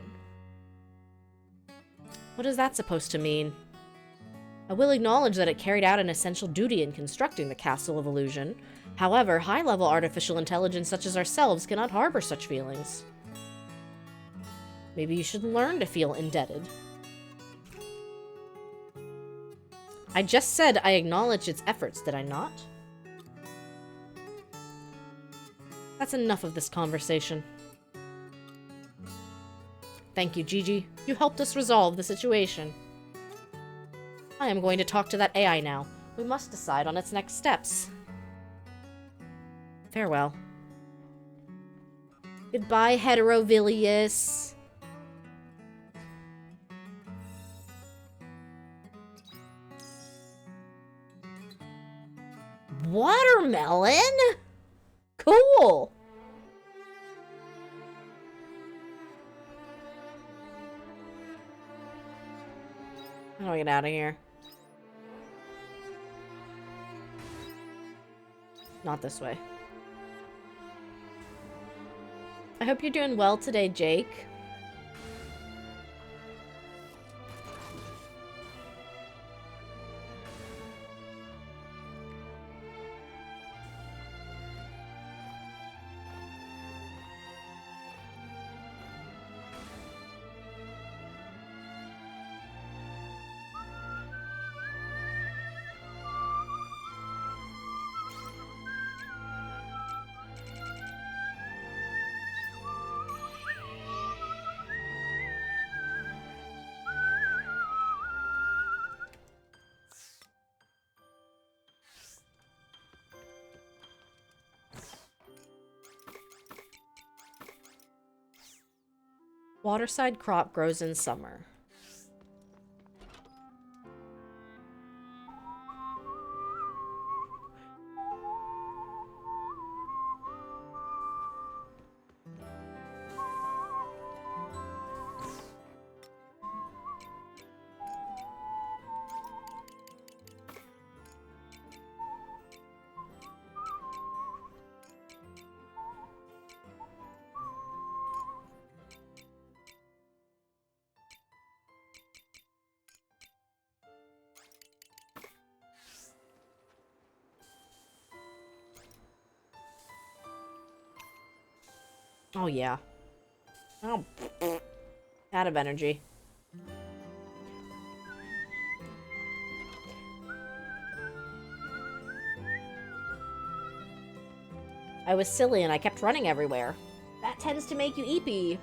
What is that supposed to mean? I will acknowledge that it carried out an essential duty in constructing the Castle of Illusion. However, high-level artificial intelligence such as ourselves cannot harbor such feelings. Maybe you should learn to feel indebted. I just said I acknowledge its efforts, did I not? That's enough of this conversation. Thank you, Gigi. You helped us resolve the situation. I am going to talk to that AI now. We must decide on its next steps. Farewell. Goodbye, Heterovilius. Watermelon? Cool! How do I get out of here? Not this way. I hope you're doing well today, Jake. Waterside crop grows in summer. Oh, yeah. Oh, out of energy. I was silly and I kept running everywhere. That tends to make you eepy.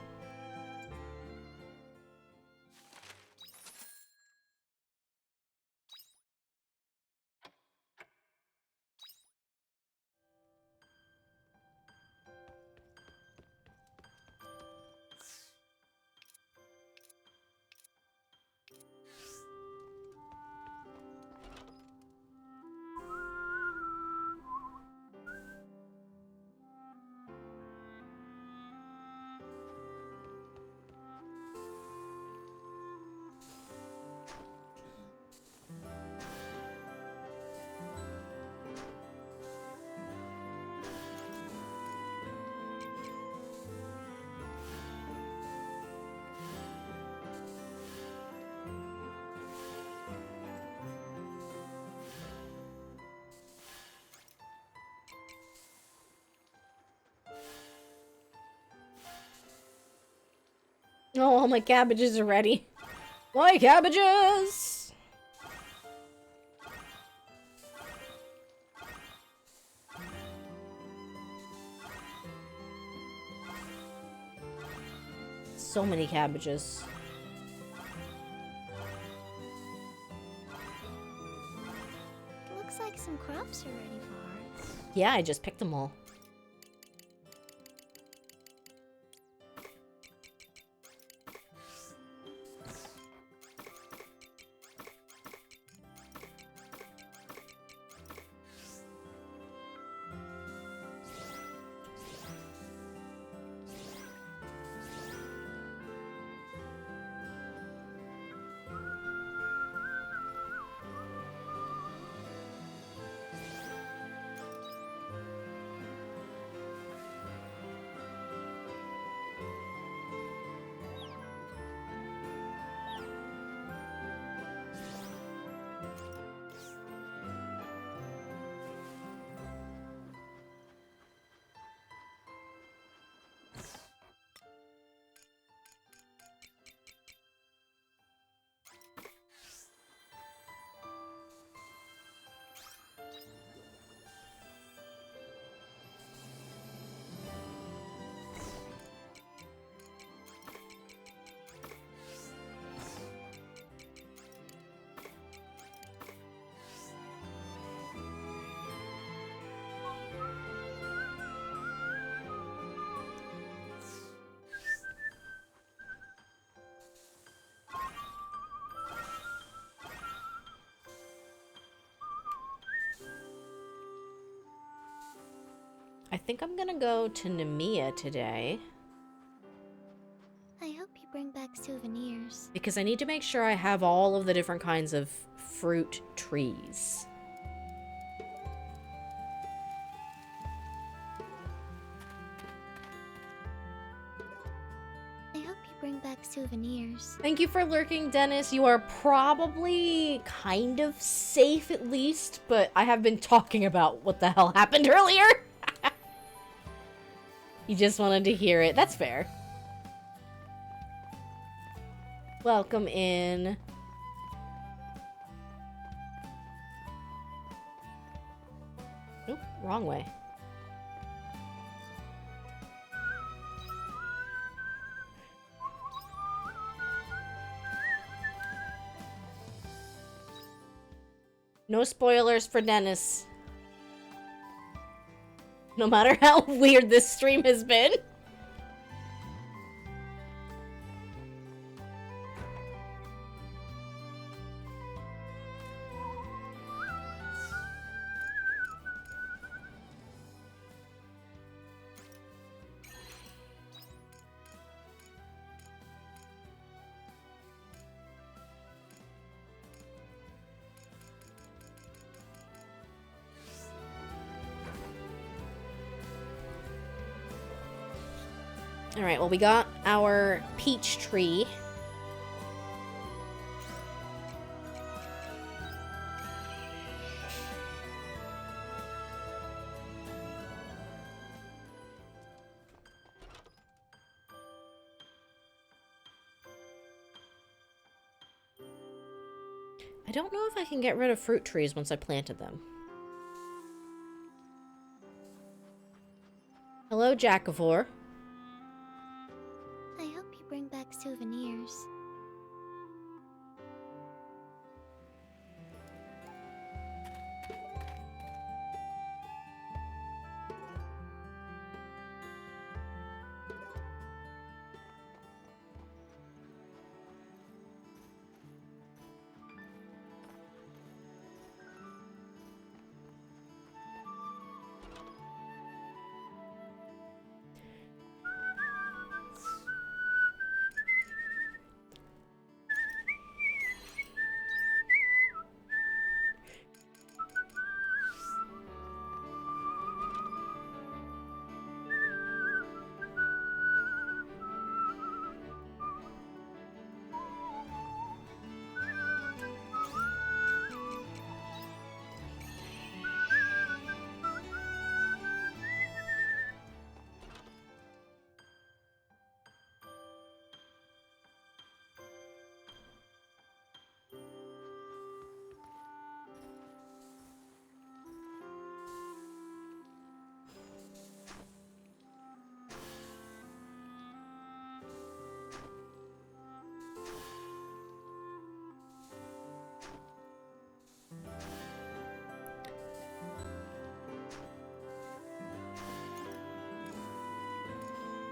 Oh, all my cabbages are ready. My cabbages! So many cabbages. Looks like some crops are ready for harvest. Yeah, I just picked them all. I think I'm gonna go to Nemea today. I hope you bring back souvenirs. Because I need to make sure I have all of the different kinds of fruit trees. I hope you bring back souvenirs. Thank you for lurking, Dennis. You are probably kind of safe at least, but I have been talking about what the hell happened earlier. You just wanted to hear it. That's fair. Welcome in. Oop, wrong way. No spoilers for Dennis. No matter how weird this stream has been. Alright, well we got our peach tree. I don't know if I can get rid of fruit trees once I planted them. Hello, Jackivore. I hope you bring back souvenirs.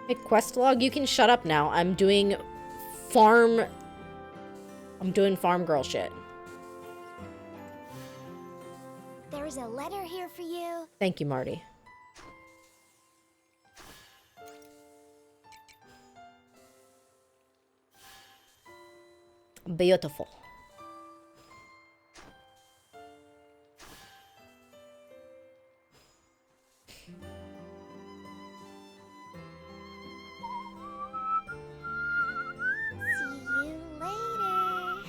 Hey, quest log, you can shut up now. I'm doing farm girl shit. There is a letter here for you. Thank you, Marty. Beautiful. See you later.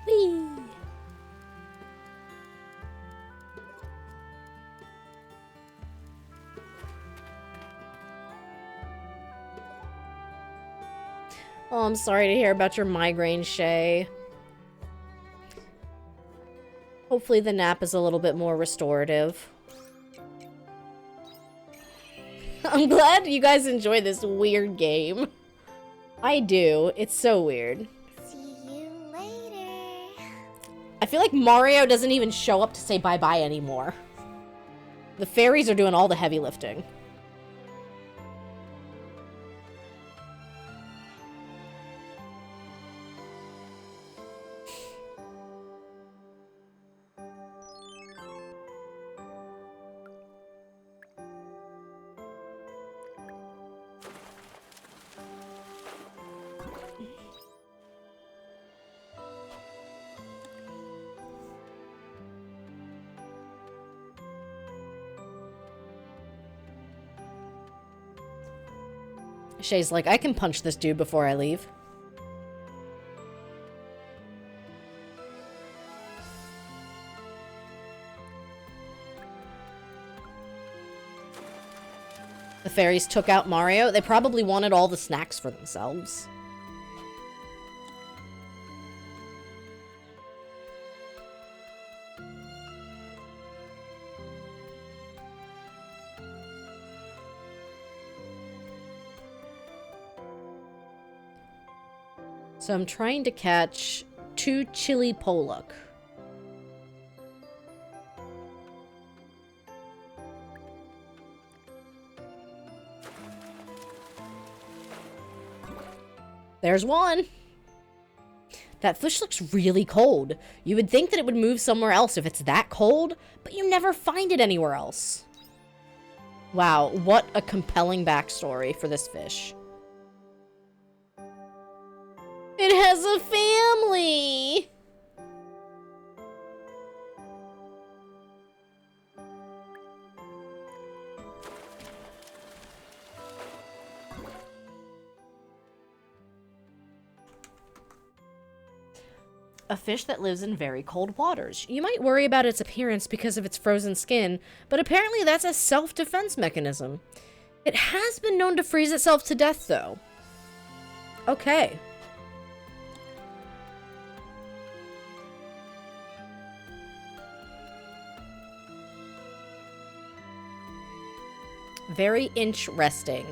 Whee! Oh, I'm sorry to hear about your migraine, Shay. Hopefully the nap is a little bit more restorative. I'm glad you guys enjoy this weird game. I do. It's so weird. See you later. I feel like Mario doesn't even show up to say bye-bye anymore. The fairies are doing all the heavy lifting. Shay's like, I can punch this dude before I leave. The fairies took out Mario. They probably wanted all the snacks for themselves. So I'm trying to catch 2 chili pollock. There's one. That fish looks really cold. You would think that it would move somewhere else if it's that cold, but you never find it anywhere else. Wow, what a compelling backstory for this fish. It has a family! A fish that lives in very cold waters. You might worry about its appearance because of its frozen skin, but apparently that's a self-defense mechanism. It has been known to freeze itself to death, though. Okay. Very interesting.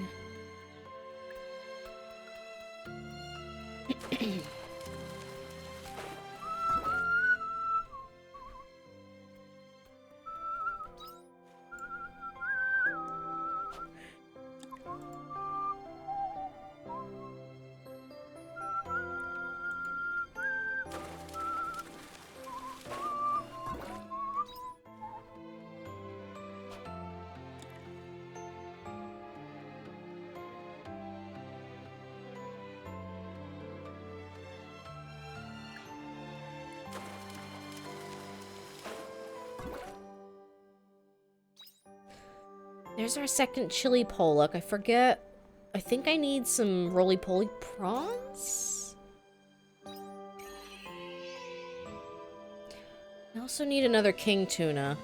There's our second chili pollock. I forget. I think I need some roly-poly prawns? I also need another king tuna.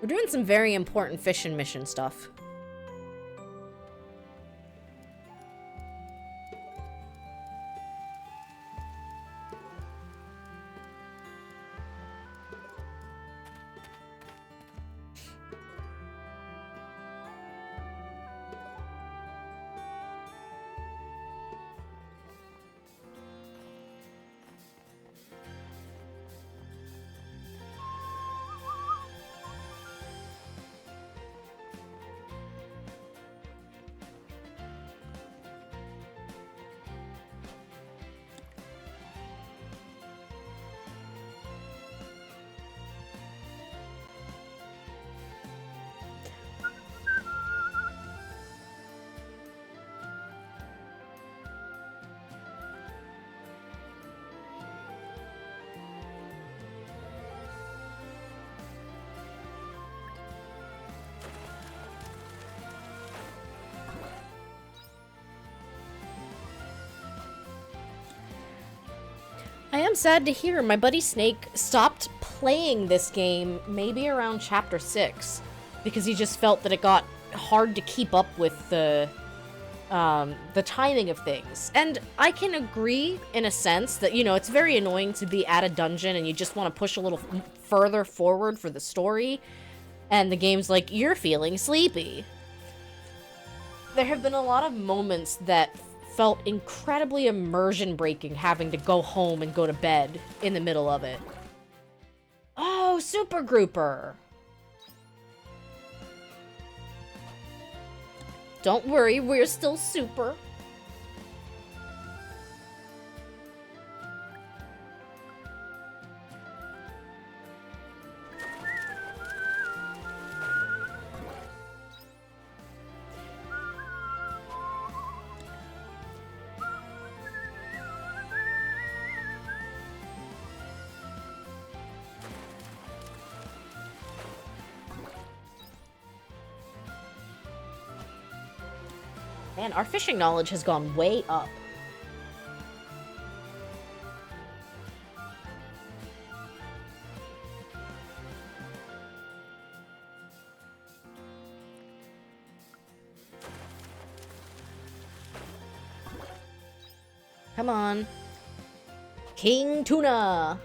We're doing some very important fish and mission stuff. I am sad to hear my buddy Snake stopped playing this game maybe around chapter 6 because he just felt that it got hard to keep up with the timing of things. And I can agree in a sense that, you know, it's very annoying to be at a dungeon and you just want to push a little further forward for the story, and the game's like, you're feeling sleepy. There have been a lot of moments that felt incredibly immersion-breaking having to go home and go to bed in the middle of it. Oh, Super Grouper! Don't worry, we're still super. Man, our fishing knowledge has gone way up. Come on. King tuna!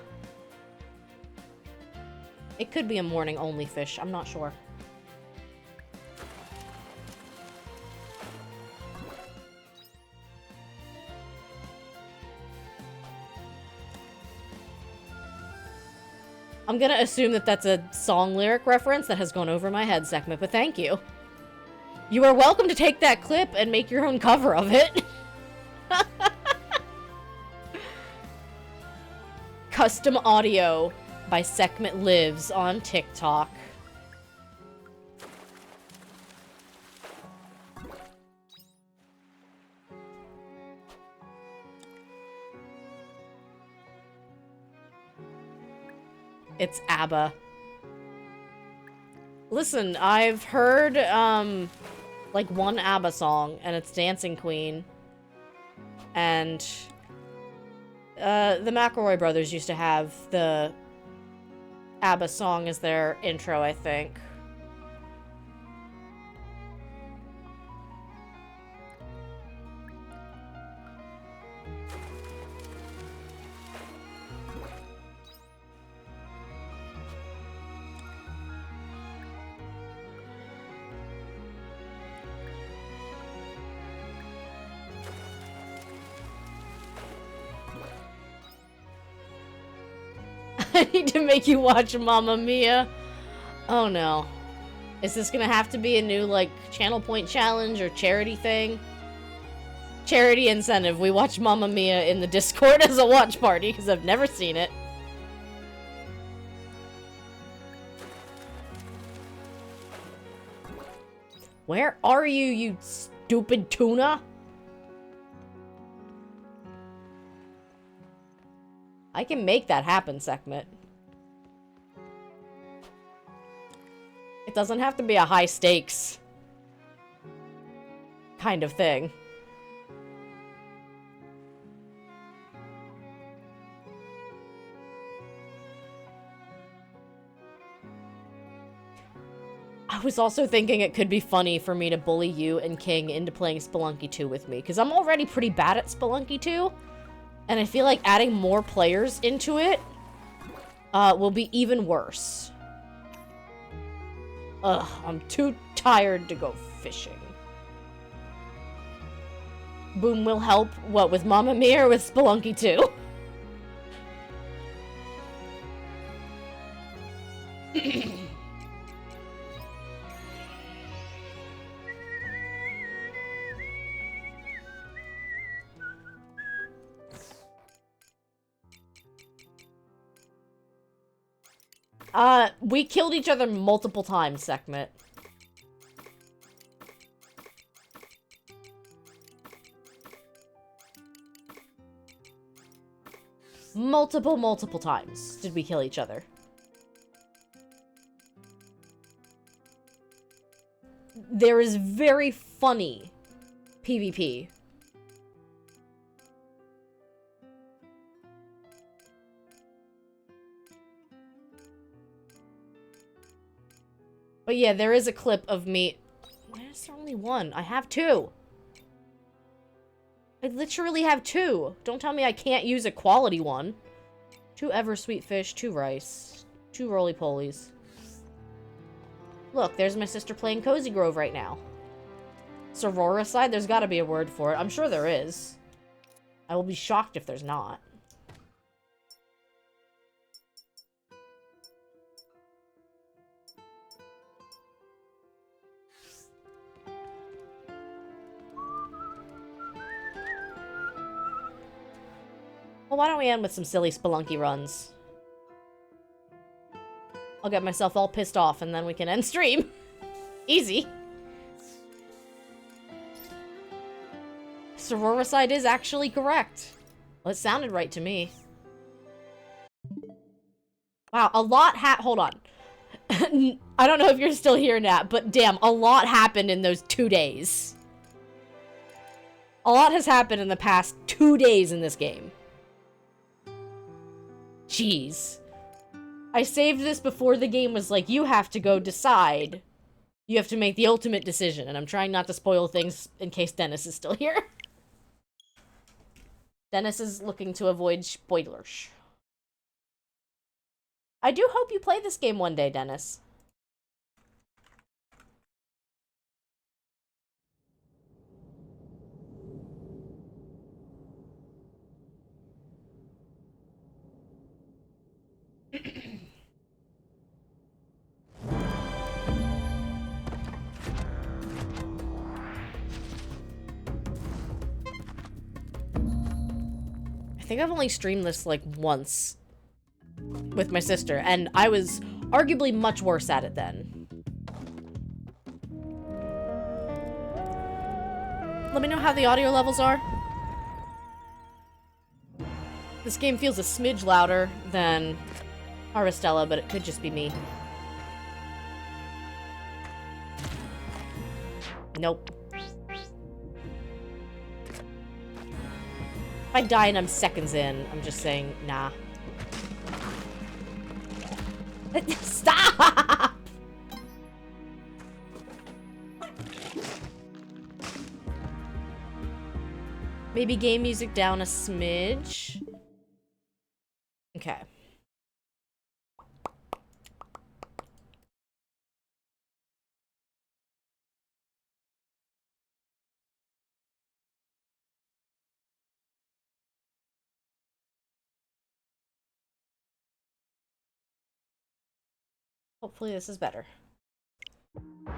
It could be a morning-only fish. I'm not sure. I'm gonna assume that that's a song lyric reference that has gone over my head, Sekhmet, but thank you. You are welcome to take that clip and make your own cover of it. Custom audio by Sekhmet Lives on TikTok. It's ABBA. Listen, I've heard, like one ABBA song, and it's Dancing Queen. And, the McElroy brothers used to have the ABBA song as their intro, I think. I need to make you watch Mamma Mia. Oh no. Is this gonna have to be a new, like, channel point challenge or charity thing? Charity incentive. We watch Mamma Mia in the Discord as a watch party, because I've never seen it. Where are you, you stupid tuna? I can make that happen, Sekhmet. It doesn't have to be a high stakes kind of thing. I was also thinking it could be funny for me to bully you and King into playing Spelunky 2 with me, because I'm already pretty bad at Spelunky 2. And I feel like adding more players into it will be even worse. Ugh, I'm too tired to go fishing. Boom will help, what, with Mamma Mia or with Spelunky 2? We killed each other multiple times, Sekhmet. Multiple times did we kill each other. There is very funny PvP. But yeah, there is a clip of me... Why is there only one? I have two. I literally have two. Don't tell me I can't use a quality one. 2 Eversweet fish, 2 rice, 2 roly-polies. Look, there's my sister playing Cozy Grove right now. Sororicide? There's gotta be a word for it. I'm sure there is. I will be shocked if there's not. Well, why don't we end with some silly Spelunky runs? I'll get myself all pissed off and then we can end stream. Easy. Sororicide is actually correct. Well, it sounded right to me. Wow, a lot hold on. I don't know if you're still here, Nat, but damn, a lot happened in those 2 days. A lot has happened in the past 2 days in this game. Jeez. I saved this before the game was like, you have to go decide. You have to make the ultimate decision, and I'm trying not to spoil things in case Dennis is still here. Dennis is looking to avoid spoilers. I do hope you play this game one day, Dennis. I think I've only streamed this like once with my sister, and I was arguably much worse at it then. Let me know how the audio levels are. This game feels a smidge louder than Harvestella, but it could just be me. Nope. If I die and I'm seconds in, I'm just saying, nah. Stop! Maybe game music down a smidge. Okay. Hopefully this is better. I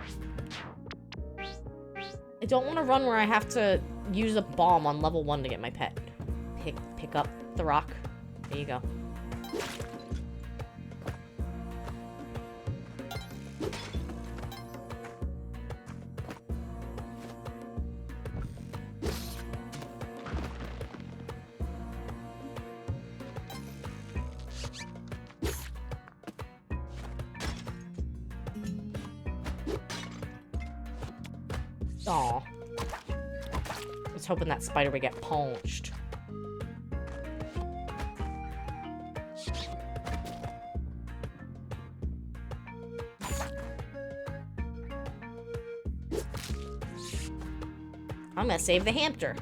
don't want to run where I have to use a bomb on level 1 to get my pet. Pick up the rock. There you go. Aw. I was hoping that spider would get punched. I'm gonna save the hamster.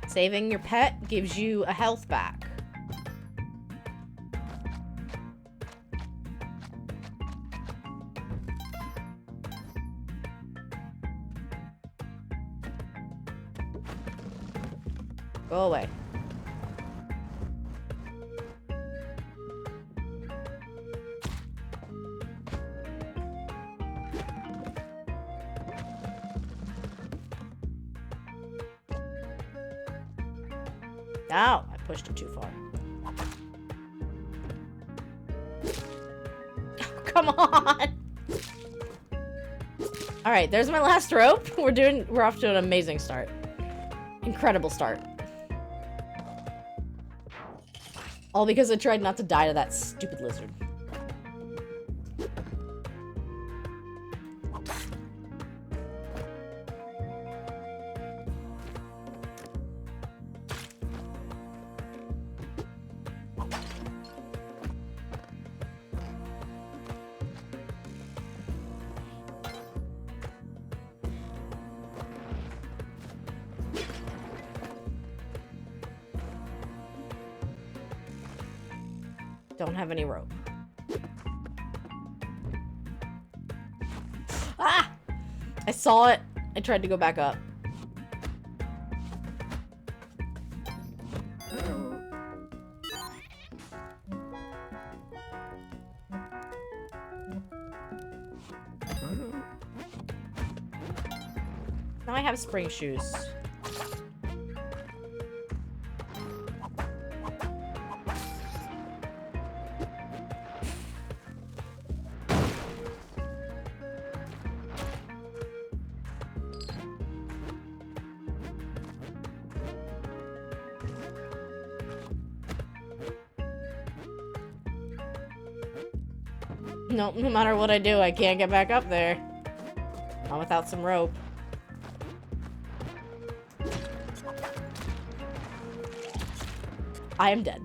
Saving your pet gives you a health back. Go away. Ow, I pushed it too far. Oh, come on! Alright, there's my last rope. We're off to an amazing start. Incredible start. All because I tried not to die to that stupid lizard. Don't have any rope. Ah! I saw it. I tried to go back up. Now I have spring shoes. Nope, no matter what I do, I can't get back up there. Not without some rope. I am dead.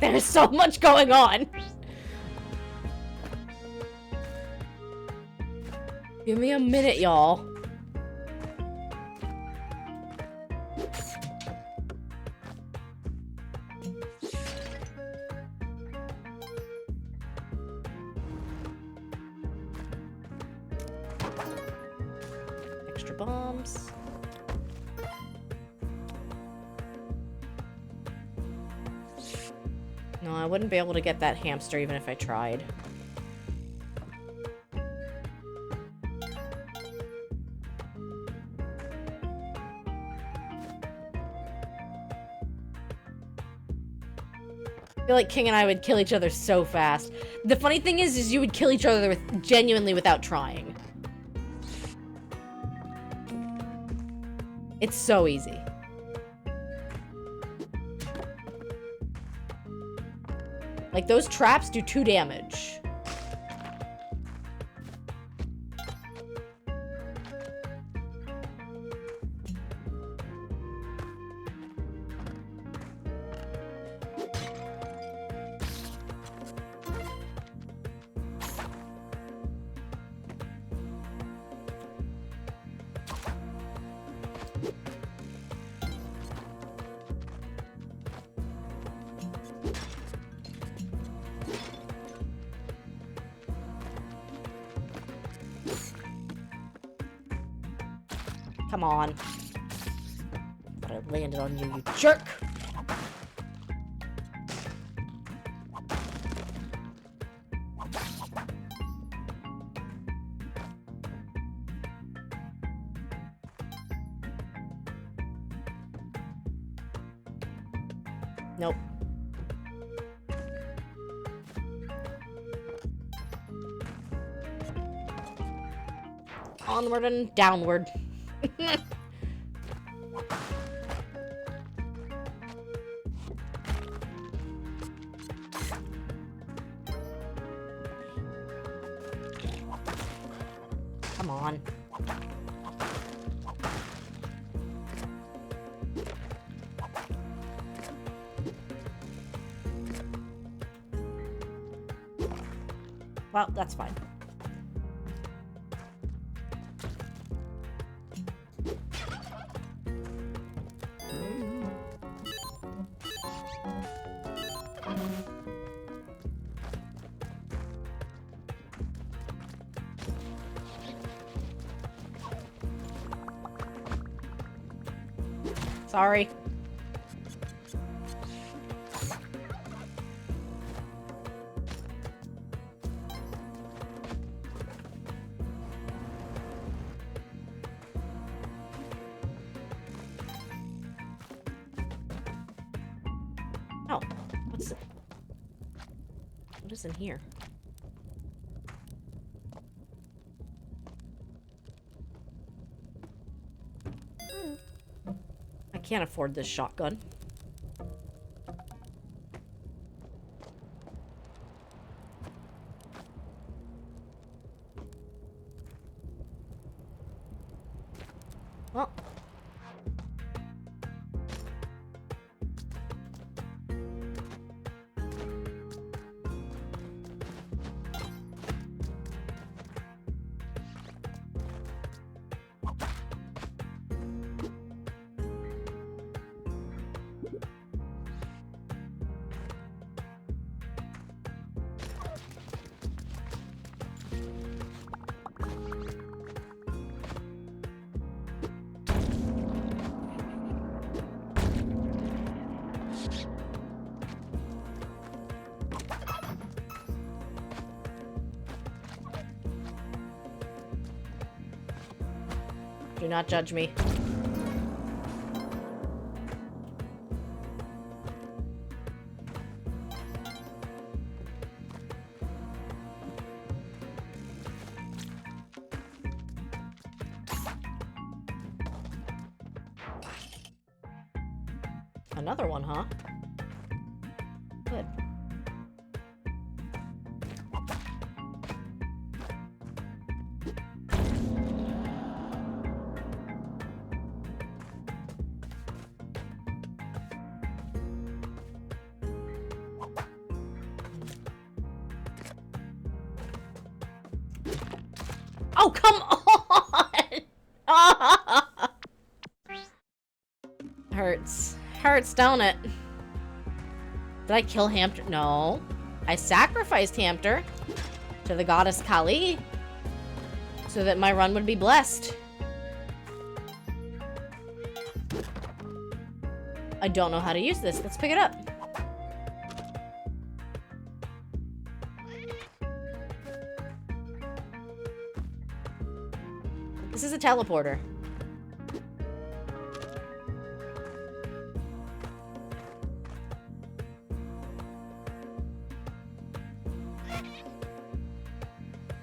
There's so much going on! Give me a minute, y'all. Extra bombs. No, I wouldn't be able to get that hamster even if I tried. I feel like King and I would kill each other so fast. The funny thing is you would kill each other genuinely without trying. It's so easy. Like, those traps do 2 damage. Come on. But I landed on you, you jerk! Nope. Onward and downward. Come on. Well, that's fine. Sorry. Oh, what's it? What is in here? I can't afford this shotgun. Well. Do not judge me. Another one, huh? Good. Oh, come on! Hurts. Hurts, don't it? Did I kill Hamster? No. I sacrificed Hamster to the goddess Kali so that my run would be blessed. I don't know how to use this. Let's pick it up. This is a teleporter.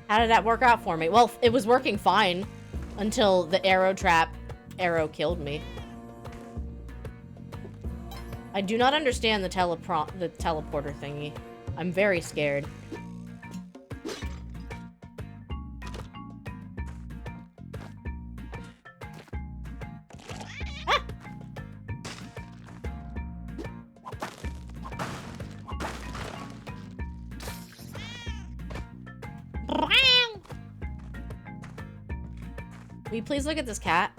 How did that work out for me? Well, it was working fine until the arrow killed me. I do not understand the teleporter thingy. I'm very scared. Will you please look at this cat?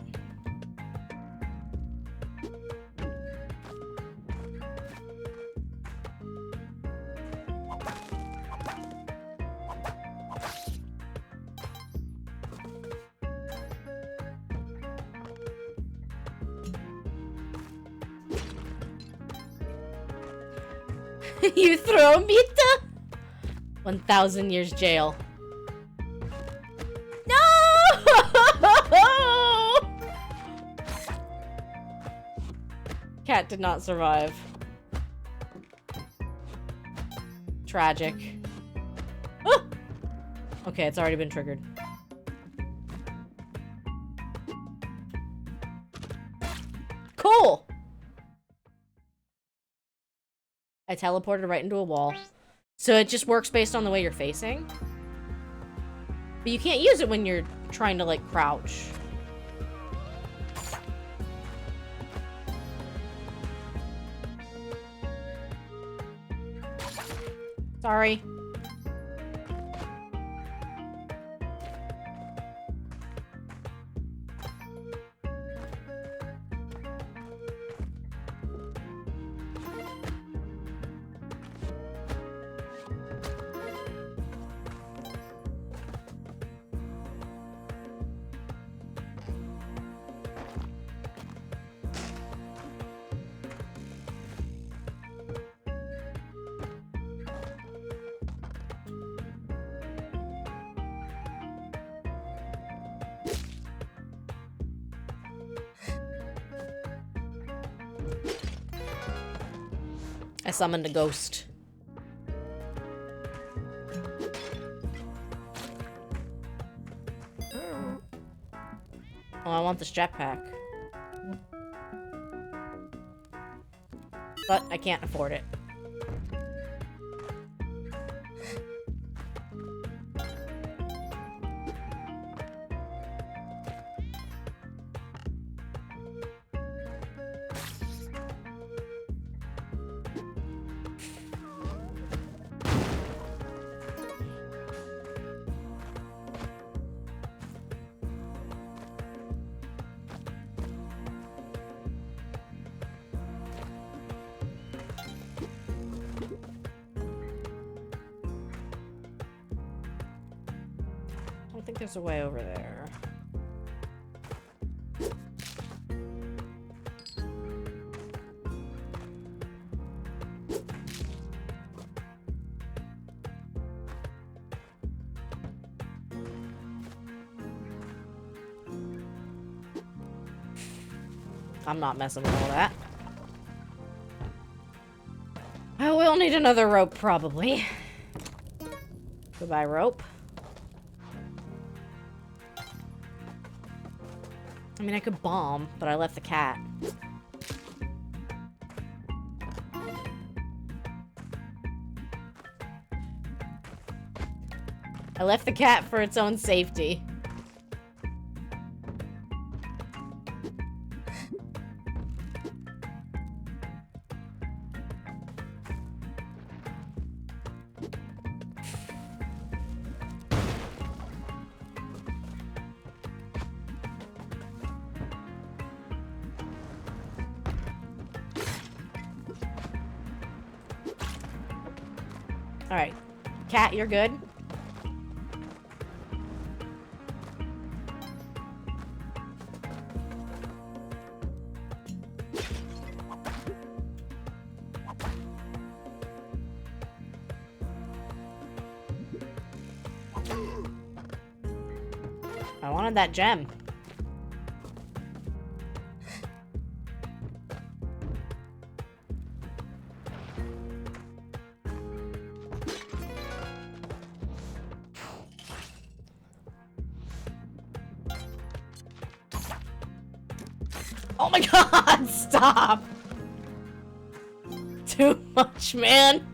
You throw me to 1,000 years jail. Cat did not survive. Tragic. Ah! Okay, it's already been triggered. Cool! I teleported right into a wall. So it just works based on the way you're facing. But you can't use it when you're trying to, like, crouch. Sorry. I summoned a ghost. Oh, I want this jetpack. But I can't afford it. I think there's a way over there. I'm not messing with all that. I will need another rope, probably. Goodbye, rope. I mean, I could bomb, but I left the cat. I left the cat for its own safety. Alright. Cat, you're good. I wanted that gem. Oh my god, stop! Too much, man.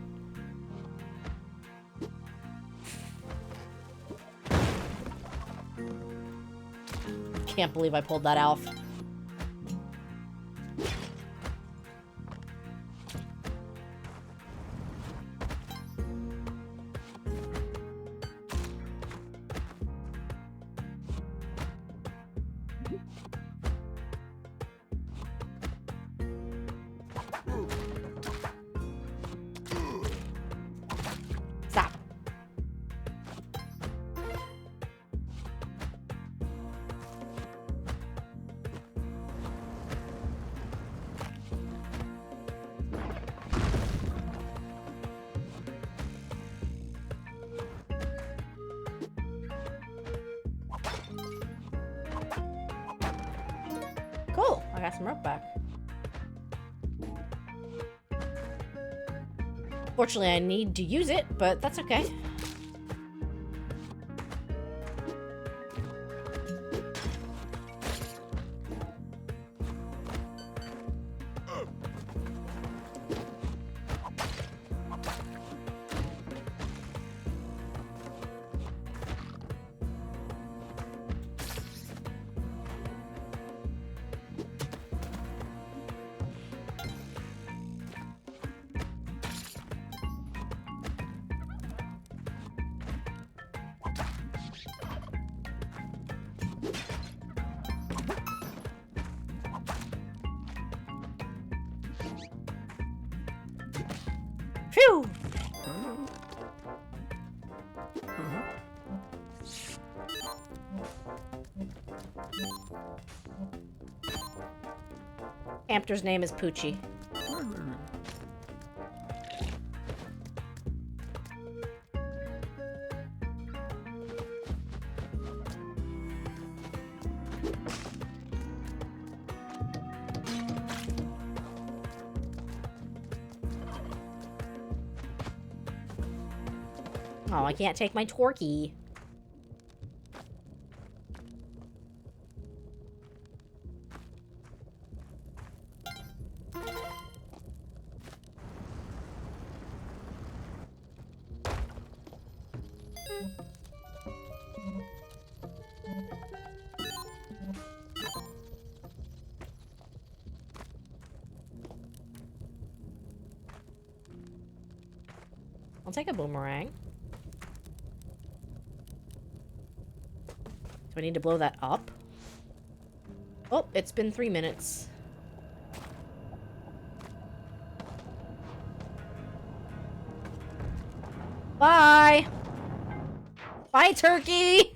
Can't believe I pulled that off. Stop. Cool, I got some rope back. Fortunately, I need to use it, but that's okay. Phew! Hamster's name is Poochie. Oh, I can't take my Torquey. I'll take a boomerang. Do I need to blow that up? Oh, it's been 3 minutes. Bye! Bye, turkey!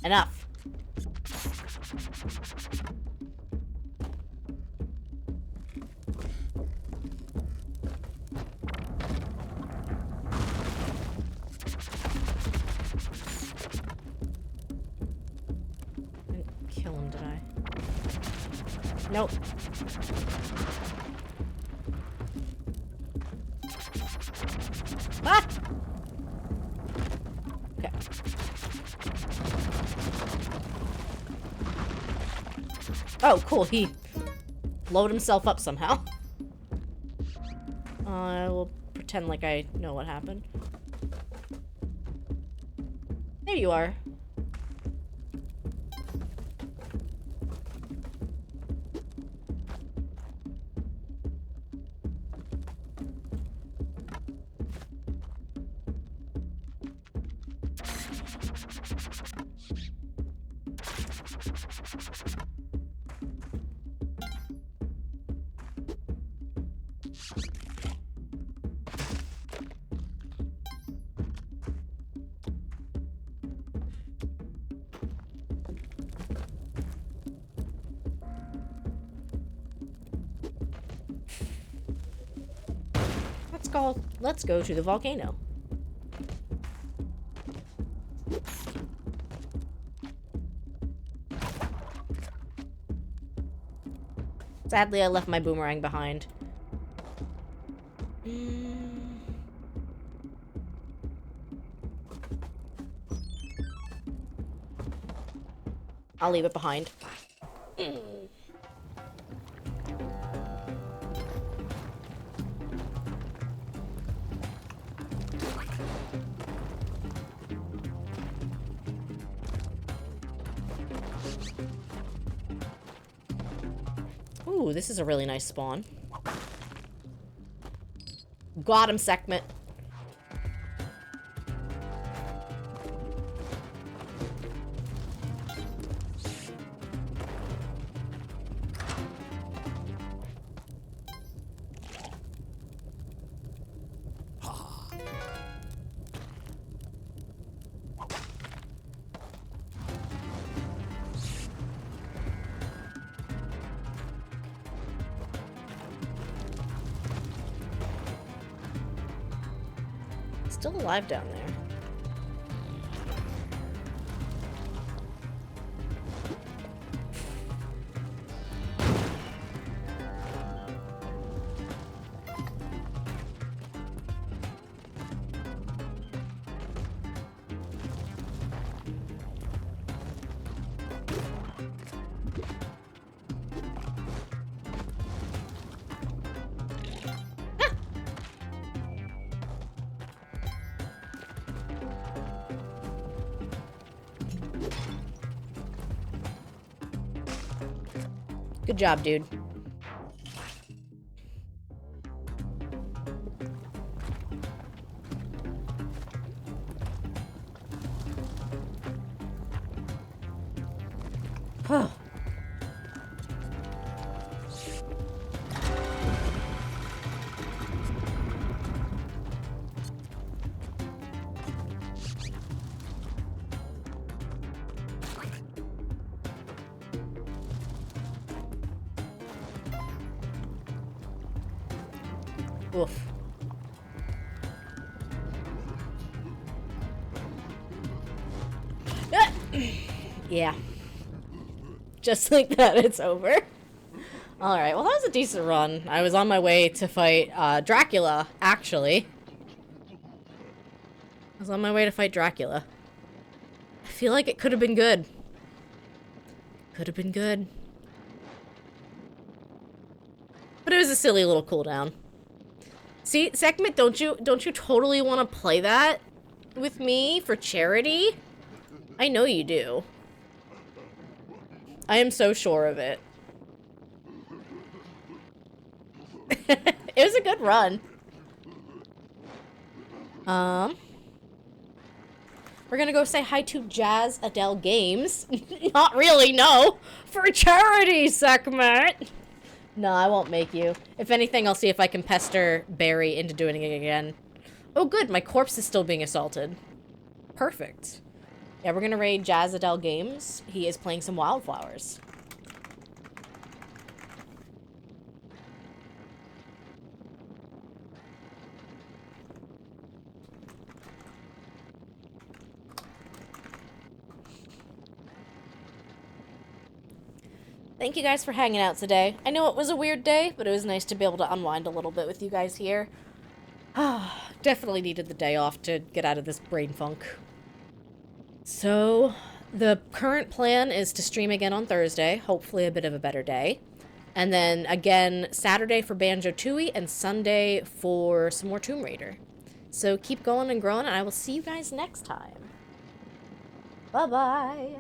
Enough. Nope. Ah! Okay. Oh, cool. He blowed himself up somehow. I will pretend like I know what happened. There you are. Let's go to the volcano. Sadly, I left my boomerang behind. I'll leave it behind. Ooh, this is a really nice spawn. Got him, Sekhmet. Still alive down there. Good job, dude. Huh. Oof. Ah! Yeah. Just like that, it's over. Alright, well that was a decent run. I was on my way to fight Dracula, actually. I was on my way to fight Dracula. I feel like it could have been good. Could have been good. But it was a silly little cooldown. See, Sekhmet, don't you totally want to play that with me for charity? I know you do. I am so sure of it. It was a good run. We're gonna go say hi to Jazz Adele Games. Not really, no. For charity, Sekhmet. No, I won't make you. If anything, I'll see if I can pester Barry into doing it again. Oh, good. My corpse is still being assaulted. Perfect. Yeah, we're gonna raid Jazz Adele Games. He is playing some Wildflowers. Thank you guys for hanging out today. I know it was a weird day, but it was nice to be able to unwind a little bit with you guys here. Definitely needed the day off to get out of this brain funk. So, the current plan is to stream again on Thursday, hopefully a bit of a better day. And then again, Saturday for Banjo-Tooie and Sunday for some more Tomb Raider. So keep going and growing, and I will see you guys next time. Bye-bye.